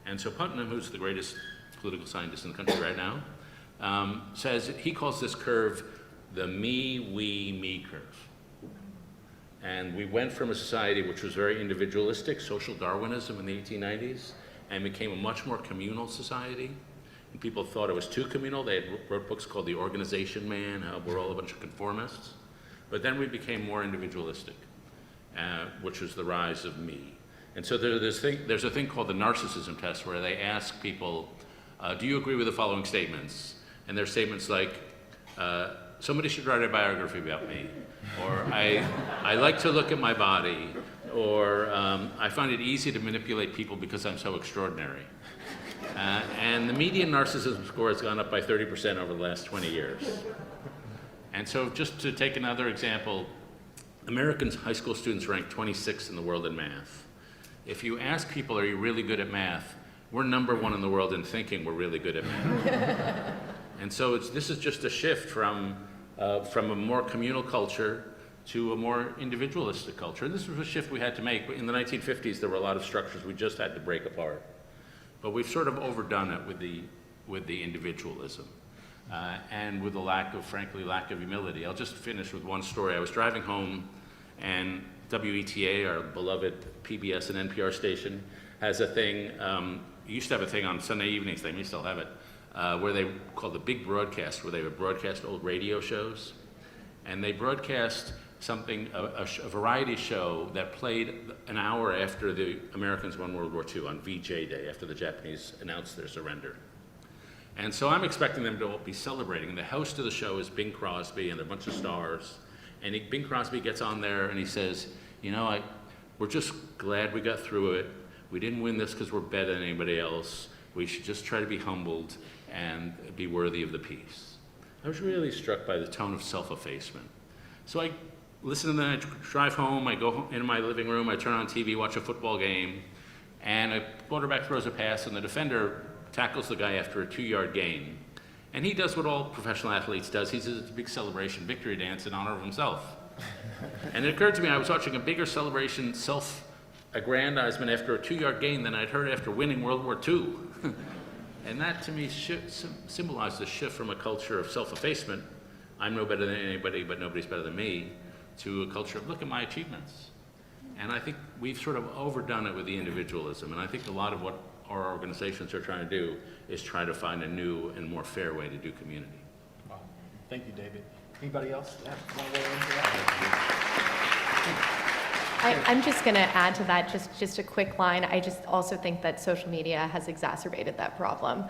And so Putnam, who's the greatest political scientist in the country right now, says, he calls this curve the me, we, me curve. And we went from a society which was very individualistic, social Darwinism in the 1890s, and became a much more communal society. And people thought it was too communal. They wrote books called The Organization Man, how we're all a bunch of conformists. But then we became more individualistic, which was the rise of me. And so there's a thing called the narcissism test, where they ask people, do you agree with the following statements? And they're statements like, somebody should write a biography about me, or I like to look at my body, or I find it easy to manipulate people because I'm so extraordinary. And the median narcissism score has gone up by 30% over the last 20 years. And so just to take another example, American high school students rank 26th in the world in math. If you ask people, are you really good at math? We're #1 in the world in thinking we're really good at math. And so this is just a shift from a more communal culture to a more individualistic culture. And this was a shift we had to make. In the 1950s, there were a lot of structures we just had to break apart. But we've sort of overdone it with the individualism and with the lack of humility. I'll just finish with one story. I was driving home, and WETA, our beloved PBS and NPR station, has a thing, used to have a thing on Sunday evenings, they may still have it, where they call the Big Broadcast, where they would broadcast old radio shows. And they broadcast a variety show that played an hour after the Americans won World War II on VJ Day, after the Japanese announced their surrender. And so I'm expecting them to all be celebrating. The host of the show is Bing Crosby and a bunch of stars. And Bing Crosby gets on there and he says, you know, we're just glad we got through it. We didn't win this because we're better than anybody else. We should just try to be humbled and be worthy of the peace. I was really struck by the tone of self-effacement. So I listen to them, I drive home, I go into my living room, I turn on TV, watch a football game, and a quarterback throws a pass and the defender tackles the guy after a 2-yard gain. And he does what all professional athletes does. He says it's a big celebration, victory dance in honor of himself. And it occurred to me I was watching a bigger celebration, self-aggrandizement after a 2-yard gain than I'd heard after winning World War II. And that to me symbolized the shift from a culture of self-effacement, I'm no better than anybody, but nobody's better than me, to a culture of look at my achievements. And I think we've sort of overdone it with the individualism. And I think a lot of what our organizations are trying to do is try to find a new and more fair way to do community. Wow. Thank you, David. Anybody else want to weigh into that? I'm just going to add to that just a quick line. I just also think that social media has exacerbated that problem,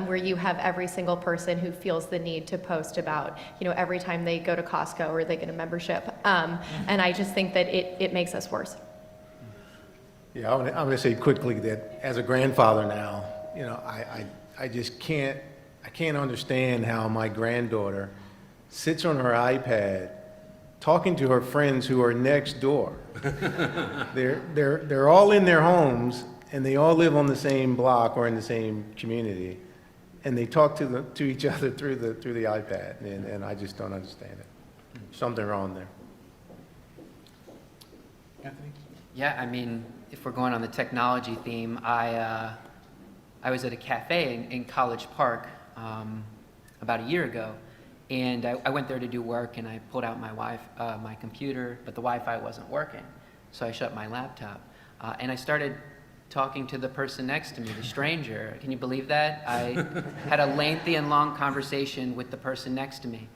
where you have every single person who feels the need to post about, you know, every time they go to Costco or they get a membership. And I just think that it makes us worse. Yeah, I'm going to say quickly that as a grandfather now, you know, I just can't understand how my granddaughter sits on her iPad talking to her friends who are next door. They're all in their homes and they all live on the same block or in the same community, and they talk to each other through the iPad, and I just don't understand it. Something wrong there. Anthony? Yeah, I mean, if we're going on the technology theme, I was at a cafe in College Park about a year ago, and I went there to do work, and I pulled out my computer, but the Wi-Fi wasn't working, so I shut my laptop, and I started talking to the person next to me, the stranger. Can you believe that? I had a lengthy and long conversation with the person next to me,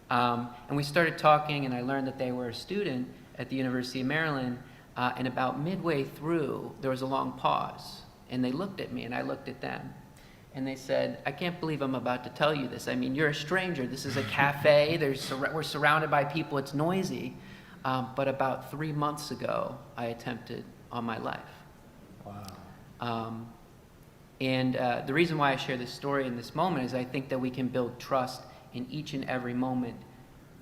and we started talking, and I learned that they were a student at the University of Maryland. And about midway through, there was a long pause, and they looked at me, and I looked at them, and they said, I can't believe I'm about to tell you this. I mean, you're a stranger. This is a cafe. We're surrounded by people. It's noisy. But about 3 months ago, I attempted on my life. Wow. And the reason why I share this story in this moment is I think that we can build trust in each and every moment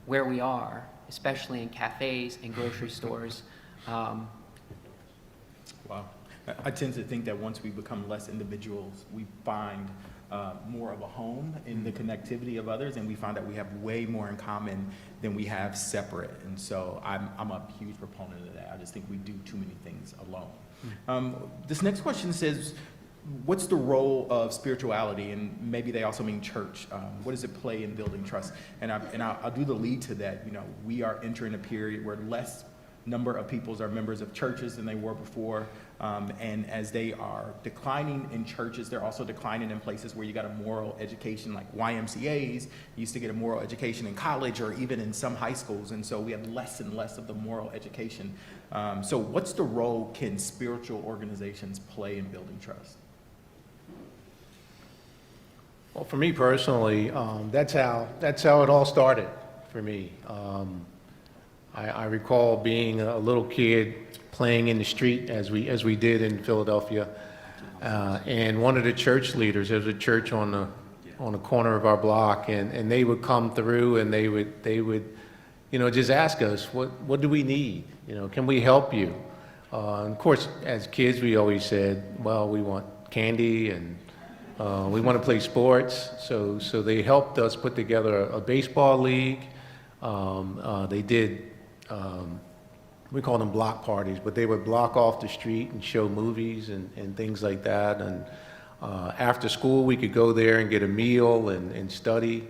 where we are, especially in cafes and grocery stores. Wow. I tend to think that once we become less individuals, we find more of a home in the connectivity of others, and we find that we have way more in common than we have separate. And so I'm a huge proponent of that. I just think we do too many things alone. This next question says, what's the role of spirituality? And maybe they also mean church. What does it play in building trust? And I'll do the lead to that. You know, we are entering a period where less number of peoples are members of churches than they were before, and as they are declining in churches, they're also declining in places where you got a moral education, like YMCAs. You used to get a moral education in college or even in some high schools, and so we have less and less of the moral education. So what's the role can spiritual organizations play in building trust? Well, for me personally, that's how it all started for me. I recall being a little kid playing in the street as we did in Philadelphia, and one of the church leaders, there was a church on the corner of our block, and they would come through and they would you know, just ask us, what do we need? You know, can we help you? And of course, as kids, we always said, well, we want candy and we want to play sports. So they helped us put together a baseball league. They did. We call them block parties, but they would block off the street and show movies and things like that. And after school, we could go there and get a meal and study.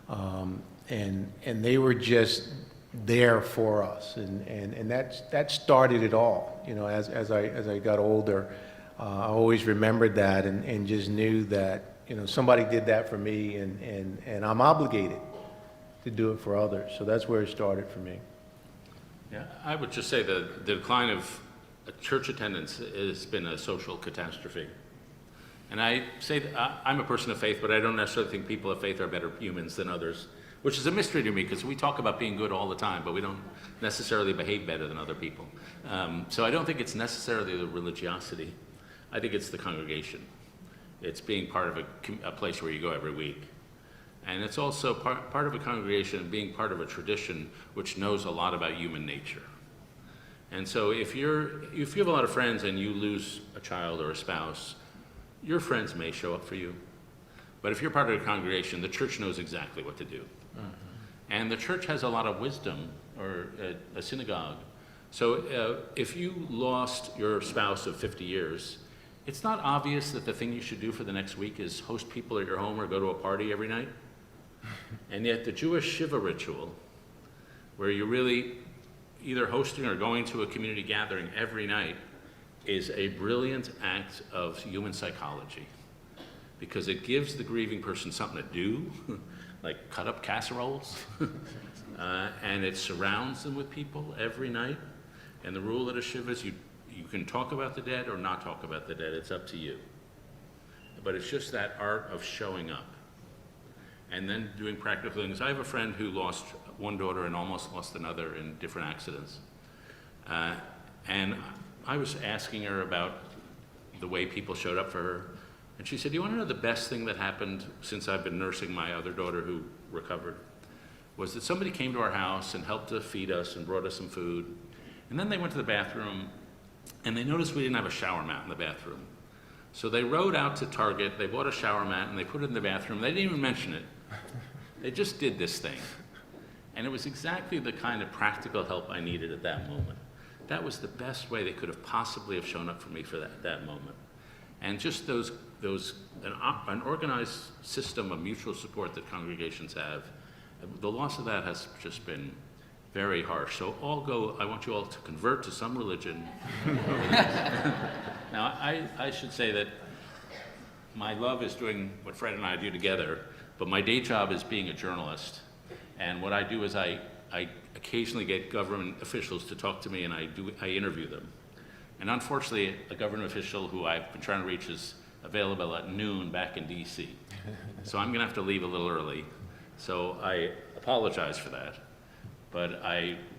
And they were just there for us. And that started it all. You know, as I got older, I always remembered that and just knew that, you know, somebody did that for me, and I'm obligated to do it for others. So that's where it started for me. Yeah, I would just say the decline of church attendance has been a social catastrophe. And I say that I'm a person of faith, but I don't necessarily think people of faith are better humans than others, which is a mystery to me because we talk about being good all the time, but we don't necessarily behave better than other people. So I don't think it's necessarily the religiosity. I think it's the congregation. It's being part of a place where you go every week. And it's also part of a congregation being part of a tradition which knows a lot about human nature. And so if you have a lot of friends and you lose a child or a spouse, your friends may show up for you. But if you're part of a congregation, the church knows exactly what to do. And the church has a lot of wisdom, or a synagogue. So if you lost your spouse of 50 years, it's not obvious that the thing you should do for the next week is host people at your home or go to a party every night. And yet the Jewish Shiva ritual, where you're really either hosting or going to a community gathering every night, is a brilliant act of human psychology, because it gives the grieving person something to do, like cut up casseroles, and it surrounds them with people every night. And the rule at a Shiva is you can talk about the dead or not talk about the dead, it's up to you. But it's just that art of showing up and then doing practical things. I have a friend who lost one daughter and almost lost another in different accidents. And I was asking her about the way people showed up for her. And she said, "You want to know the best thing that happened since I've been nursing my other daughter who recovered? Was that somebody came to our house and helped to feed us and brought us some food. And then they went to the bathroom and they noticed we didn't have a shower mat in the bathroom. So they rode out to Target, they bought a shower mat and they put it in the bathroom. They didn't even mention it. They just did this thing. And it was exactly the kind of practical help I needed at that moment. That was the best way they could have possibly have shown up for me for that moment. And just an organized system of mutual support that congregations have, the loss of that has just been very harsh. So I want you all to convert to some religion. Now, I should say that my love is doing what Fred and I do together, but my day job is being a journalist. And what I do is I occasionally get government officials to talk to me and I interview them. And unfortunately, a government official who I've been trying to reach is available at noon back in DC. So I'm gonna have to leave a little early. So I apologize for that. But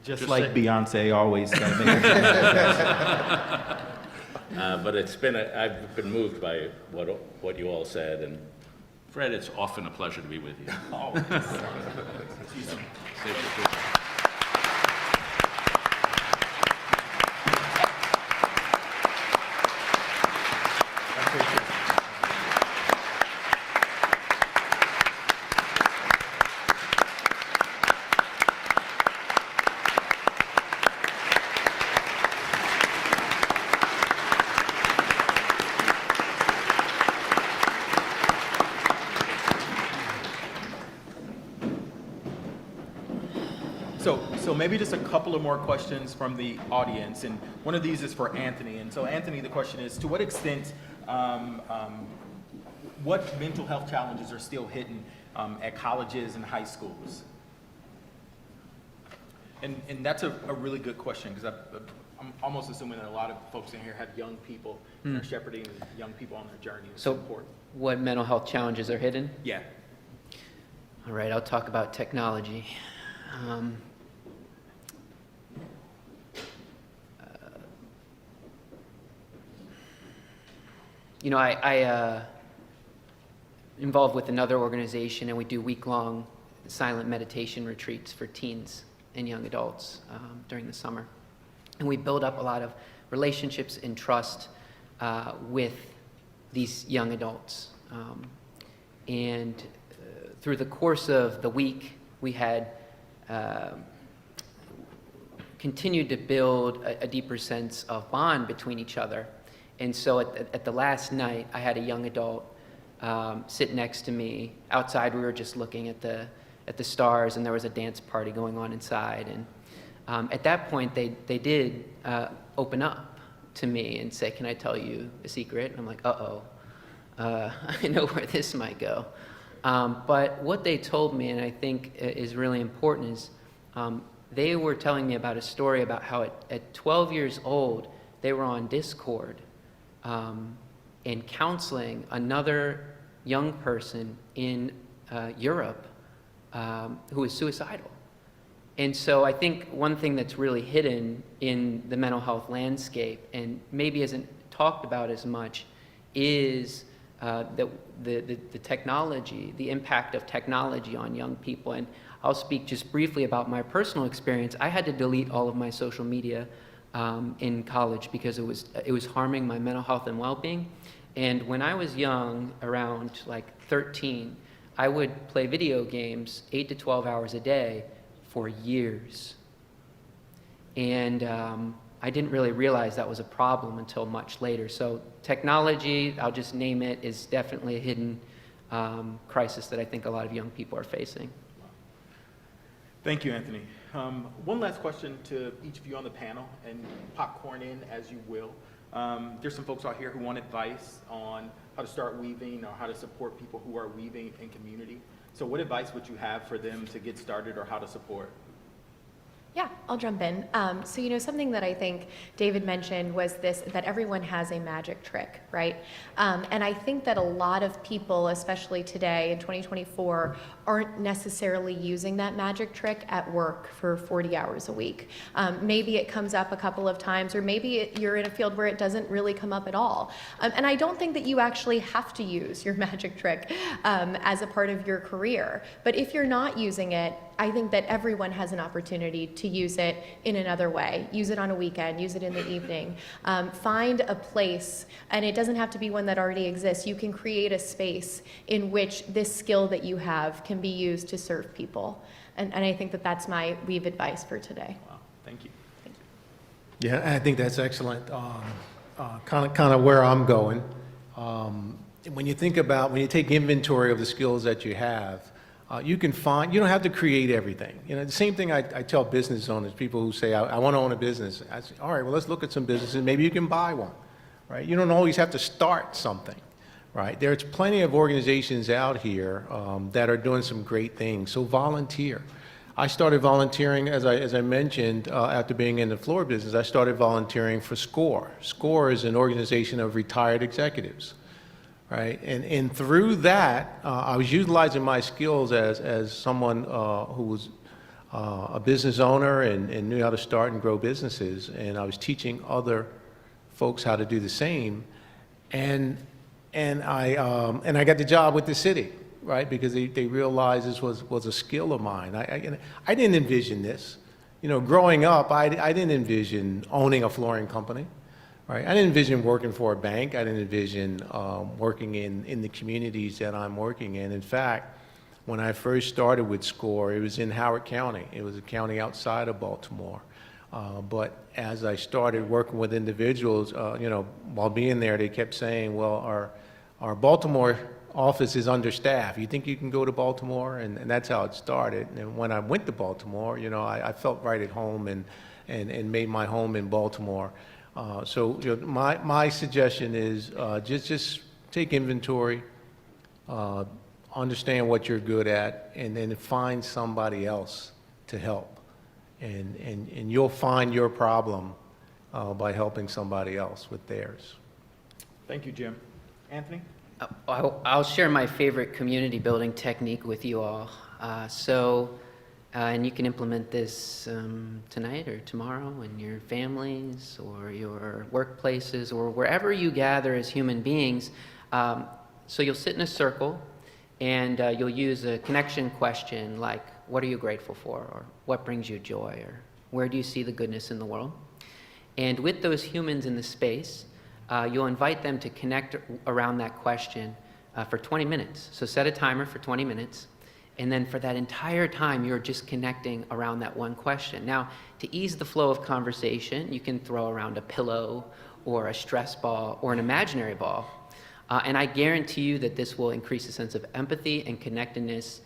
just like Beyonce always gotta make but I've been moved by what you all said, and Fred, it's often a pleasure to be with you. Always. So maybe just a couple of more questions from the audience, and one of these is for Anthony. And so Anthony, the question is, to what extent, what mental health challenges are still hidden at colleges and high schools? And that's a really good question, because I'm almost assuming that a lot of folks in here have young people and are shepherding young people on their journey. So what mental health challenges are hidden? Yeah. All right, I'll talk about technology. I involved with another organization, and we do week-long silent meditation retreats for teens and young adults during the summer. And we build up a lot of relationships and trust with these young adults. And through the course of the week, we had continued to build a deeper sense of bond between each other. And so at the last night, I had a young adult sit next to me. Outside, we were just looking at the stars, and there was a dance party going on inside. And at that point, they did open up to me and say, "Can I tell you a secret?" And I'm like, "Uh-oh, I know where this might go." But what they told me, and I think is really important, is they were telling me about a story about how at 12 years old, they were on Discord and counseling another young person in Europe who was suicidal. And so I think one thing that's really hidden in the mental health landscape and maybe isn't talked about as much is the technology, the impact of technology on young people. And I'll speak just briefly about my personal experience. I had to delete all of my social media in college because it was harming my mental health and well-being. And when I was young, around like 13, I would play video games 8 to 12 hours a day for years. And I didn't really realize that was a problem until much later. So technology, I'll just name it, is definitely a hidden crisis that I think a lot of young people are facing. Thank you, Anthony. One last question to each of you on the panel, and popcorn in as you will. There's some folks out here who want advice on how to start weaving or how to support people who are weaving in community. So what advice would you have for them to get started or how to support? Yeah, I'll jump in. So, something that I think David mentioned was this, that everyone has a magic trick, right? And I think that a lot of people, especially today in 2024, aren't necessarily using that magic trick at work for 40 hours a week. Maybe it comes up a couple of times, or maybe you're in a field where it doesn't really come up at all. And I don't think that you actually have to use your magic trick as a part of your career. But if you're not using it, I think that everyone has an opportunity to use it in another way. Use it on a weekend, use it in the evening. Find a place, and it doesn't have to be one that already exists. You can create a space in which this skill that you have can be used to serve people. And I think that that's my Weave advice for today. Wow, thank you. Thank you. Yeah, I think that's excellent. Kind of where I'm going. When you take inventory of the skills that you have, you can find, you don't have to create everything. The same thing I tell business owners, people who say, I want to own a business. I say, all right, well, let's look at some businesses. Maybe you can buy one, right? You don't always have to start something, right? There's plenty of organizations out here that are doing some great things. So volunteer. I started volunteering, as I mentioned, after being in the floor business, I started volunteering for SCORE. SCORE is an organization of retired executives. Right, and through that, I was utilizing my skills as someone who was a business owner and knew how to start and grow businesses, and I was teaching other folks how to do the same, and I got the job with the city, right, because they realized this was a skill of mine. I didn't envision this, growing up. I didn't envision owning a flooring company. Right. I didn't envision working for a bank. I didn't envision working in the communities that I'm working in. In fact, when I first started with SCORE, it was in Howard County. It was a county outside of Baltimore. But as I started working with individuals, while being there, they kept saying, well, our Baltimore office is understaffed. You think you can go to Baltimore? And that's how it started. And when I went to Baltimore, I felt right at home and made my home in Baltimore. So my suggestion is just take inventory, understand what you're good at, and then find somebody else to help. And you'll find your problem by helping somebody else with theirs. Thank you, Jim. Anthony? I'll share my favorite community building technique with you all. And you can implement this tonight or tomorrow in your families or your workplaces or wherever you gather as human beings. So you'll sit in a circle and you'll use a connection question like, what are you grateful for? Or what brings you joy? Or where do you see the goodness in the world? And with those humans in the space, you'll invite them to connect around that question for 20 minutes. So set a timer for 20 minutes. And then for that entire time, you're just connecting around that one question. Now, to ease the flow of conversation, you can throw around a pillow or a stress ball or an imaginary ball. And I guarantee you that this will increase a sense of empathy and connectedness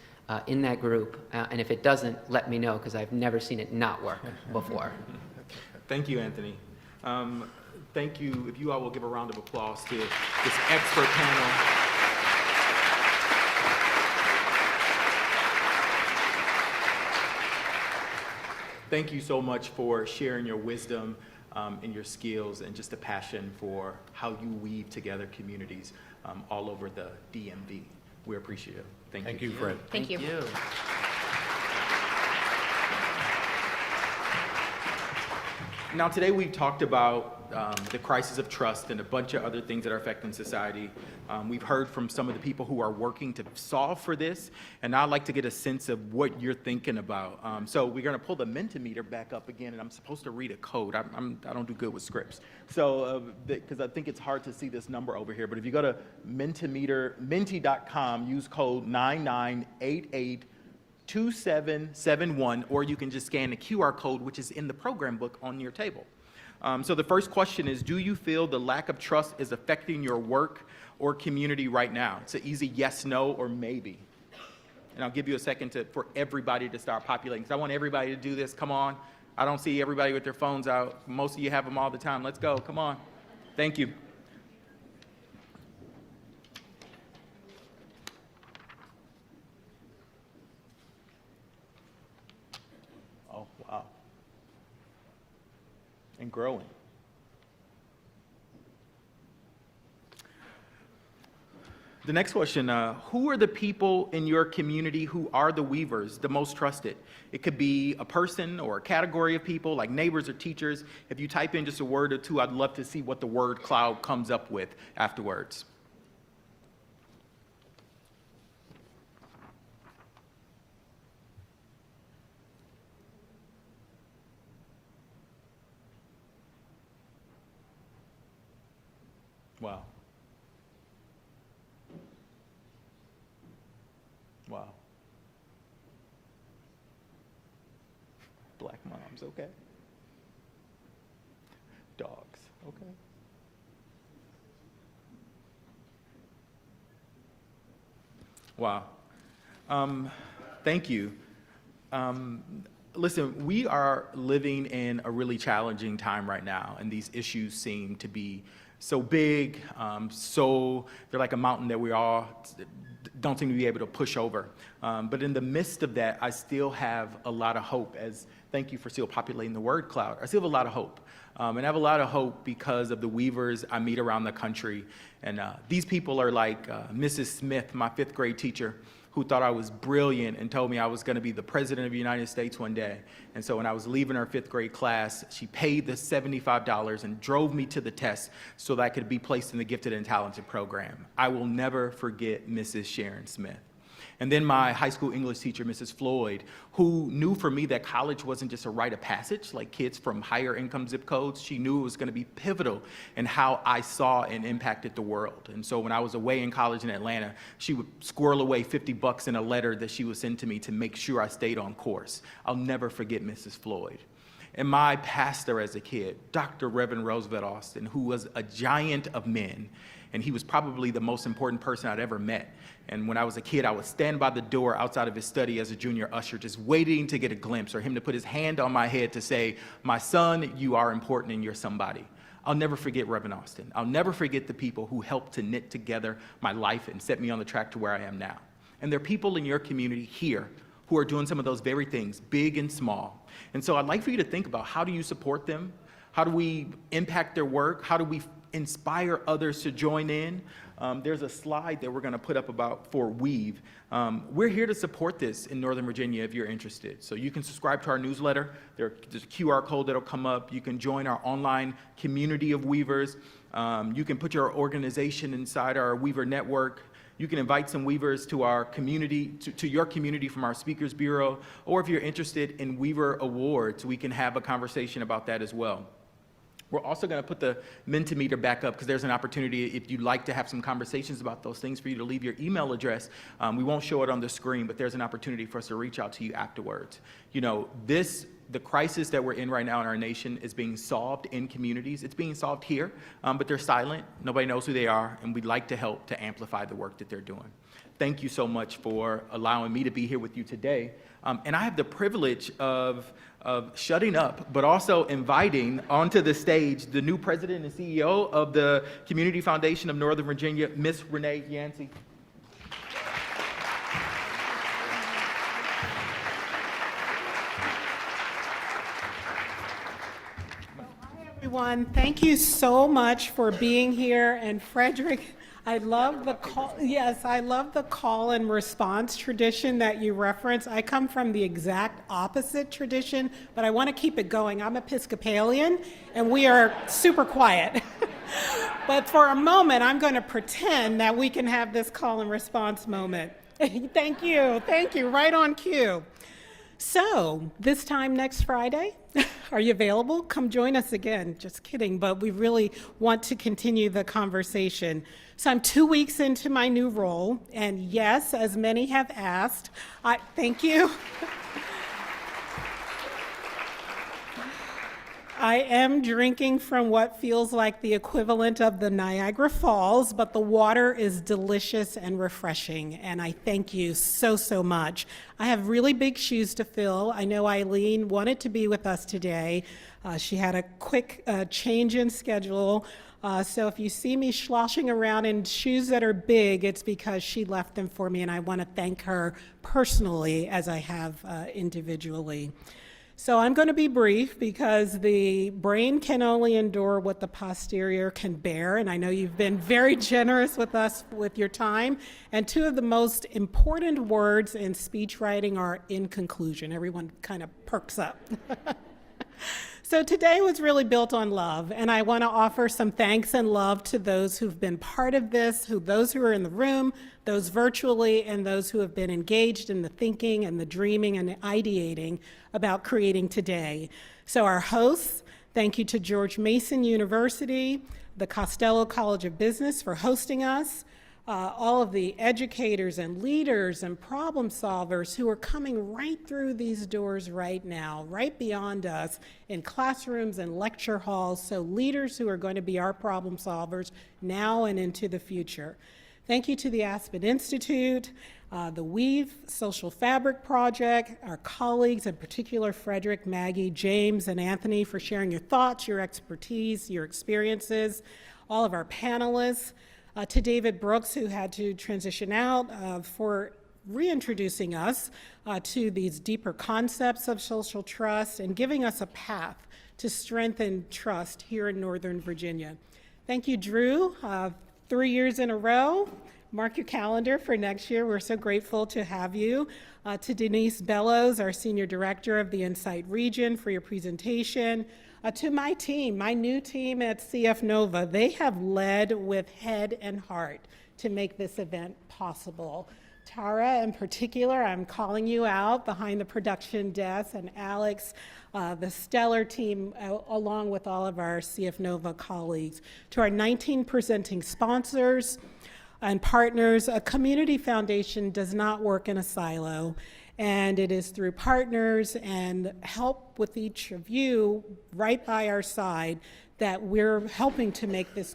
in that group. And if it doesn't, let me know, because I've never seen it not work before. Thank you, Anthony. Thank you. If you all will give a round of applause to this expert panel. Thank you so much for sharing your wisdom and your skills and just a passion for how you weave together communities all over the DMV. We appreciate it. Thank you, Fred. Thank you. Now, today we've talked about the crisis of trust and a bunch of other things that are affecting society. We've heard from some of the people who are working to solve for this, and I'd like to get a sense of what you're thinking about. So we're going to pull the Mentimeter back up again, and I'm supposed to read a code. I don't do good with scripts. So, because I think it's hard to see this number over here, but if you go to menti.com, use code 99882771, or you can just scan the QR code, which is in the program book on your table. So the first question is, do you feel the lack of trust is affecting your work or community right now? It's an easy yes, no, or maybe. And I'll give you a second for everybody to start populating, because I want everybody to do this. Come on. I don't see everybody with their phones out. Most of you have them all the time. Let's go. Come on. Thank you. Oh, wow. And growing. The next question, who are the people in your community who are the weavers, the most trusted? It could be a person or a category of people like neighbors or teachers. If you type in just a word or two, I'd love to see what the word cloud comes up with afterwards. Wow. Wow. Black moms, okay. Dogs, okay. Wow. Thank you. Listen, we are living in a really challenging time right now, and these issues seem to be so big, they're like a mountain that we all don't seem to be able to push over. But in the midst of that, I still have a lot of hope. Thank you for still populating the word cloud. I still have a lot of hope. And I have a lot of hope because of the weavers I meet around the country. And these people are like Mrs. Smith, my 5th grade teacher, who thought I was brilliant and told me I was going to be the president of the United States one day. And so when I was leaving her 5th grade class, she paid the $75 and drove me to the test so that I could be placed in the Gifted and Talented program. I will never forget Mrs. Sharon Smith. And then my high school English teacher, Mrs. Floyd, who knew for me that college wasn't just a rite of passage like kids from higher income zip codes. She knew it was going to be pivotal in how I saw and impacted the world. And so when I was away in college in Atlanta, she would squirrel away $50 in a letter that she would send to me to make sure I stayed on course. I'll never forget Mrs. Floyd. And my pastor as a kid, Dr. Reverend Roosevelt Austin, who was a giant of men, and he was probably the most important person I'd ever met. And when I was a kid, I would stand by the door outside of his study as a junior usher, just waiting to get a glimpse, or him to put his hand on my head to say, "My son, you are important and you're somebody." I'll never forget Reverend Austin. I'll never forget the people who helped to knit together my life and set me on the track to where I am now. And there are people in your community here who are doing some of those very things, big and small. And so I'd like for you to think about, how do you support them? How do we impact their work? How do we inspire others to join in? There's a slide that we're going to put up for Weave. We're here to support this in Northern Virginia if you're interested. So you can subscribe to our newsletter. There's a QR code that'll come up. You can join our online community of weavers. You can put your organization inside our Weaver network. You can invite some weavers to our community, to your community from our Speakers Bureau. Or if you're interested in Weaver Awards, we can have a conversation about that as well. We're also going to put the Mentimeter back up because there's an opportunity, if you'd like to have some conversations about those things, for you to leave your email address. We won't show it on the screen, but there's an opportunity for us to reach out to you afterwards. You know, the crisis that we're in right now in our nation is being solved in communities. It's being solved here, but they're silent. Nobody knows who they are, and we'd like to help to amplify the work that they're doing. Thank you so much for allowing me to be here with you today. And I have the privilege of shutting up, but also inviting onto the stage the new president and CEO of the Community Foundation of Northern Virginia, Miss Renée Yancey. Everyone, thank you so much for being here. And Frederick, I love the call. Yes, I love the call and response tradition that you reference. I come from the exact opposite tradition, but I want to keep it going. I'm Episcopalian, and we are super quiet. But for a moment, I'm going to pretend that we can have this call and response moment. Thank you. Right on cue. So, this time next Friday, are you available? Come join us again. Just kidding, but we really want to continue the conversation. So I'm 2 weeks into my new role, and yes, as many have asked, thank you. I am drinking from what feels like the equivalent of the Niagara Falls, but the water is delicious and refreshing, and I thank you so, so much. I have really big shoes to fill. I know Eileen wanted to be with us today. She had a quick change in schedule, so if you see me sloshing around in shoes that are big, it's because she left them for me, and I want to thank her personally as I have individually. So I'm going to be brief because the brain can only endure what the posterior can bear, and I know you've been very generous with us with your time. And two of the most important words in speech writing are in conclusion. Everyone kind of perks up. So today was really built on love, and I want to offer some thanks and love to those who've been part of this, those who are in the room, those virtually, and those who have been engaged in the thinking and the dreaming and the ideating about creating today. So our hosts, thank you to George Mason University, the Costello College of Business for hosting us, all of the educators and leaders and problem solvers who are coming right through these doors right now, right beyond us in classrooms and lecture halls, so leaders who are going to be our problem solvers now and into the future. Thank you to the Aspen Institute, the Weave Social Fabric Project, our colleagues, in particular Frederick, Maggie, James, and Anthony for sharing your thoughts, your expertise, your experiences, all of our panelists, to David Brooks, who had to transition out, for reintroducing us to these deeper concepts of social trust and giving us a path to strengthen trust here in Northern Virginia. Thank you, Drew. 3 years in a row. Mark your calendar for next year. We're so grateful to have you. To Denise Bellows, our Senior Director of the Insight Region, for your presentation. To my team, my new team at CF Nova, they have led with head and heart to make this event possible. Tara, in particular, I'm calling you out behind the production desk, and Alex, the stellar team, along with all of our CF Nova colleagues. To our 19 presenting sponsors and partners, a community foundation does not work in a silo. And it is through partners and help with each of you right by our side that we're helping to make this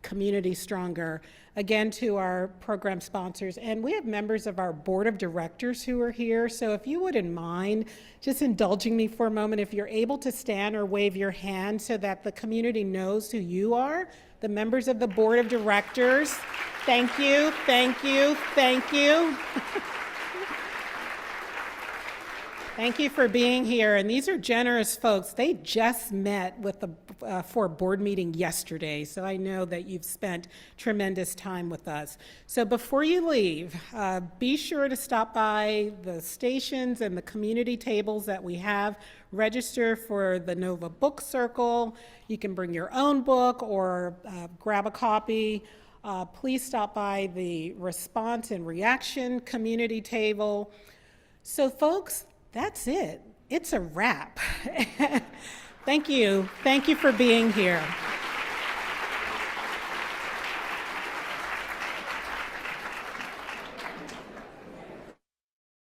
community stronger. Again, to our program sponsors. And we have members of our board of directors who are here. So if you wouldn't mind just indulging me for a moment, if you're able to stand or wave your hand so that the community knows who you are, the members of the board of directors, thank you, thank you, thank you. Thank you for being here. And these are generous folks. They just met with for a board meeting yesterday, so I know that you've spent tremendous time with us. So before you leave, be sure to stop by the stations and the community tables that we have. Register for the Nova Book Circle. You can bring your own book or grab a copy. Please stop by the response and reaction community table. So folks, that's it. It's a wrap. Thank you. Thank you for being here.